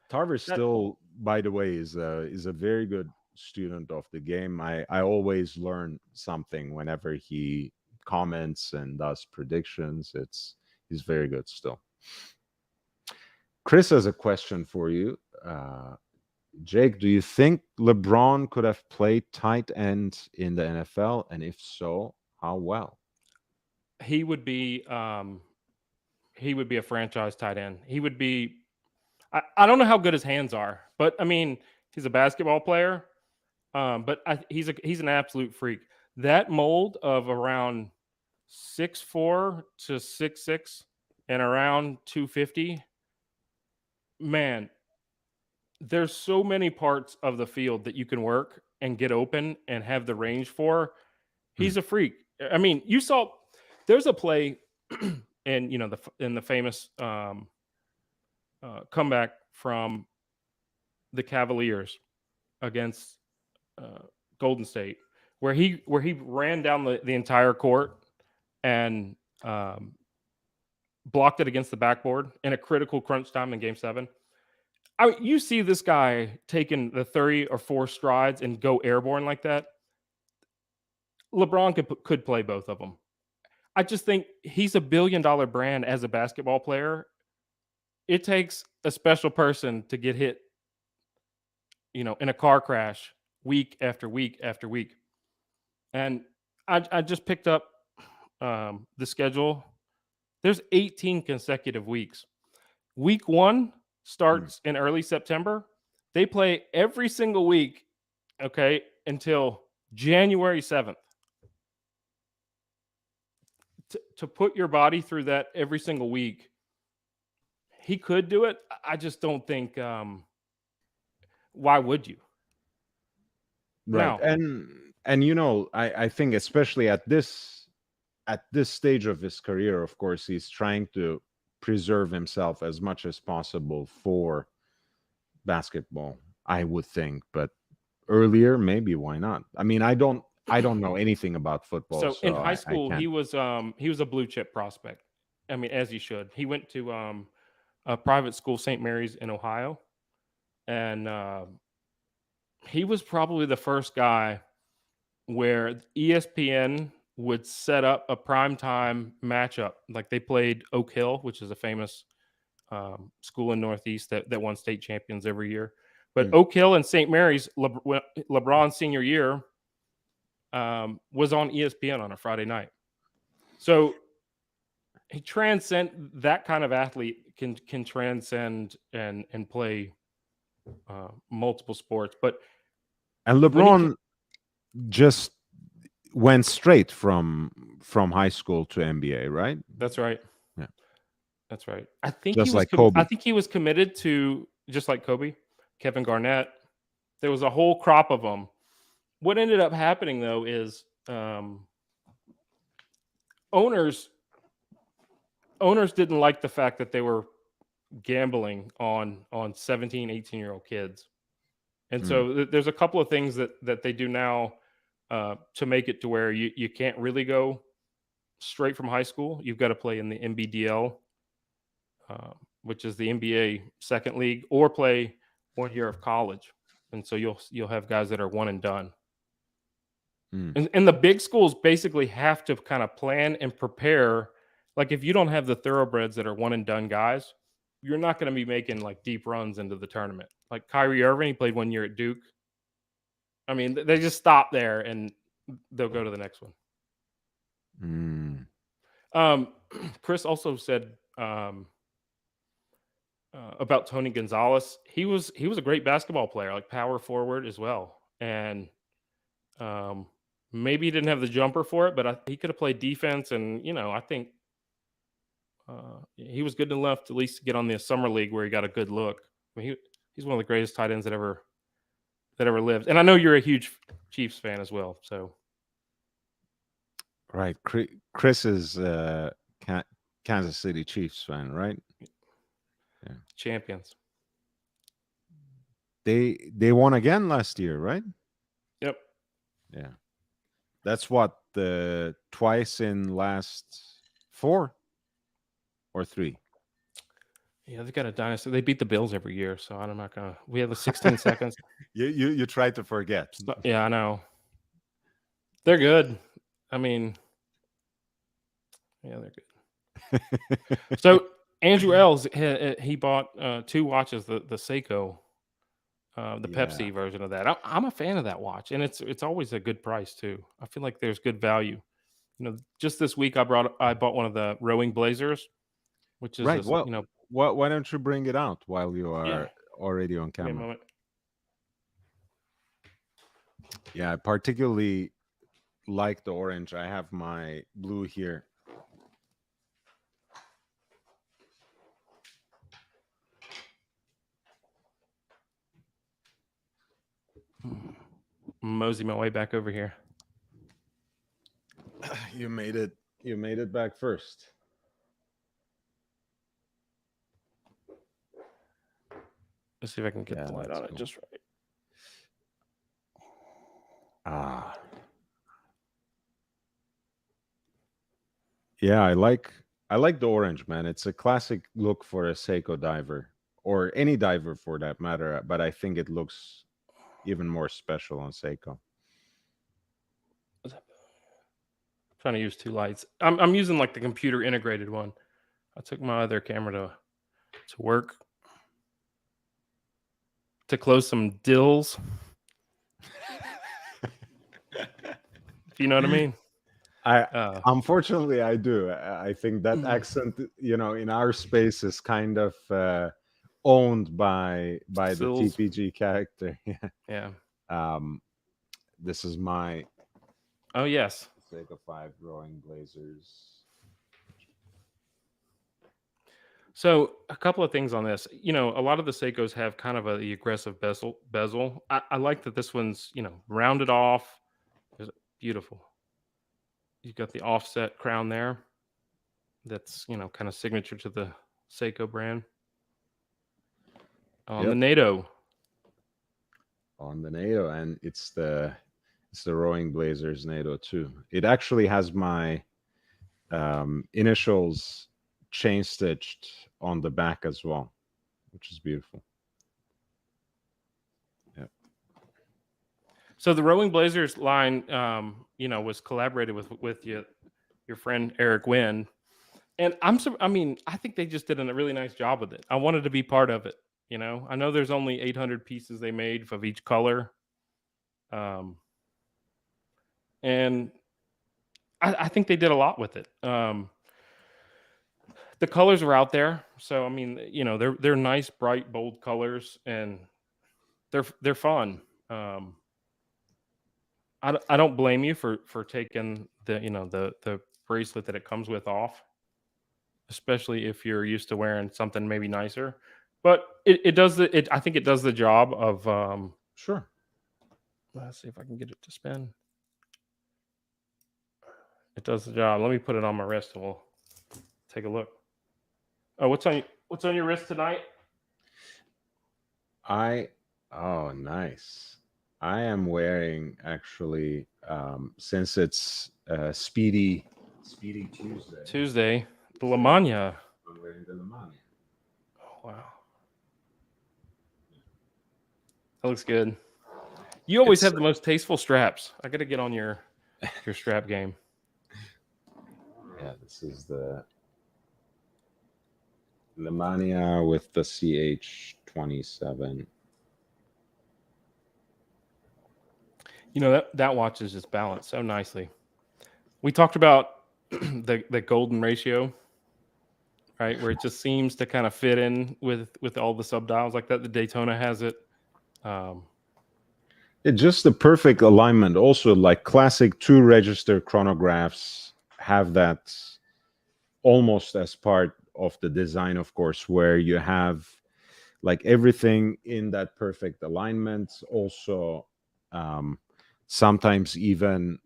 [SPEAKER 1] Tarver
[SPEAKER 2] that
[SPEAKER 1] still, by the way, is a very good student of the game. I always learn something whenever he comments and does predictions. He's very good still. Chris has a question for you. Jake, do you think LeBron could have played tight end in the NFL? And if so, how well?
[SPEAKER 2] he would be a franchise tight end. He would be. I don't know how good his hands are, but I mean, he's a basketball player. But he's an absolute freak. That mold of around 6'4" to 6'6" and around 250. Man, there's so many parts of the field that you can work and get open and have the range for.
[SPEAKER 1] Hmm.
[SPEAKER 2] He's a freak. I mean, you saw there's a play in the famous comeback from the Cavaliers against Golden State, where he ran down the entire court and blocked it against the backboard in a critical crunch time in Game 7. I mean, you see this guy taking the 3 or 4 strides and go airborne like that. LeBron could play both of them. I just think he's a billion-dollar brand as a basketball player. It takes a special person to get hit, in a car crash week after week after week. And I just picked up the schedule There's 18 consecutive weeks. Week 1 starts in early September. They play every single week, okay, until January 7th. To put your body through that every single week, he could do it. I just don't think. Why would you?
[SPEAKER 1] Right.
[SPEAKER 2] Now,
[SPEAKER 1] And I think especially at this stage of his career, of course, he's trying to preserve himself as much as possible for basketball, I would think. But earlier, maybe why not? I mean, I don't know anything about football,
[SPEAKER 2] so in
[SPEAKER 1] so
[SPEAKER 2] high
[SPEAKER 1] I
[SPEAKER 2] school,
[SPEAKER 1] can't.
[SPEAKER 2] he was a blue chip prospect. I mean, as he should. He went to a private school, St. Mary's in Ohio, and he was probably the first guy where ESPN would set up a primetime matchup. Like they played Oak Hill, which is a famous school in Northeast that won state champions every year. But Oak Hill and St. Mary's, LeBron's senior year, was on ESPN on a Friday night. So he transcend that kind of athlete can transcend and play multiple sports. But
[SPEAKER 1] And LeBron just went straight from high school to NBA, right?
[SPEAKER 2] That's right.
[SPEAKER 1] Yeah.
[SPEAKER 2] That's right. I think
[SPEAKER 1] Just like Kobe.
[SPEAKER 2] I think he was committed to, just like Kobe, Kevin Garnett. There was a whole crop of them. What ended up happening though is owners didn't like the fact that they were gambling on 17, 18-year-old kids. And so there's a couple of things that they do now to make it to where you can't really go straight from high school. You've got to play in the NBDL, which is the NBA second league, or play 1 year of college. And so you'll have guys that are one and done. And the big schools basically have to kind of plan and prepare. Like if you don't have the thoroughbreds that are one and done guys, you're not going to be making like deep runs into the tournament. Like Kyrie Irving, he played 1 year at Duke. I mean, they just stop there and they'll go to the next one. Chris also said about Tony Gonzalez. He was a great basketball player, like power forward as well. And maybe he didn't have the jumper for it, but he could have played defense. And I think he was good enough to at least get on the summer league where he got a good look. I mean, he's one of the greatest tight ends that ever lived. And I know you're a huge Chiefs fan as well. So,
[SPEAKER 1] right, Chris is Kansas City Chiefs fan, right?
[SPEAKER 2] Yeah. Champions.
[SPEAKER 1] They won again last year, right?
[SPEAKER 2] Yep.
[SPEAKER 1] Yeah, that's what twice in last 4 or 3.
[SPEAKER 2] Yeah, they've got a dynasty. They beat the Bills every year, so I'm not gonna. We have the 16 seconds.
[SPEAKER 1] You try to forget.
[SPEAKER 2] Yeah, I know. They're good. I mean, yeah, they're good. So Andrew Ells, he bought 2 watches, the Seiko, the Pepsi version of that. I'm a fan of that watch, and it's always a good price too. I feel like there's good value. Just this week I bought one of the rowing blazers, which is
[SPEAKER 1] right. Why don't you bring it out while you are already on camera?
[SPEAKER 2] Wait a moment.
[SPEAKER 1] Yeah, I particularly like the orange. I have my blue here.
[SPEAKER 2] Mosey my way back over here.
[SPEAKER 1] You made it back first.
[SPEAKER 2] Let's see if I can get the light on it just right.
[SPEAKER 1] Yeah, I like the orange, man. It's a classic look for a Seiko diver, or any diver for that matter, but I think it looks even more special on Seiko.
[SPEAKER 2] I'm trying to use 2 lights. I'm using like the computer integrated one. I took my other camera to work to close some dills. If you know what I mean.
[SPEAKER 1] I
[SPEAKER 2] Uh,
[SPEAKER 1] unfortunately I do. I think that accent, in our space is kind of owned by the
[SPEAKER 2] Sills.
[SPEAKER 1] TPG character. Yeah.
[SPEAKER 2] Yeah.
[SPEAKER 1] This is my
[SPEAKER 2] Oh yes.
[SPEAKER 1] Seiko 5 Rowing Blazers.
[SPEAKER 2] So a couple of things on this. A lot of the Seikos have kind of the aggressive bezel. I like that this one's, rounded off. There's beautiful. You've got the offset crown there. That's, kind of signature to the Seiko brand. On the
[SPEAKER 1] Yep.
[SPEAKER 2] NATO.
[SPEAKER 1] On the NATO, and it's the Rowing Blazers NATO too. It actually has my initials chain stitched on the back as well, which is beautiful. Yeah.
[SPEAKER 2] So the Rowing Blazers line, was collaborated with your friend Eric Wynn, and I think they just did a really nice job with it. I wanted to be part of it. I know there's only 800 pieces they made of each color, and I think they did a lot with it. The colors are out there, so they're nice, bright, bold colors, and they're fun. I don't blame you for taking the bracelet that it comes with off, especially if you're used to wearing something maybe nicer. But it does I think it does the job of
[SPEAKER 1] Sure.
[SPEAKER 2] let's see if I can get it to spin. It does the job. Let me put it on my wrist and we'll take a look. Oh, what's on your wrist tonight?
[SPEAKER 1] Oh, nice. I am wearing, actually, since it's Speedy
[SPEAKER 2] Tuesday, the Lamagna.
[SPEAKER 1] I'm wearing the Lamagna.
[SPEAKER 2] Oh, wow. That looks good. You always have the most tasteful straps. I got to get on your strap game.
[SPEAKER 1] Yeah, this is the Lamagna with the CH27.
[SPEAKER 2] That watch is just balanced so nicely. We talked about the golden ratio, right? Where it just seems to kind of fit in with all the subdials like that. The Daytona has it.
[SPEAKER 1] It's just the perfect alignment. Also, like classic 2-register chronographs have that almost as part of the design, of course, where you have like everything in that perfect alignment. Also, sometimes even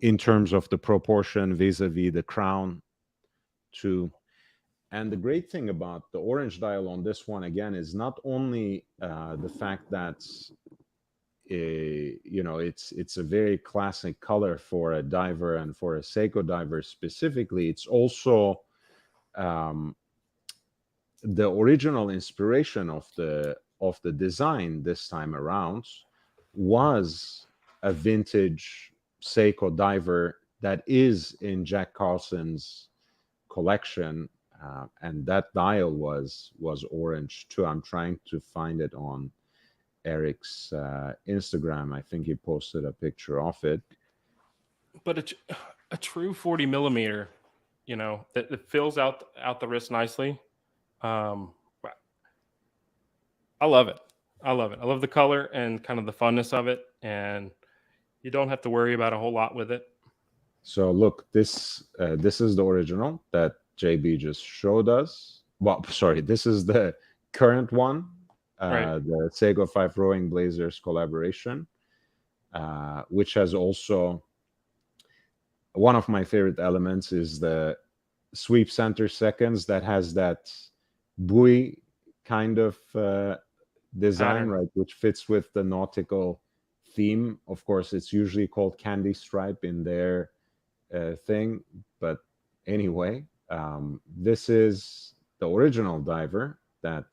[SPEAKER 1] in terms of the proportion vis-a-vis the crown too. And the great thing about the orange dial on this one, again, is not only the fact that it's a very classic color for a diver and for a Seiko diver specifically. It's also the original inspiration of the design this time around was a vintage Seiko diver that is in Jack Carlson's collection, and that dial was orange too. I'm trying to find it on Eric's Instagram. I think he posted a picture of it.
[SPEAKER 2] But a true 40 millimeter, that fills out the wrist nicely. I love it. I love the color and kind of the funness of it, and you don't have to worry about a whole lot with it.
[SPEAKER 1] So look, this is the original that JB just showed us. Well, sorry, this is the current one,
[SPEAKER 2] Right.
[SPEAKER 1] the Seiko 5 Rowing Blazers collaboration, which has also one of my favorite elements is the sweep center seconds that has that buoy kind of design,
[SPEAKER 2] Pattern.
[SPEAKER 1] right, which fits with the nautical theme. Of course, it's usually called candy stripe in their thing, but anyway, this is the original diver that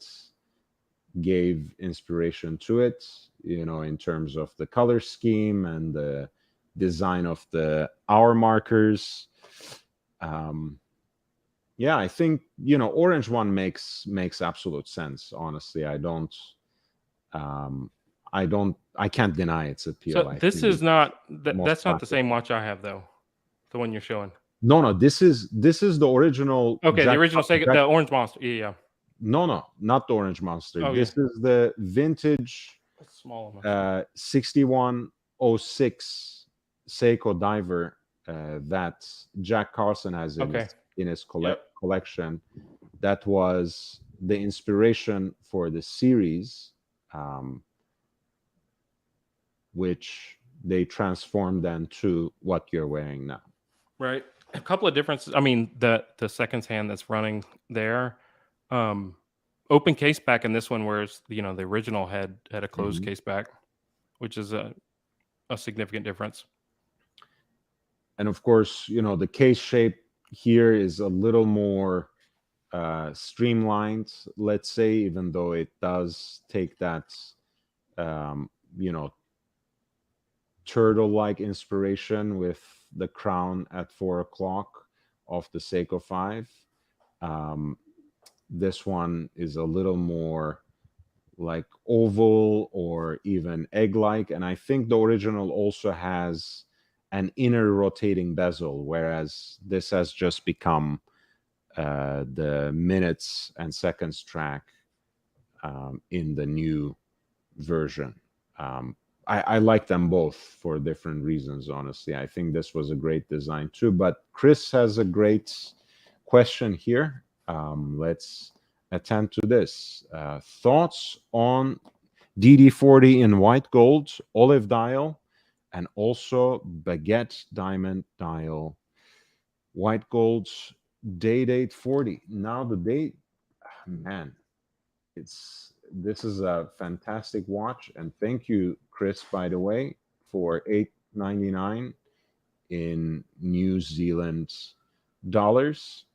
[SPEAKER 1] gave inspiration to it, in terms of the color scheme and the design of the hour markers. Yeah, I think orange one makes absolute sense. Honestly, I can't deny its appeal.
[SPEAKER 2] So this is not that's not the same watch I have though. The one you're showing.
[SPEAKER 1] No, this is the original.
[SPEAKER 2] Okay, the original
[SPEAKER 1] Jack,
[SPEAKER 2] Seiko, the Orange Monster. Yeah.
[SPEAKER 1] no, not the Orange Monster.
[SPEAKER 2] Oh,
[SPEAKER 1] This is the vintage
[SPEAKER 2] It's small enough.
[SPEAKER 1] 6106 Seiko diver that Jack Carlson has in his collection. That was the inspiration for the series, which they transformed then to what you're wearing now.
[SPEAKER 2] Right. A couple of differences. I mean, the seconds hand that's running there, open case back in this one, whereas the original had a closed case back, which is a significant difference.
[SPEAKER 1] And of course, the case shape here is a little more streamlined, let's say, even though it does take that turtle-like inspiration with the crown at 4 o'clock of the Seiko 5. This one is a little more like oval or even egg-like, and I think the original also has an inner rotating bezel, whereas this has just become the minutes and seconds track in the new version. I like them both for different reasons, honestly. I think this was a great design too. But Chris has a great question here. Let's attend to this. Thoughts on DD40 in white gold, olive dial, and also baguette diamond dial, white gold, date 40. Now the date, man, this is a fantastic watch, and thank you, Chris, by the way, for $8.99 in New Zealand dollars.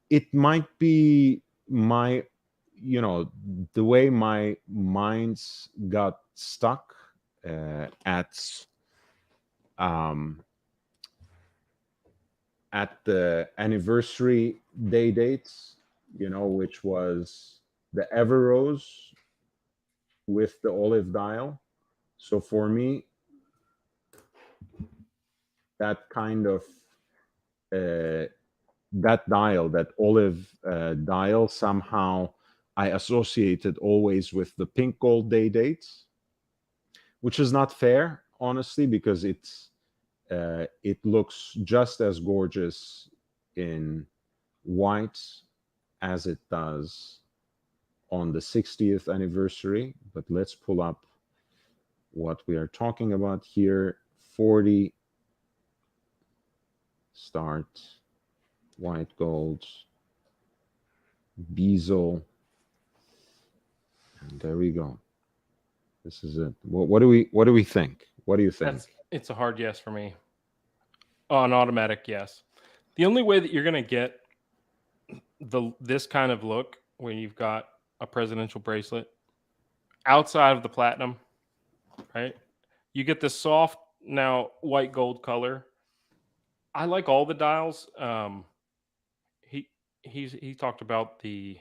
[SPEAKER 1] It might be the way my minds got stuck at the anniversary day dates, which was the Everrose with the olive dial. So for me, that kind of that dial, that olive dial, somehow I associated always with the pink gold day dates, which is not fair, honestly, because it looks just as gorgeous in white as it does on the 60th anniversary. But let's pull up what we are talking about here. 40 start, white gold, bezel, and there we go. This is it. What do we think? What do you think?
[SPEAKER 2] It's a hard yes for me. An automatic yes. The only way that you're going to get this kind of look when you've got a presidential bracelet outside of the platinum, right? You get this soft now white gold color. I like all the dials. He talked about the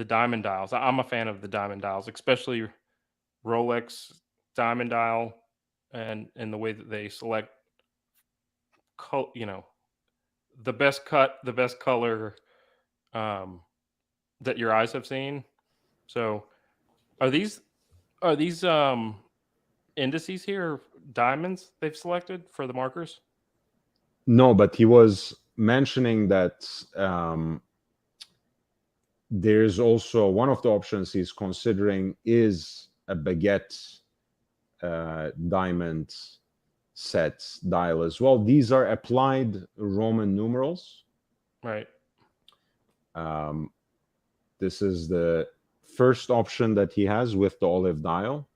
[SPEAKER 2] diamond dials. I'm a fan of the diamond dials, especially Rolex diamond dial, and the way that they select, the best cut, the best color that your eyes have seen. So, are these indices here diamonds they've selected for the markers?
[SPEAKER 1] No, but he was mentioning that there's also one of the options he's considering is a baguette diamond set dial as well. These are applied Roman numerals.
[SPEAKER 2] Right.
[SPEAKER 1] This is the first option that he has with the olive dial,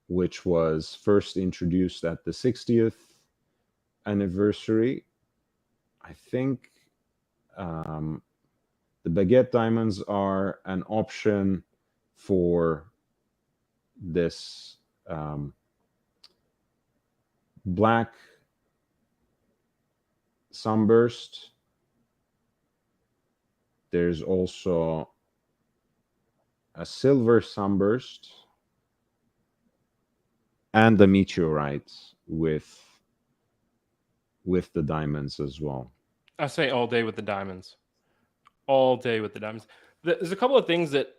[SPEAKER 1] which was first introduced at the 60th anniversary. I think the baguette diamonds are an option for this black sunburst. There's also a silver sunburst and the meteorite with the diamonds as well.
[SPEAKER 2] I say all day with the diamonds. All day with the diamonds. There's a couple of things that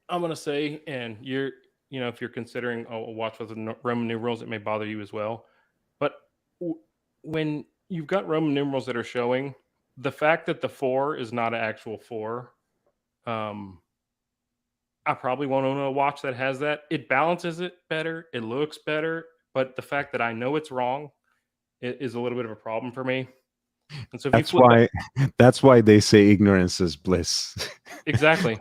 [SPEAKER 2] I'm gonna say, and if you're considering a watch with Roman numerals, it may bother you as well. But when you've got Roman numerals that are showing, the fact that the 4 is not an actual 4, I probably won't own a watch that has that. It balances it better. It looks better, but the fact that I know it's wrong is a little bit of a problem for me. And so if
[SPEAKER 1] That's
[SPEAKER 2] you flip
[SPEAKER 1] that's why they say ignorance is bliss.
[SPEAKER 2] exactly.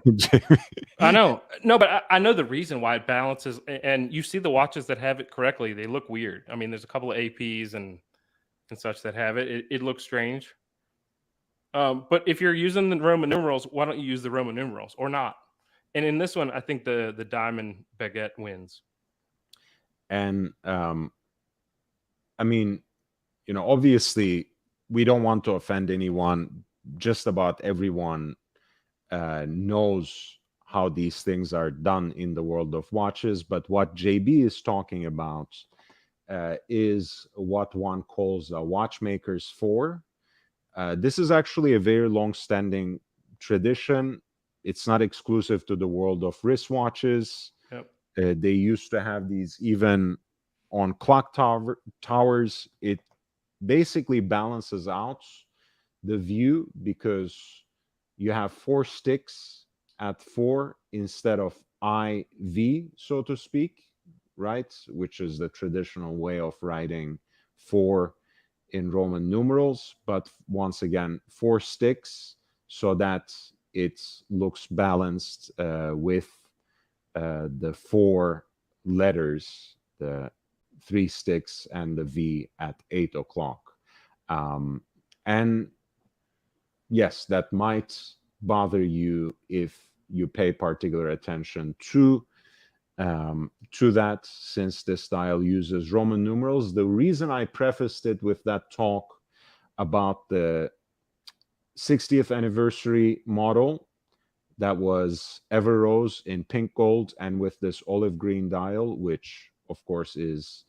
[SPEAKER 2] I know. No, but I know the reason why it balances. And you see the watches that have it correctly, they look weird. I mean, there's a couple of APs and such that have it. It looks strange. But if you're using the Roman numerals, why don't you use the Roman numerals or not? And in this one, I think the diamond baguette wins.
[SPEAKER 1] And I mean, obviously, we don't want to offend anyone. Just about everyone knows how these things are done in the world of watches. But what JB is talking about is what one calls a watchmaker's 4. This is actually a very long-standing tradition. It's not exclusive to the world of wristwatches.
[SPEAKER 2] Yep.
[SPEAKER 1] They used to have these even on clock towers. It basically balances out the view because you have 4 sticks at 4 instead of IV, so to speak, right? Which is the traditional way of writing 4 in Roman numerals. But once again, 4 sticks so that it looks balanced with the 4 letters, the 3 sticks and the V at 8 o'clock. And yes, that might bother you if you pay particular attention to that, since this style uses Roman numerals. The reason I prefaced it with that talk about the 60th anniversary model that was Ever Rose in pink gold and with this olive green dial, which of course is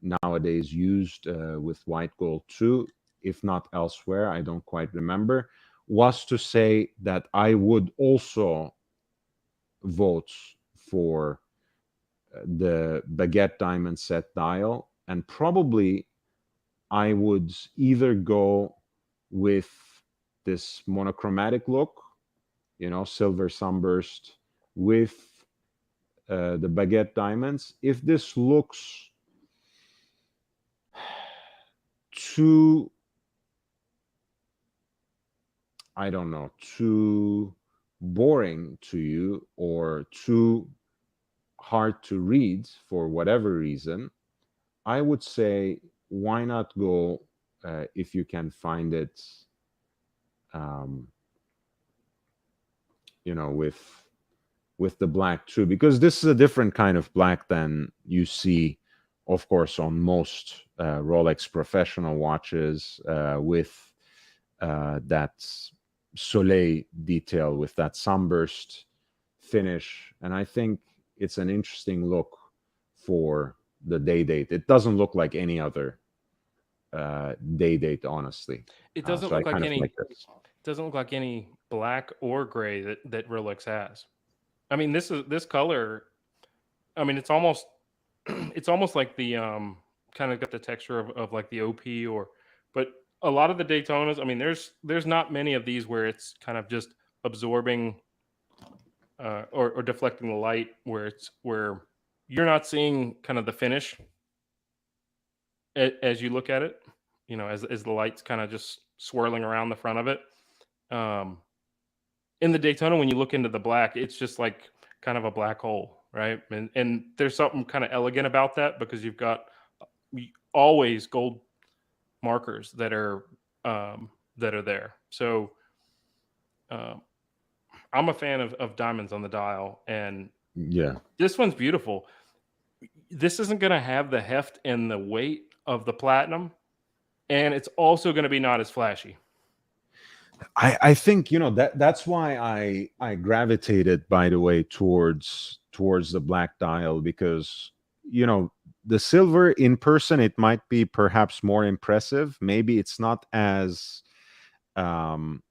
[SPEAKER 1] nowadays used with white gold too, if not elsewhere, I don't quite remember, was to say that I would also vote for the baguette diamond set dial, and probably I would either go with this monochromatic look, silver sunburst with the baguette diamonds. If this looks too, I don't know, too boring to you or too hard to read for whatever reason, I would say, why not go, if you can find it, with the black too, because this is a different kind of black than you see, of course, on most Rolex professional watches, with that soleil detail, with that sunburst finish. And I think it's an interesting look for the day date. It doesn't look like any other day date, honestly.
[SPEAKER 2] It doesn't look like any. Doesn't look like any black or gray that Rolex has. I mean, this color. I mean, it's almost like the kind of got the texture of like the OP, but a lot of the Daytonas. I mean, there's not many of these where it's kind of just absorbing or deflecting the light, where you're not seeing kind of the finish as you look at it. As the light's kind of just swirling around the front of it. In the Daytona, when you look into the black, it's just like kind of a black hole, right? And there's something kind of elegant about that, because you've got always gold markers that are there. So I'm a fan of diamonds on the dial, and
[SPEAKER 1] yeah,
[SPEAKER 2] this one's beautiful. This isn't going to have the heft and the weight of the platinum, and it's also going to be not as flashy.
[SPEAKER 1] I think that's why I gravitated, by the way, towards the black dial, because the silver in person, it might be perhaps more impressive. Maybe it's not as um,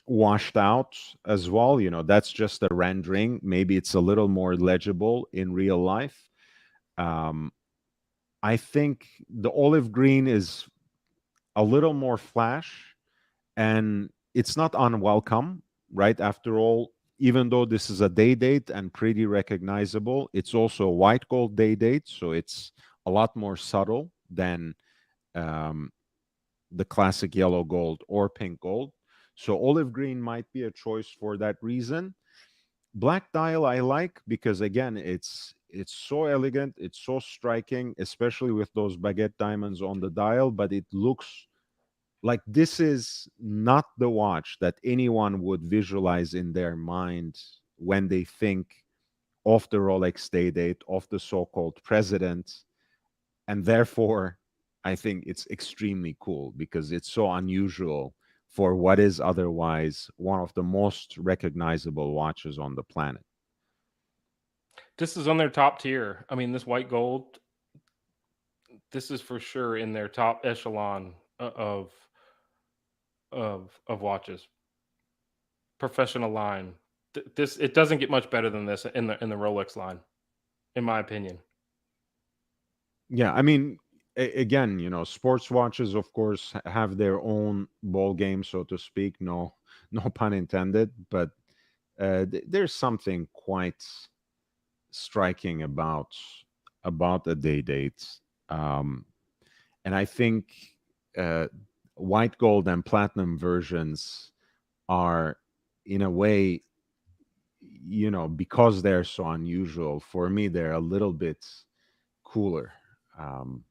[SPEAKER 1] washed out as well. That's just a rendering. Maybe it's a little more legible in real life. Um, I think the olive green is a little more flash, and it's not unwelcome, right? After all, even though this is a day date and pretty recognizable, it's also a white gold day date, so it's a lot more subtle than um, the classic yellow gold or pink gold. So olive green might be a choice for that reason. Black dial I like because again, it's so elegant, it's so striking, especially with those baguette diamonds on the dial, but it looks like this is not the watch that anyone would visualize in their mind when they think of the Rolex day date, of the so-called president. And therefore, I think it's extremely cool because it's so unusual for what is otherwise one of the most recognizable watches on the planet.
[SPEAKER 2] This is on their top tier. I mean, this white gold, this is for sure in their top echelon of watches. Professional line. This it doesn't get much better than this in the Rolex line, in my opinion.
[SPEAKER 1] Yeah, I mean, again, sports watches, of course, have their own ball game, so to speak. No, no pun intended. But there's something quite striking about a day date, um, and I think uh, white gold and platinum versions are, in a way, because they're so unusual. For me, they're a little bit cooler. Um,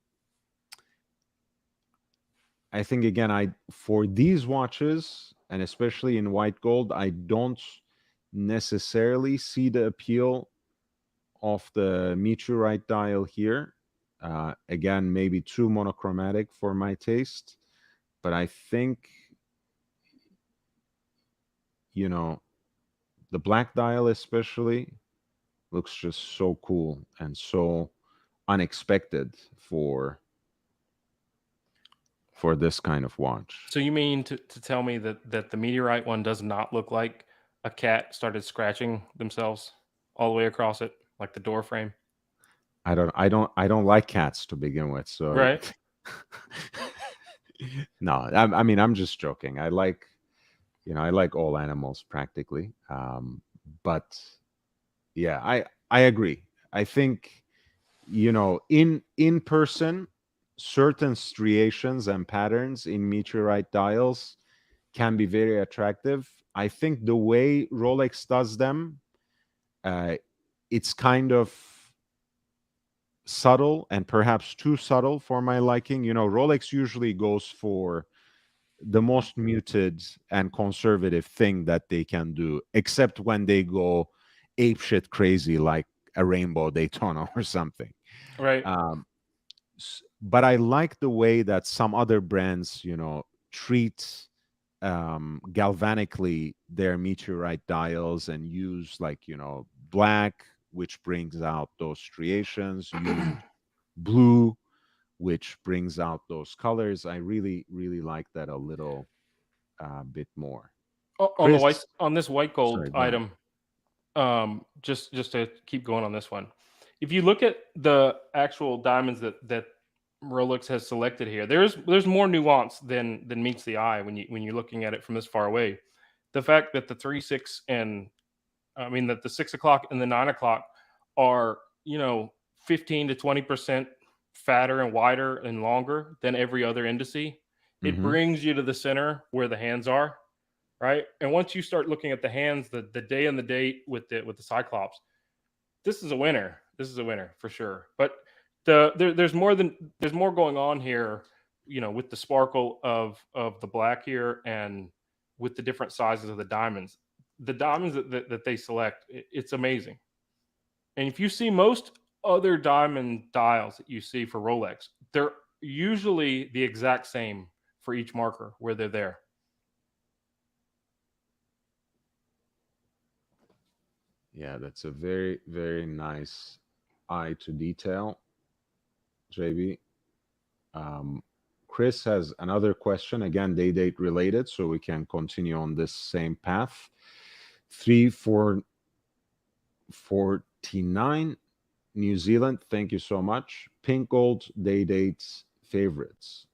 [SPEAKER 1] I think again, I for these watches and especially in white gold, I don't necessarily see the appeal of the meteorite dial here. Again, maybe too monochromatic for my taste, but I think you know the black dial especially looks just so cool and so unexpected for this kind of watch.
[SPEAKER 2] So you mean to tell me that the meteorite one does not look like a cat started scratching themselves all the way across it, like the door frame?
[SPEAKER 1] I don't like cats to begin with, so
[SPEAKER 2] Right.
[SPEAKER 1] no, I mean I'm just joking. I like all animals practically, but yeah, I agree. I think in person, certain striations and patterns in meteorite dials can be very attractive. I think the way Rolex does them, uh, it's kind of subtle and perhaps too subtle for my liking. Rolex usually goes for the most muted and conservative thing that they can do, except when they go apeshit crazy like a rainbow Daytona or something.
[SPEAKER 2] Right.
[SPEAKER 1] Um, but I like the way that some other brands, treat galvanically their meteorite dials and use like, black, which brings out those striations, use blue, which brings out those colors. I really, really like that a little bit more.
[SPEAKER 2] On the white
[SPEAKER 1] Chris,
[SPEAKER 2] on this white gold
[SPEAKER 1] sorry, go ahead.
[SPEAKER 2] item, just to keep going on this one. If you look at the actual diamonds that Rolex has selected here, there's more nuance than meets the eye when you're looking at it from this far away. The fact that the 3, 6, and I mean that the 6 o'clock and the 9 o'clock are 15 to 20% fatter and wider and longer than every other indice. It
[SPEAKER 1] Hmm.
[SPEAKER 2] brings you to the center where the hands are, right? And once you start looking at the hands, the day and the date with the Cyclops, this is a winner. This is a winner for sure. But there's more going on here, with the sparkle of the black here and with the different sizes of the diamonds. The diamonds that they select, it's amazing. And if you see most other diamond dials that you see for Rolex, they're usually the exact same for each marker where they're there.
[SPEAKER 1] Yeah, that's a very, very nice eye to detail. JB. Chris has another question, again, day date related, so we can continue on this same path. 3449 New Zealand, thank you so much. Pink gold day dates favorites.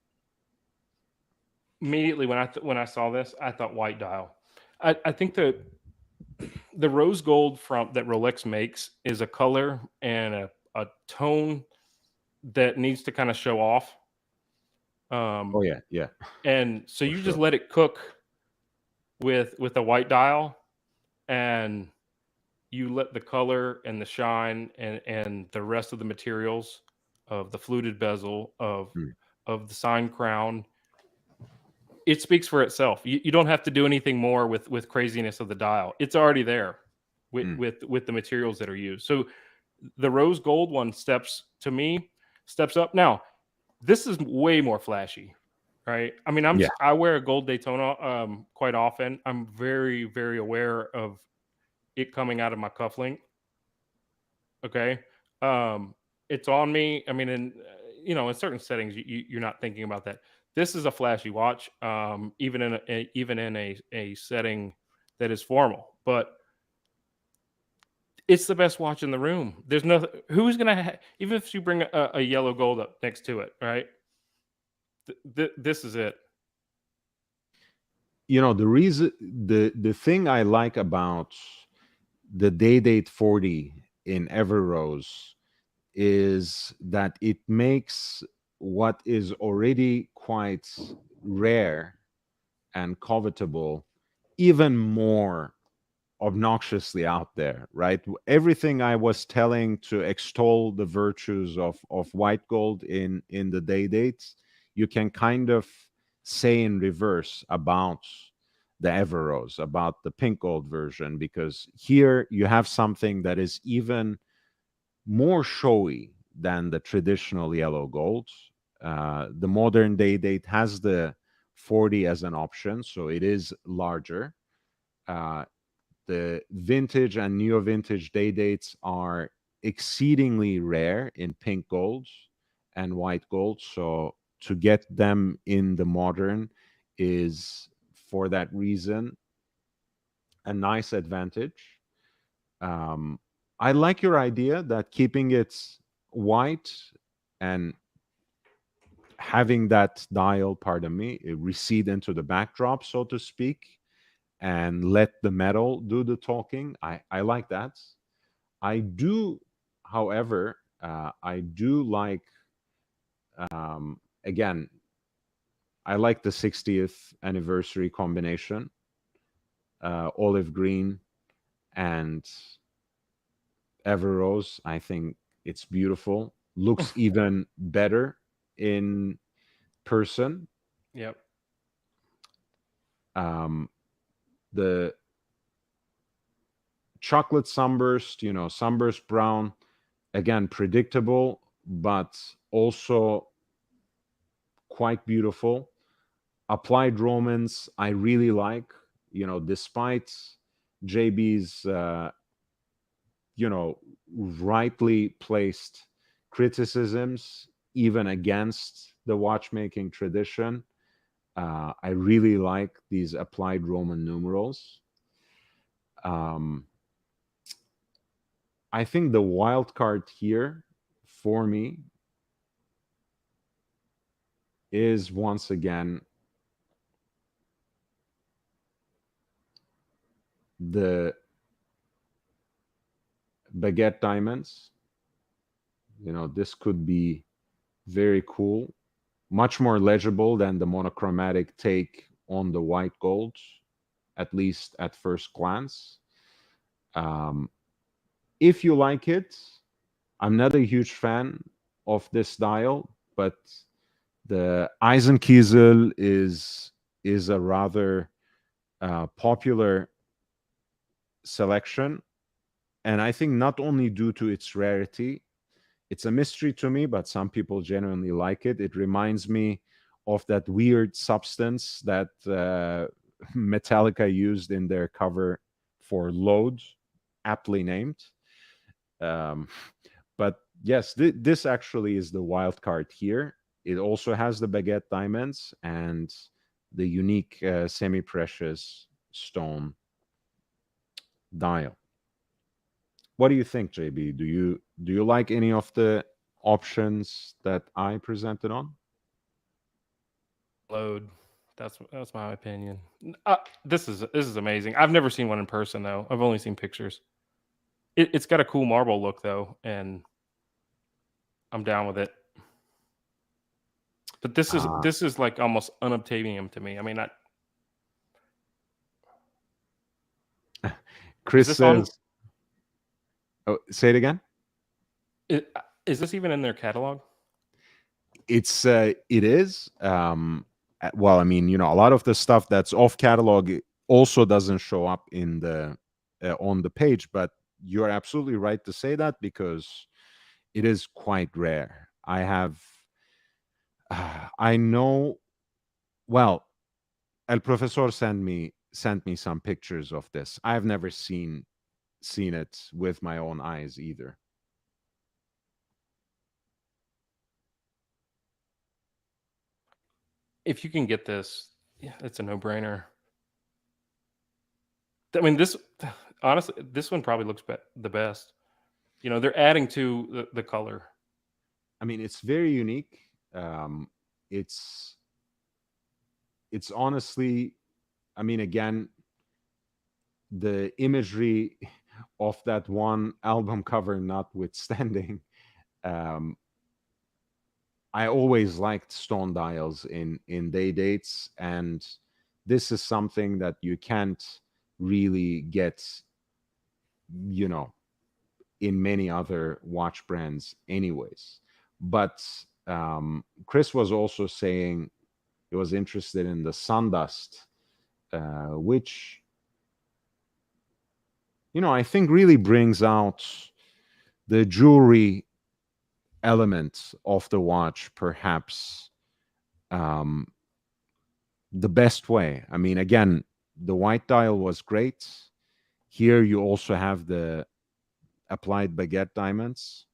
[SPEAKER 2] Immediately when I saw this, I thought white dial. I think the rose gold from that Rolex makes is a color and a tone that needs to kind of show off.
[SPEAKER 1] Oh yeah, yeah.
[SPEAKER 2] And so
[SPEAKER 1] For
[SPEAKER 2] you just
[SPEAKER 1] sure.
[SPEAKER 2] let it cook with a white dial, and you let the color and the shine and the rest of the materials of the fluted bezel
[SPEAKER 1] Mm,
[SPEAKER 2] of the sign crown. It speaks for itself. You don't have to do anything more with craziness of the dial. It's already there
[SPEAKER 1] mm.
[SPEAKER 2] with the materials that are used. So the rose gold one steps up. Now, this is way more flashy, right? I mean,
[SPEAKER 1] Yeah.
[SPEAKER 2] I wear a gold Daytona quite often. I'm very, very aware of it coming out of my cufflink. Okay. Um, it's on me. I mean, in certain settings, you're not thinking about that. This is a flashy watch, even in a setting that is formal, but it's the best watch in the room. There's nothing. Who's gonna even if you bring a yellow gold up next to it, right? This is it.
[SPEAKER 1] The reason, the thing I like about the day date 40 in Everrose is that it makes what is already quite rare and covetable even more obnoxiously out there, right? Everything I was telling to extol the virtues of white gold in the day dates, you can kind of say in reverse about the Everose, about the pink gold version, because here you have something that is even more showy than the traditional yellow gold. The modern day date has the 40 as an option, so it is larger. Uh, the vintage and neo vintage day dates are exceedingly rare in pink gold and white gold. So to get them in the modern is, for that reason, a nice advantage. Um, I like your idea that keeping it white and having that dial, pardon me, recede into the backdrop, so to speak, and let the metal do the talking. I like that. I do, however, I do like, again, I like the 60th anniversary combination, olive green and Everrose. I think it's beautiful. Looks even better in person.
[SPEAKER 2] Yep.
[SPEAKER 1] Um, the chocolate sunburst, sunburst brown, again, predictable, but also quite beautiful. Applied Romans, I really like, despite JB's, rightly placed criticisms, even against the watchmaking tradition. I really like these applied Roman numerals. Um, I think the wild card here for me is once again the baguette diamonds. This could be very cool, much more legible than the monochromatic take on the white gold, at least at first glance. Um, if you like it, I'm not a huge fan of this dial, but the Eisenkiesel is a rather popular selection, and I think not only due to its rarity, it's a mystery to me, but some people genuinely like it. It reminds me of that weird substance that Metallica used in their cover for Load, aptly named. Um, but Yes, this actually is the wild card here. It also has the baguette diamonds and the unique semi-precious stone dial. What do you think, JB? Do you like any of the options that I presented on?
[SPEAKER 2] Load. That's my opinion. This is amazing. I've never seen one in person though. I've only seen pictures. It's got a cool marble look though, and I'm down with it. But
[SPEAKER 1] Uh,
[SPEAKER 2] this is like almost unobtainium to me. I mean, is
[SPEAKER 1] Chris
[SPEAKER 2] this on?
[SPEAKER 1] says, oh, say it again.
[SPEAKER 2] Is this even in their catalog?
[SPEAKER 1] It is. Well, I mean, a lot of the stuff that's off catalog also doesn't show up in the on the page, but you're absolutely right to say that because it is quite rare. I know. Well, El Profesor sent me some pictures of this. I've never seen it with my own eyes either.
[SPEAKER 2] If you can get this, yeah, it's a no-brainer. I mean, this honestly, this one probably looks the best. They're adding to the color.
[SPEAKER 1] I mean, it's very unique. It's honestly, I mean, again, the imagery of that one album cover notwithstanding, um, I always liked stone dials in day dates, and this is something that you can't really get, you know, in many other watch brands, anyways. But Chris was also saying he was interested in the Sundust, which I think really brings out the jewelry element of the watch, perhaps um, the best way. I mean, again, the white dial was great. Here you also have the applied baguette diamonds.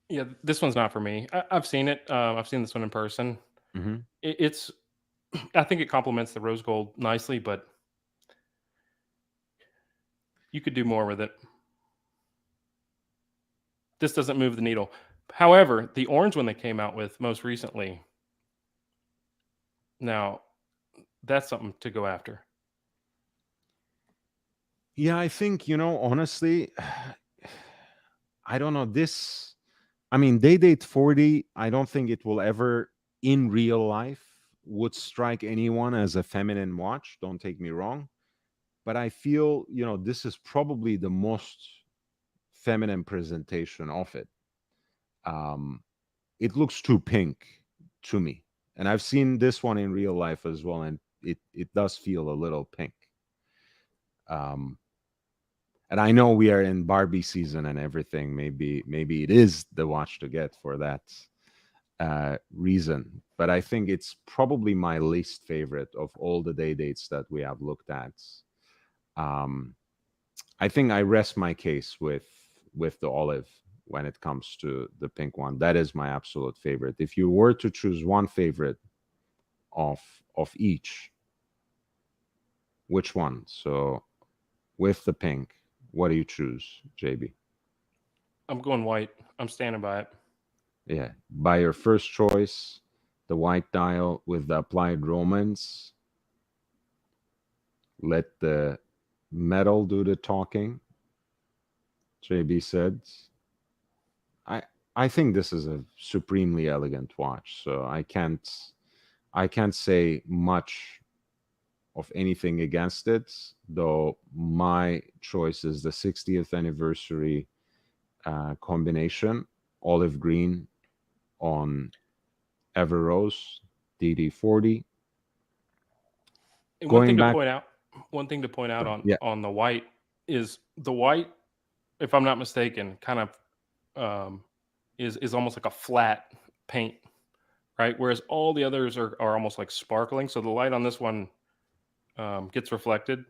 [SPEAKER 2] Yeah, this one's not for me. I've seen it. I've seen this one in person.
[SPEAKER 1] Hmm.
[SPEAKER 2] It's I think it complements the rose gold nicely, but you could do more with it. This doesn't move the needle. However, the orange one they came out with most recently, now that's something to go after.
[SPEAKER 1] Yeah, I think, honestly, I don't know. I mean, Day Date 40, I don't think it will ever, in real life, would strike anyone as a feminine watch. Don't take me wrong. But I feel, this is probably the most feminine presentation of it. Um, it looks too pink to me. And I've seen this one in real life as well, and it does feel a little pink. Um, and I know we are in Barbie season and everything. Maybe it is the watch to get for that reason. But I think it's probably my least favorite of all the day dates that we have looked at. Um, I think I rest my case with the olive when it comes to the pink one. That is my absolute favorite. If you were to choose one favorite of each, which one? So with the pink, what do you choose, JB?
[SPEAKER 2] I'm going white. I'm standing by it.
[SPEAKER 1] Yeah, by your first choice, the white dial with the applied romance. Let the metal do the talking. JB said, I I think this is a supremely elegant watch, so I can't say much of anything against it, though my choice is the 60th anniversary combination, olive green on Ever Rose DD40.
[SPEAKER 2] And
[SPEAKER 1] Going back,
[SPEAKER 2] one thing to point out
[SPEAKER 1] yeah,
[SPEAKER 2] on the white is the white, if I'm not mistaken, kind of is almost like a flat paint, right? Whereas all the others are almost like sparkling. So the light on this one gets reflected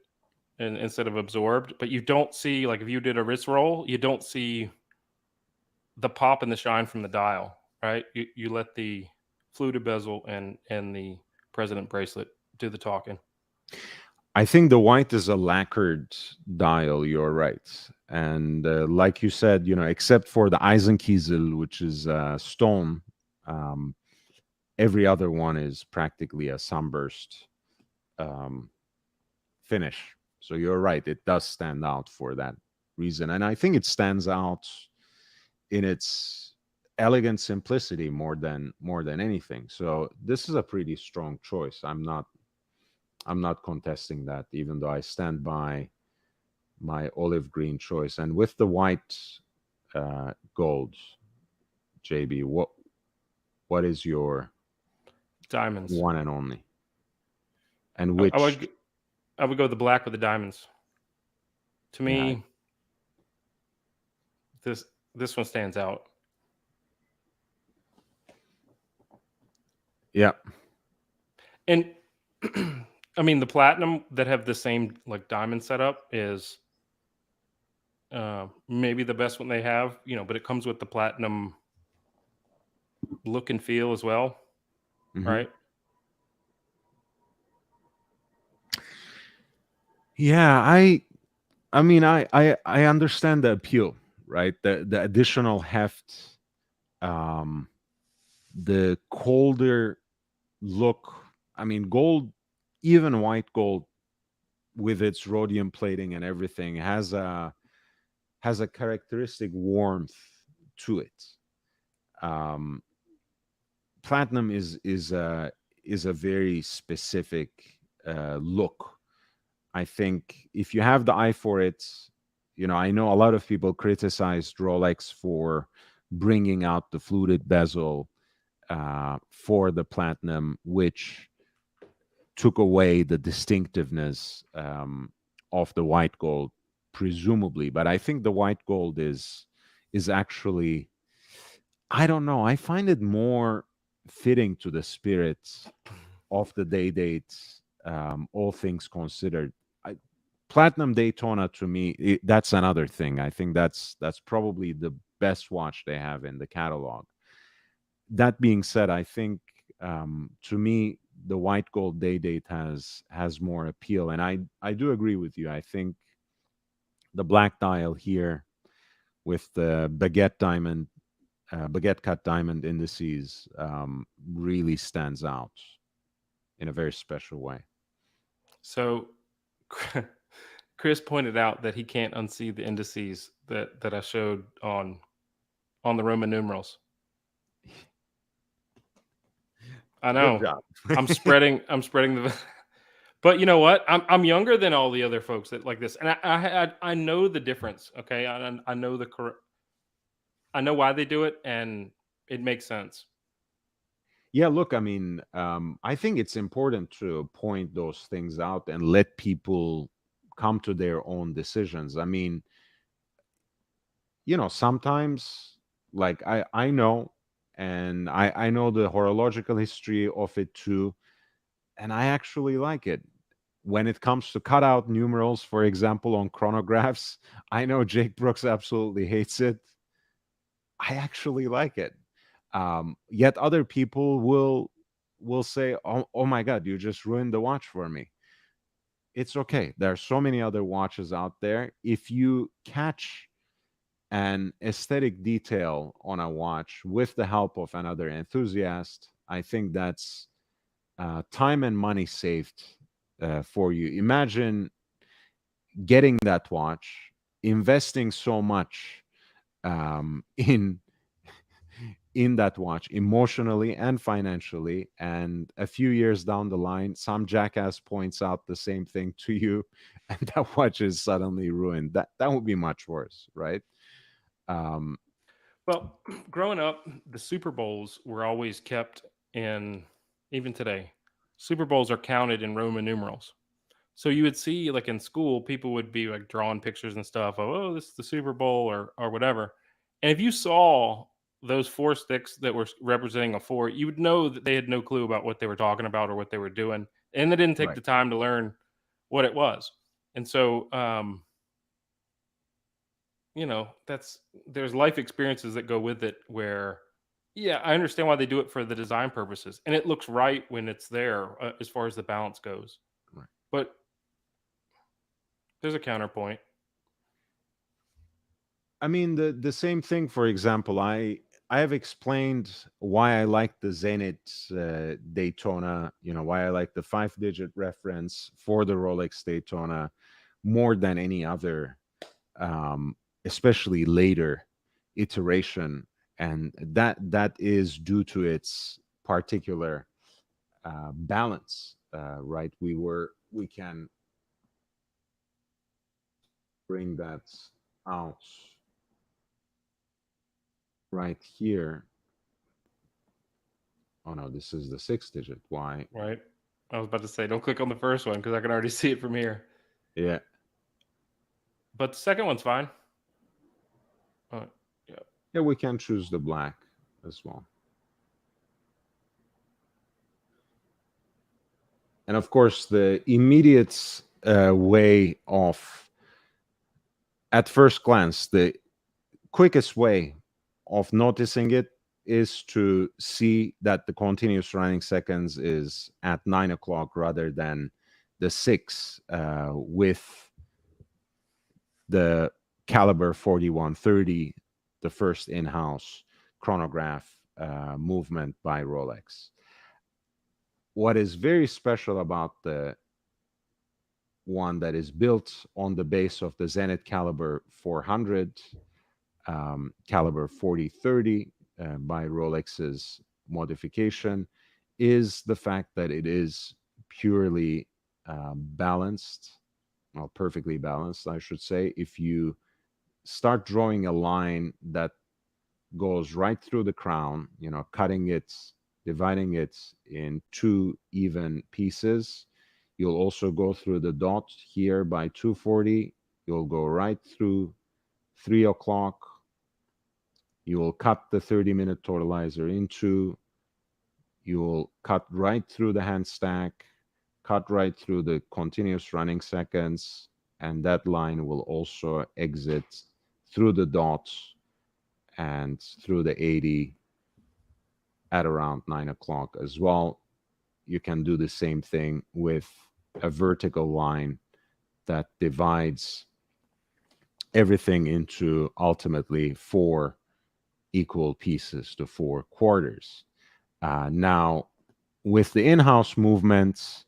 [SPEAKER 2] and instead of absorbed. But you don't see, like if you did a wrist roll, you don't see the pop and the shine from the dial, right? You let the fluted bezel and the president bracelet do the talking.
[SPEAKER 1] I think the white is a lacquered dial. You're right, and like you said, except for the Eisenkiesel, which is stone, um, every other one is practically a sunburst um, finish. So you're right; it does stand out for that reason, and I think it stands out in its elegant simplicity more than anything. So this is a pretty strong choice. I'm not contesting that, even though I stand by my olive green choice. And with the white gold, JB, what is your
[SPEAKER 2] Diamonds.
[SPEAKER 1] one and only? And
[SPEAKER 2] I, I
[SPEAKER 1] which,
[SPEAKER 2] would I would go the black with the diamonds. To
[SPEAKER 1] yeah,
[SPEAKER 2] me, this one stands out.
[SPEAKER 1] yeah,
[SPEAKER 2] And I mean, the platinum that have the same like diamond setup is maybe the best one they have, but it comes with the platinum look and feel as well,
[SPEAKER 1] mhm.
[SPEAKER 2] right?
[SPEAKER 1] Yeah. I mean, I understand the appeal, right? The additional heft, um, the colder look. I mean, gold, even white gold, with its rhodium plating and everything, has a characteristic warmth to it. Um, Platinum is a very specific look. I think if you have the eye for it, I know a lot of people criticized Rolex for bringing out the fluted bezel for the platinum, which took away the distinctiveness of the white gold, presumably. But I think the white gold is actually, I don't know. I find it more fitting to the spirit of the day dates, all things considered. I, Platinum Daytona to me, that's another thing. I think that's probably the best watch they have in the catalog. That being said, I think to me the white gold day date has more appeal, and I do agree with you. I think the black dial here with the baguette cut diamond indices really stands out in a very special way.
[SPEAKER 2] So Chris pointed out that he can't unsee the indices that I showed on the Roman numerals. I
[SPEAKER 1] Good
[SPEAKER 2] know.
[SPEAKER 1] job.
[SPEAKER 2] I'm spreading the but you know what? I'm younger than all the other folks that like this. And I know the difference, okay? I know I know why they do it and it makes sense.
[SPEAKER 1] Yeah, look, I mean, I think it's important to point those things out and let people come to their own decisions. I mean, sometimes, like, I know, and I know the horological history of it too, and I actually like it. When it comes to cutout numerals, for example, on chronographs, I know Jake Brooks absolutely hates it. I actually like it. Yet other people will say, "Oh my God, you just ruined the watch for me." It's okay. There are so many other watches out there. If you catch an aesthetic detail on a watch with the help of another enthusiast, I think that's time and money saved for you. Imagine getting that watch, investing so much in that watch emotionally and financially, and a few years down the line some jackass points out the same thing to you and that watch is suddenly ruined. That would be much worse, right? um
[SPEAKER 2] Well, growing up, the Super Bowls were always kept in even today. Super Bowls are counted in Roman numerals. So you would see like in school, people would be like drawing pictures and stuff of, oh, this is the Super Bowl or whatever. And if you saw those 4 sticks that were representing a 4, you would know that they had no clue about what they were talking about or what they were doing, and they didn't take
[SPEAKER 1] Right.
[SPEAKER 2] the time to learn what it was. And so, there's life experiences that go with it where, yeah, I understand why they do it for the design purposes, and it looks right when it's there, as far as the balance goes.
[SPEAKER 1] Right.
[SPEAKER 2] But there's a counterpoint.
[SPEAKER 1] I mean, the same thing. For example, I have explained why I like the Zenit Daytona. You know, why I like the 5-digit reference for the Rolex Daytona more than any other, um, especially later iteration, and that is due to its particular balance. Right? We can bring that out right here. Oh no, this is the 6-digit. Why?
[SPEAKER 2] Right. I was about to say, don't click on the first one because I can already see it from here.
[SPEAKER 1] Yeah,
[SPEAKER 2] But the second one's fine. Yeah.
[SPEAKER 1] yeah, we can choose the black as well. And of course, the immediate way of, at first glance, the quickest way of noticing it is to see that the continuous running seconds is at 9 o'clock rather than the 6 with the caliber 4130, the first in-house chronograph movement by Rolex. What is very special about the one that is built on the base of the Zenit caliber 400, caliber 4030 by Rolex's modification, is the fact that it is purely balanced, well, perfectly balanced, I should say. If you start drawing a line that goes right through the crown, you know, cutting it, dividing it in 2 even pieces. You'll also go through the dot here by 240. You'll go right through 3 o'clock. You will cut the 30-minute totalizer into. You'll cut right through the hand stack, cut right through the continuous running seconds, and that line will also exit through the dots and through the 80 at around 9 o'clock as well. You can do the same thing with a vertical line that divides everything into ultimately 4 equal pieces to 4 quarters. Now, with the in-house movements,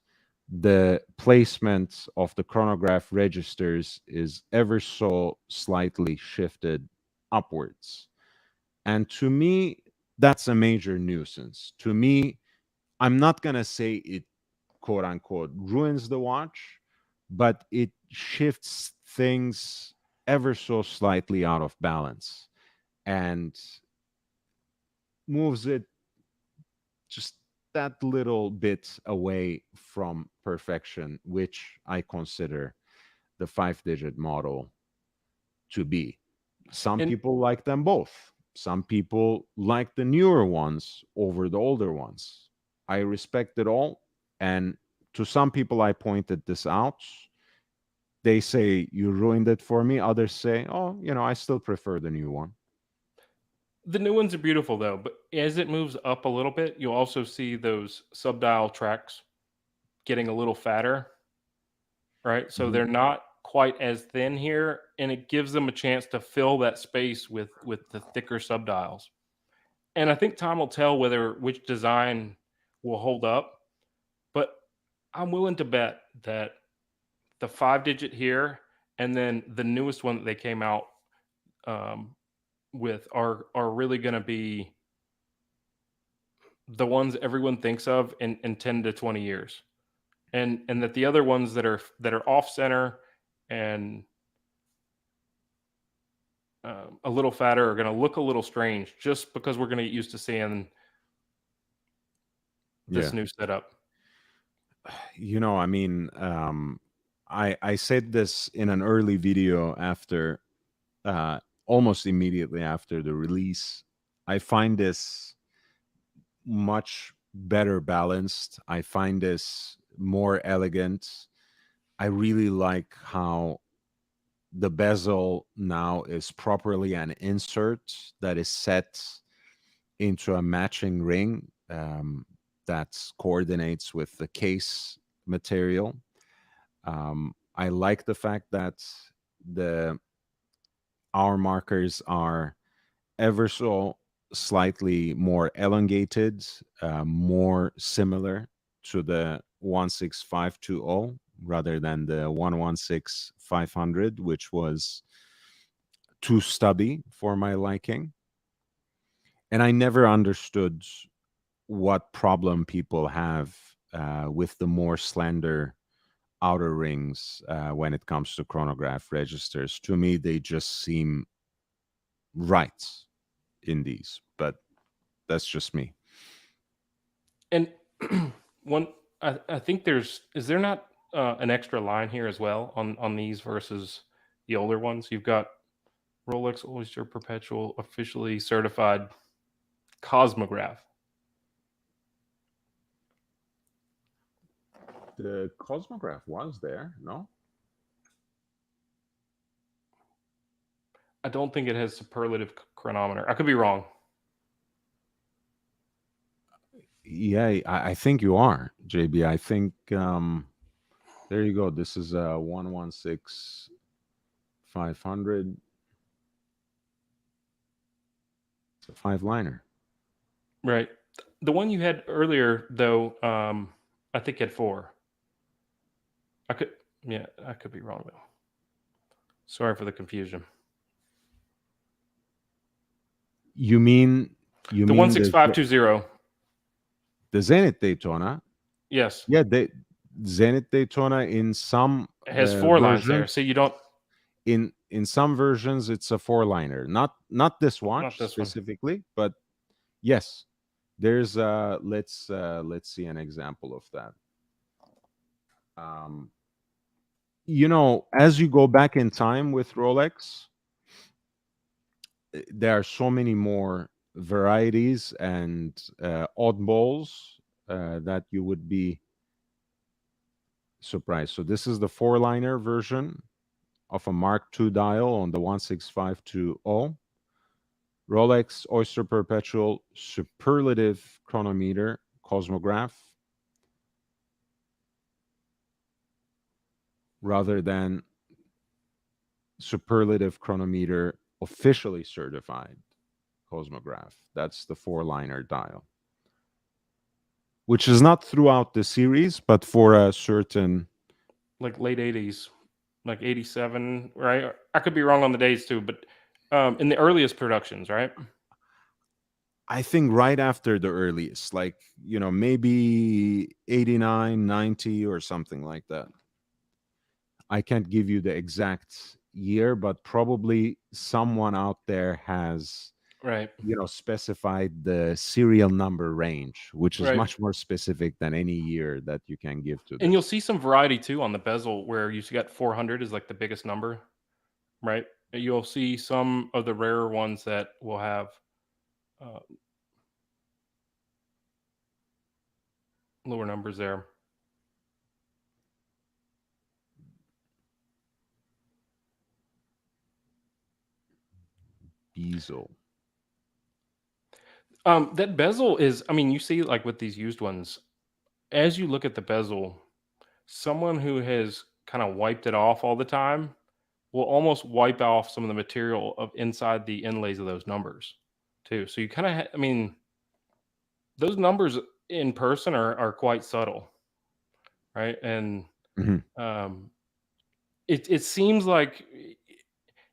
[SPEAKER 1] the placement of the chronograph registers is ever so slightly shifted upwards. And to me, that's a major nuisance. To me, I'm not going to say it, quote unquote, ruins the watch, but it shifts things ever so slightly out of balance and moves it just that little bit away from perfection, which I consider the 5-digit model to be. Some
[SPEAKER 2] And
[SPEAKER 1] people like them both. Some people like the newer ones over the older ones. I respect it all. And to some people, I pointed this out. They say, you ruined it for me. Others say, oh, you know, I still prefer the new one.
[SPEAKER 2] the new ones are beautiful though, but as it moves up a little bit, you'll also see those subdial tracks getting a little fatter, right? So
[SPEAKER 1] Mhm.
[SPEAKER 2] they're not quite as thin here, and it gives them a chance to fill that space with the thicker subdials. And I think time will tell whether which design will hold up, but I'm willing to bet that the 5-digit here and then the newest one that they came out um, with are really going to be the ones everyone thinks of in 10 to 20 years. And that the other ones that are off center and a little fatter are going to look a little strange just because we're going to get used to seeing this
[SPEAKER 1] Yeah.
[SPEAKER 2] new setup.
[SPEAKER 1] You know, I mean, I said this in an early video after, almost immediately after the release. I find this much better balanced. I find this more elegant. I really like how the bezel now is properly an insert that is set into a matching ring that coordinates with the case material. I like the fact that the hour markers are ever so slightly more elongated, more similar to the 16520 rather than the 116500, which was too stubby for my liking. And I never understood what problem people have with the more slender outer rings when it comes to chronograph registers. To me, they just seem right in these, but that's just me.
[SPEAKER 2] And one, I think is there not an extra line here as well on these versus the older ones? You've got Rolex Oyster Perpetual officially certified Cosmograph.
[SPEAKER 1] The Cosmograph was there, no?
[SPEAKER 2] I don't think it has superlative chronometer. I could be wrong.
[SPEAKER 1] Yeah, I think you are, JB. I think there you go. This is a 116500. It's a 5-liner.
[SPEAKER 2] Right. The one you had earlier, though, I think had 4. I could be wrong though. Sorry for the confusion.
[SPEAKER 1] You mean
[SPEAKER 2] the 16520?
[SPEAKER 1] The Zenith Daytona?
[SPEAKER 2] Yes.
[SPEAKER 1] Yeah, the Zenith Daytona in some
[SPEAKER 2] It has 4 lines
[SPEAKER 1] versions,
[SPEAKER 2] there. So you don't.
[SPEAKER 1] in some versions it's a 4-liner. Not this watch
[SPEAKER 2] Not this
[SPEAKER 1] specifically, but yes, there's let's see an example of that. You know, as you go back in time with Rolex, there are so many more varieties and oddballs that you would be surprised. So this is the 4-liner version of a Mark II dial on the 16520. Rolex Oyster Perpetual Superlative Chronometer Cosmograph, rather than Superlative Chronometer officially certified Cosmograph. That's the 4-liner dial, which is not throughout the series, but for a certain,
[SPEAKER 2] like late 80s, like 87, right? I could be wrong on the days too, but in the earliest productions, right?
[SPEAKER 1] I think right after the earliest, like, you know, maybe 89, 90 or something like that. I can't give you the exact year, but probably someone out there has,
[SPEAKER 2] Right.
[SPEAKER 1] you know, specified the serial number range, which is
[SPEAKER 2] Right.
[SPEAKER 1] much more specific than any year that you can give to this.
[SPEAKER 2] And you'll see some variety too on the bezel where you got 400 is like the biggest number, right? You'll see some of the rarer ones that will have lower numbers there.
[SPEAKER 1] Bezel.
[SPEAKER 2] That bezel is, I mean, you see like with these used ones, as you look at the bezel, someone who has kind of wiped it off all the time will almost wipe off some of the material of inside the inlays of those numbers too. So you kind of, I mean, those numbers in person are quite subtle, right? And it seems like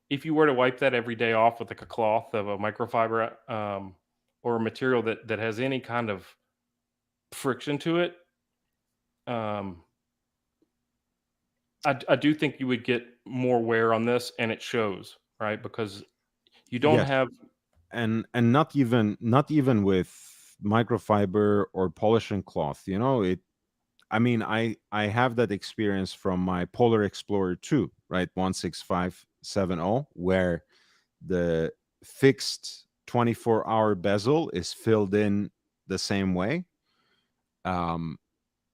[SPEAKER 2] if you were to wipe that every day off with like a cloth of a microfiber or a material that has any kind of friction to it, I do think you would get more wear on this, and it shows, right? Because you don't have,
[SPEAKER 1] and not even with microfiber or polishing cloth, you know, it, I mean, I have that experience from my Polar Explorer 2, right? 16570, where the fixed 24-hour bezel is filled in the same way, and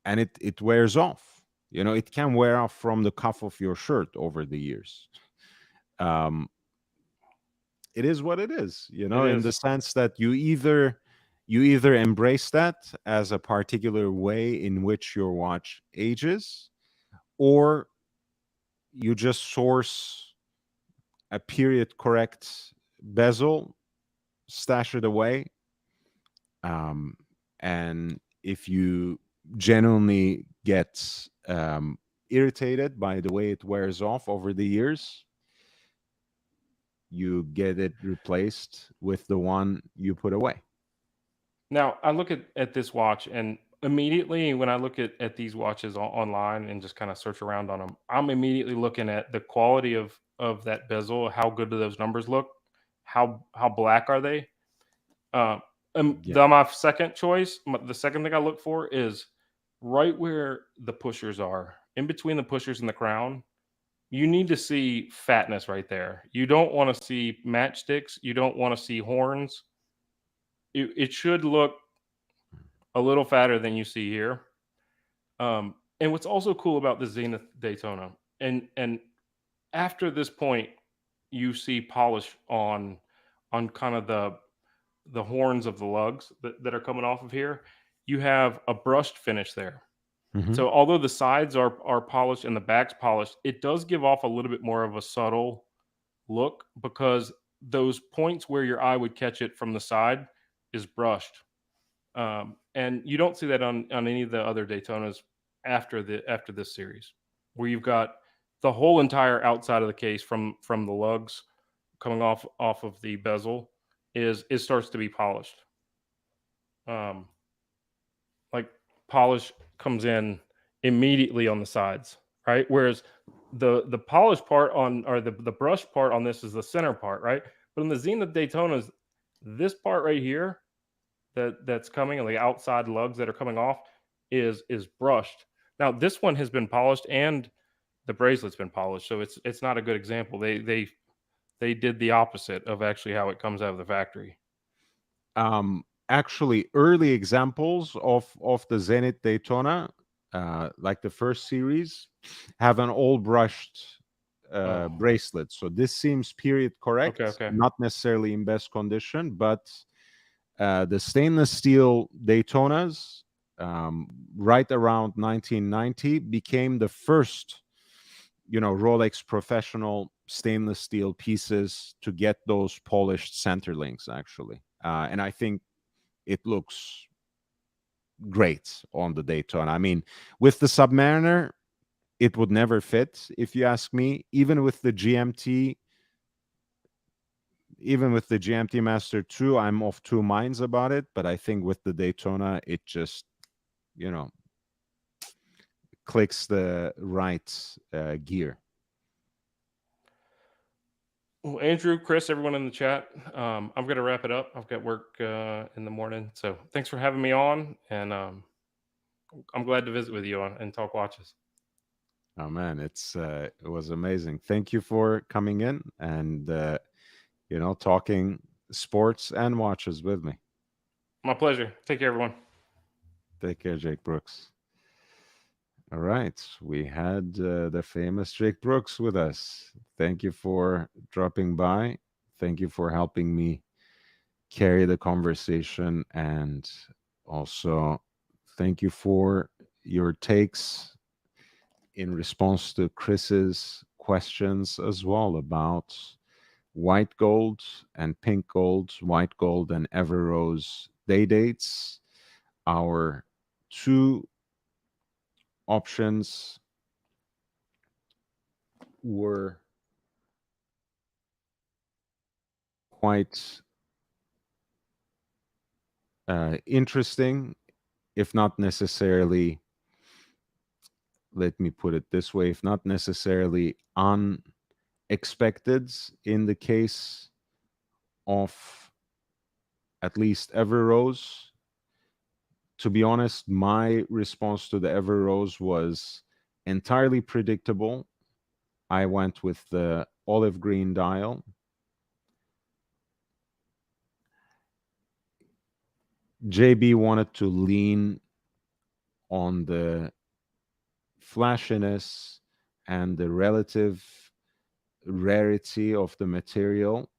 [SPEAKER 1] it wears off. It can wear off from the cuff of your shirt over the years. It is what it is,
[SPEAKER 2] It
[SPEAKER 1] in the
[SPEAKER 2] is.
[SPEAKER 1] sense that you either embrace that as a particular way in which your watch ages, or you just source a period correct bezel, stash it away, and if you genuinely get irritated by the way it wears off over the years, you get it replaced with the one you put away.
[SPEAKER 2] Now, I look at this watch, and immediately when I look at these watches online and just kind of search around on them, I'm immediately looking at the quality of that bezel. How good do those numbers look? How black are they? Uh,
[SPEAKER 1] Yeah.
[SPEAKER 2] my second choice, the second thing I look for is right where the pushers are, in between the pushers and the crown. You need to see fatness right there. You don't want to see matchsticks. You don't want to see horns. It should look a little fatter than you see here. And what's also cool about the Zenith Daytona, and after this point, you see polish on kind of the horns of the lugs that are coming off of here. You have a brushed finish there.
[SPEAKER 1] Mhm.
[SPEAKER 2] So although the sides are polished and the back's polished, it does give off a little bit more of a subtle look because those points where your eye would catch it from the side is brushed. And you don't see that on any of the other Daytonas after this series, where you've got the whole entire outside of the case from the lugs coming off of the bezel is starts to be polished. Um, like polish comes in immediately on the sides, right? Whereas the polished part on or the brush part on this is the center part, right? But in the Zenith Daytonas, this part right here that's coming and the outside lugs that are coming off is brushed. Now this one has been polished and the bracelet's been polished, so it's not a good example. They did the opposite of actually how it comes out of the factory.
[SPEAKER 1] Actually, early examples of the Zenith Daytona, like the first series, have an all brushed
[SPEAKER 2] Oh,
[SPEAKER 1] bracelet. So this seems period correct,
[SPEAKER 2] okay.
[SPEAKER 1] not necessarily in best condition, but the stainless steel Daytonas, right around 1990, became the first, Rolex professional stainless steel pieces to get those polished center links, actually. And I think it looks great on the Daytona. I mean, with the Submariner, it would never fit, if you ask me. Even with the GMT Master 2, I'm of two minds about it. But I think with the Daytona, it just, clicks the right gear.
[SPEAKER 2] Well, Andrew, Chris, everyone in the chat, I'm going to wrap it up. I've got work in the morning. So thanks for having me on. And I'm glad to visit with you and talk watches.
[SPEAKER 1] Oh man, it was amazing. Thank you for coming in and talking sports and watches with me.
[SPEAKER 2] My pleasure. Take care, everyone.
[SPEAKER 1] Take care, Jake Brooks. All right, we had the famous Jake Brooks with us. Thank you for dropping by. Thank you for helping me carry the conversation, and also thank you for your takes in response to Chris's questions as well about white gold and pink gold, white gold and Everrose day dates. Our two options were quite interesting, if not necessarily, let me put it this way, if not necessarily unexpected in the case of at least Everrose. To be honest, my response to the Everrose was entirely predictable. I went with the olive green dial. JB wanted to lean on the flashiness and the relative rarity of the material,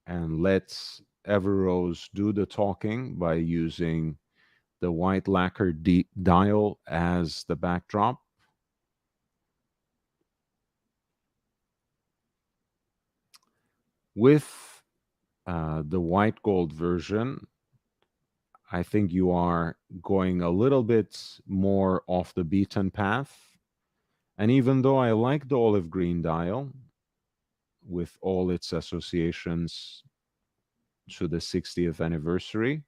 [SPEAKER 1] and let Everose do the talking by using the white lacquer dial as the backdrop. With the white gold version, I think you are going a little bit more off the beaten path. And even though I like the olive green dial with all its associations to the 60th anniversary,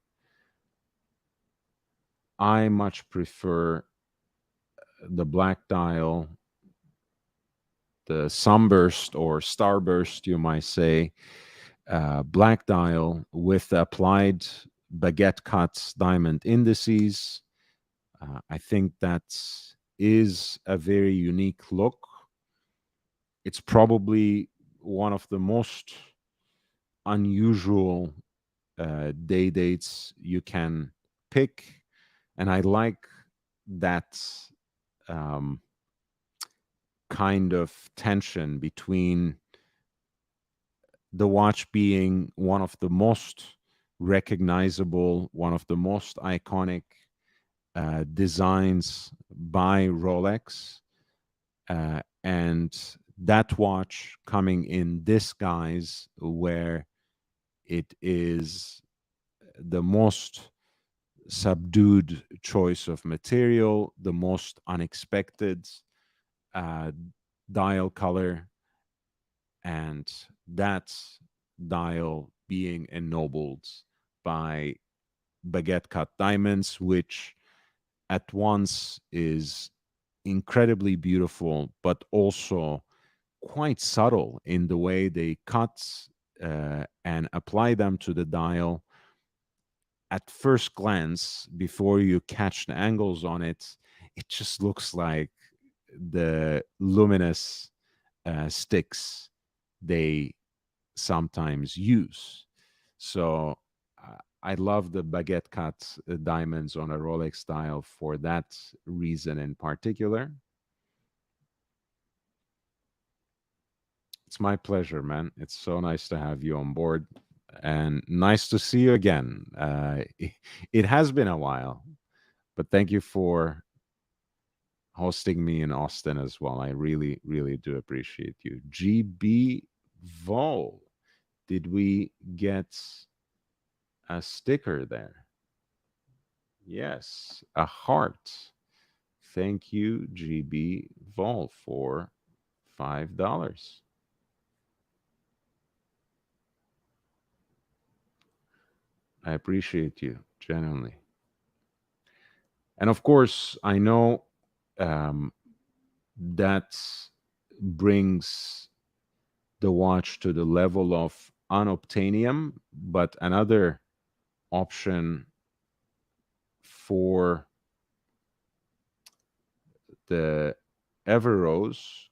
[SPEAKER 1] I much prefer the black dial, the sunburst or starburst, you might say, black dial with applied baguette cut diamond indices. I think that is a very unique look. It's probably one of the most unusual day dates you can pick. And I like that um, kind of tension between the watch being one of the most recognizable, one of the most iconic designs by Rolex, and that watch coming in this guise where it is the most subdued choice of material, the most unexpected uh, dial color, and that dial being ennobled by baguette cut diamonds, which at once is incredibly beautiful, but also quite subtle in the way they cut and apply them to the dial. At first glance, before you catch the angles on it, it just looks like the luminous sticks they sometimes use. So I love the baguette cut diamonds on a Rolex dial for that reason in particular. It's my pleasure, man. It's so nice to have you on board and nice to see you again. It has been a while, but thank you for hosting me in Austin as well. I really, really do appreciate you. GB Vol, did we get a sticker there? Yes, a heart. Thank you, GB Vol, for $5. I appreciate you, genuinely. And of course, I know that brings the watch to the level of unobtainium, but another option for the Everose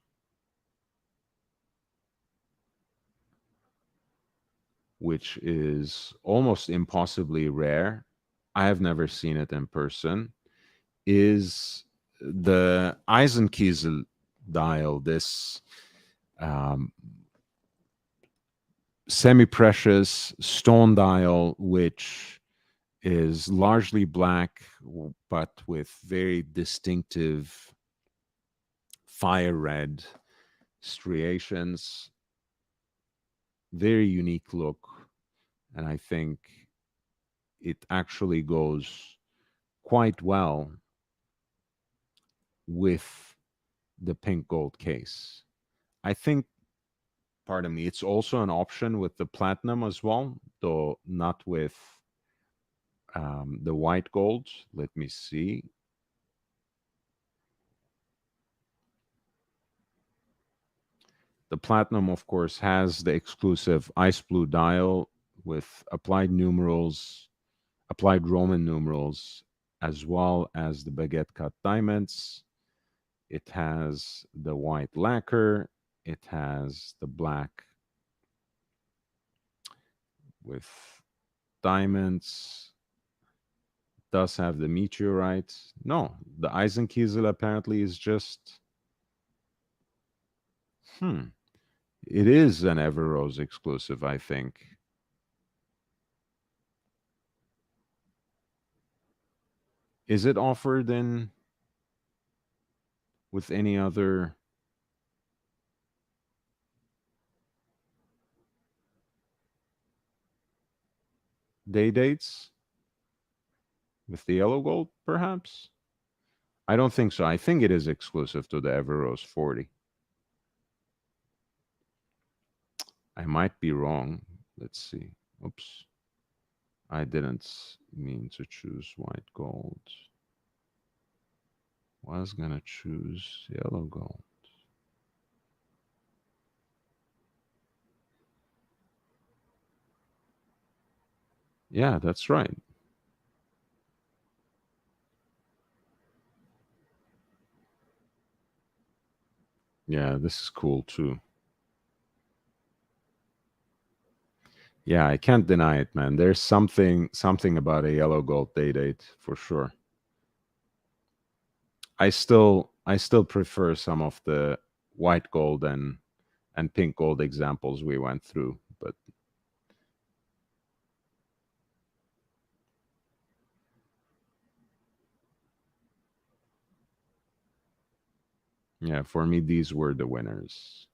[SPEAKER 1] which is almost impossibly rare, I have never seen it in person, is the Eisenkiesel dial, this um, semi-precious stone dial, which is largely black, but with very distinctive fire red striations. Very unique look. And I think it actually goes quite well with the pink gold case. I think, pardon me, it's also an option with the platinum as well, though not with the white gold. Let me see. The platinum, of course, has the exclusive ice blue dial with applied numerals, applied Roman numerals, as well as the baguette cut diamonds. It has the white lacquer. It has the black with diamonds. does have the meteorite. No, the Eisenkiesel apparently is just... It is an Everose exclusive, I think. Is it offered in with any other day dates? With the yellow gold, perhaps? I don't think so. I think it is exclusive to the Everose 40. I might be wrong. Let's see. Oops. I didn't mean to choose white gold. Was gonna choose yellow gold. Yeah, that's right. Yeah, this is cool too. Yeah, I can't deny it, man. There's something about a yellow gold day date for sure. I still prefer some of the white gold and pink gold examples we went through, but yeah, for me these were the winners.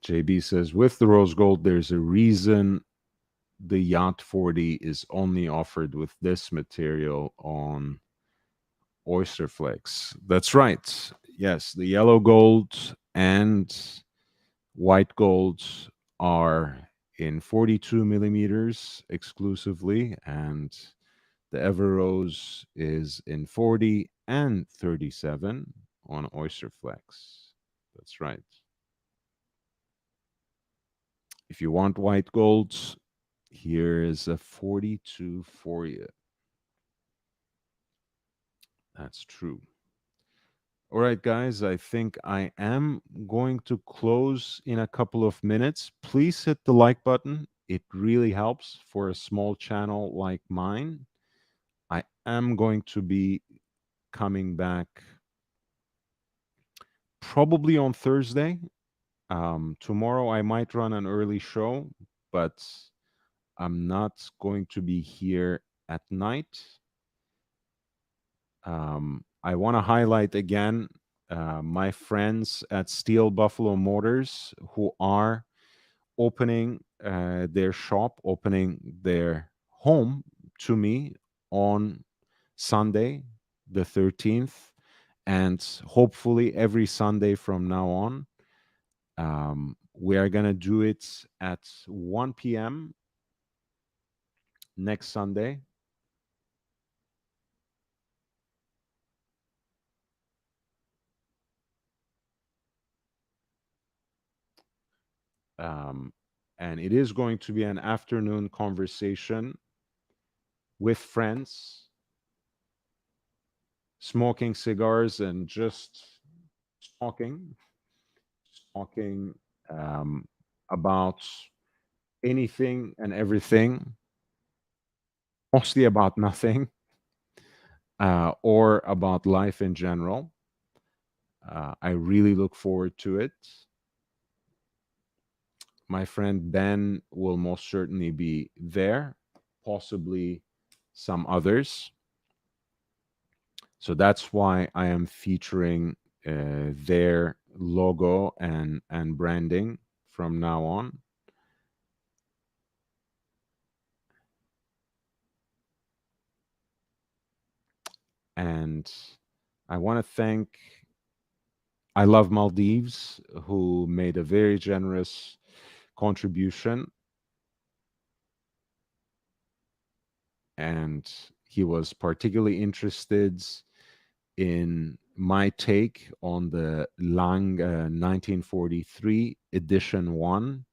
[SPEAKER 1] JB says, with the rose gold, there's a reason the Yacht 40 is only offered with this material on Oyster Flakes. That's right. Yes, the yellow gold and white gold are in 42 millimeters exclusively, and the Everose is in 40 and 37 on Oyster Flex. That's right. If you want white golds, here is a 42 for you. That's true. All right, guys, I think I am going to close in a couple of minutes. Please hit the like button. It really helps for a small channel like mine. I am going to be coming back probably on Thursday. Tomorrow I might run an early show, but I'm not going to be here at night. I want to highlight again my friends at Steel Buffalo Motors who are opening their shop, opening their home to me on Sunday, the 13th, and hopefully every Sunday from now on. We are going to do it at 1 p.m. next Sunday. And it is going to be an afternoon conversation with friends, smoking cigars and just talking about anything and everything, mostly about nothing, or about life in general. I really look forward to it. My friend Ben will most certainly be there, possibly some others. So that's why I am featuring their logo and branding from now on. And I want to thank I Love Maldives, who made a very generous contribution. And he was particularly interested in my take on the Lang 1943 edition 1,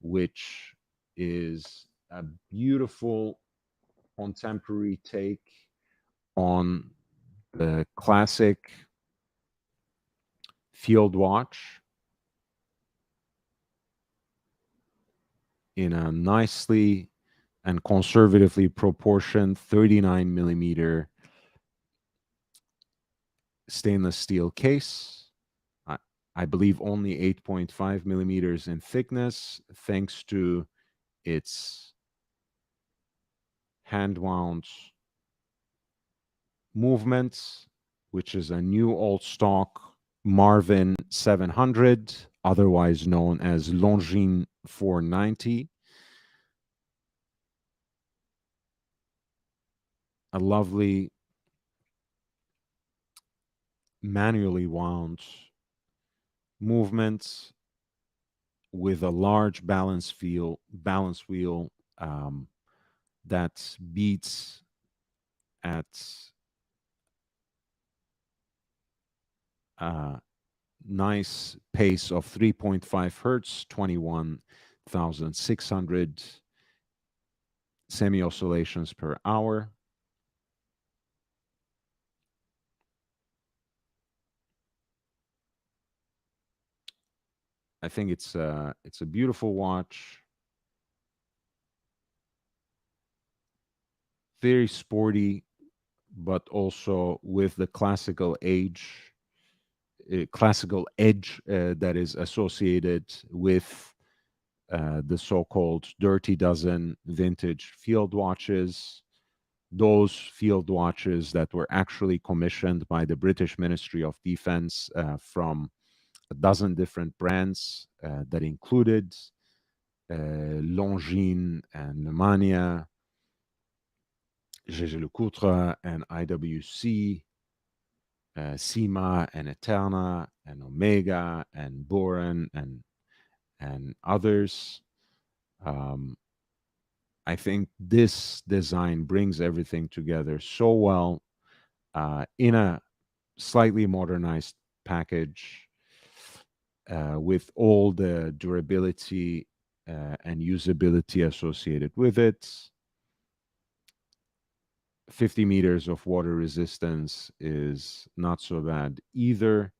[SPEAKER 1] which is a beautiful contemporary take on the classic field watch in a nicely and conservatively proportioned 39 millimeter stainless steel case. I believe only 8.5 millimeters in thickness, thanks to its hand wound movements, which is a new old stock Marvin 700, otherwise known as Longines 490. A lovely manually wound movement with a large balance wheel that beats at a nice pace of 3.5 hertz, 21,600 semi-oscillations per hour. I think it's a beautiful watch, very sporty, but also with the classical edge that is associated with the so-called Dirty Dozen vintage field watches. Those field watches that were actually commissioned by the British Ministry of Defense from a dozen different brands that included Longines and Lemania, Jaeger-LeCoultre and IWC, Sima and Eterna and Omega and Boren and others. I think this design brings everything together so well in a slightly modernized package with all the durability and usability associated with it. 50 meters of water resistance is not so bad either.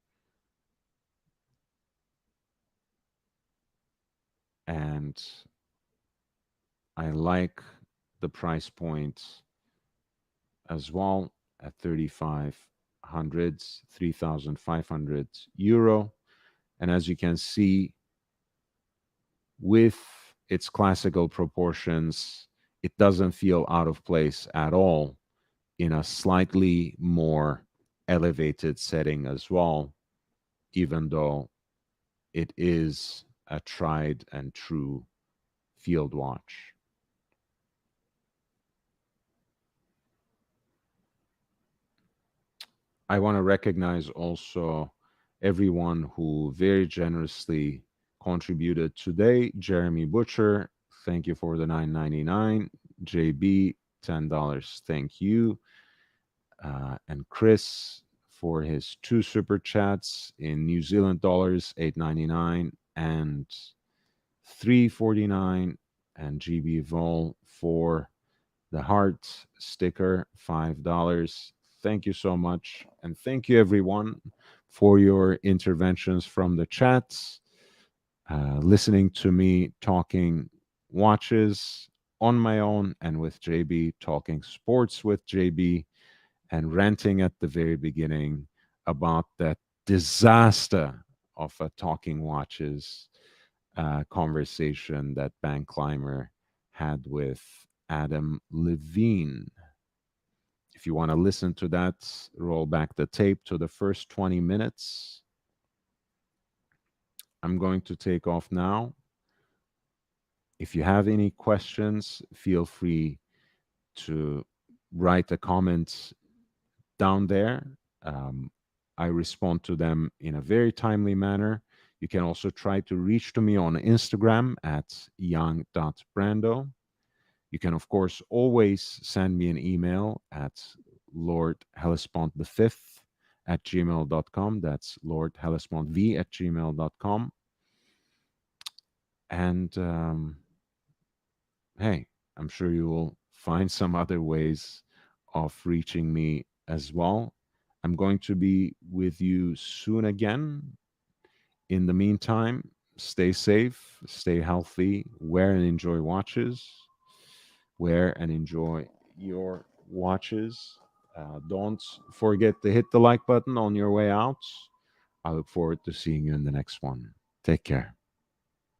[SPEAKER 1] And I like the price point as well at 3,500, 3,500 euro. And as you can see, with its classical proportions, it doesn't feel out of place at all in a slightly more elevated setting as well, even though it is a tried and true field watch. I want to recognize also everyone who very generously contributed today. Jeremy Butcher, thank you for the $9.99. JB, $10, thank you. And Chris for his 2 super chats in New Zealand dollars, $8.99 and $3.49. And GB Vol for the heart sticker, $5. Thank you so much. And thank you, everyone, for your interventions from the chats, listening to me talking watches on my own and with JB, talking sports with JB, and ranting at the very beginning about that disaster of a talking watches conversation that Bank Climber had with Adam Levine. If you want to listen to that, roll back the tape to the first 20 minutes. I'm going to take off now. If you have any questions, feel free to write a comment down there. I respond to them in a very timely manner. You can also try to reach to me on Instagram at young.brando. You can, of course, always send me an email at lordhellespont5 at gmail.com. That's lordhellespont@gmail.com. And hey, I'm sure you will find some other ways of reaching me as well. I'm going to be with you soon again. In the meantime, stay safe, stay healthy, wear and enjoy watches, wear and enjoy your watches. Don't forget to hit the like button on your way out. I look forward to seeing you in the next one. Take care.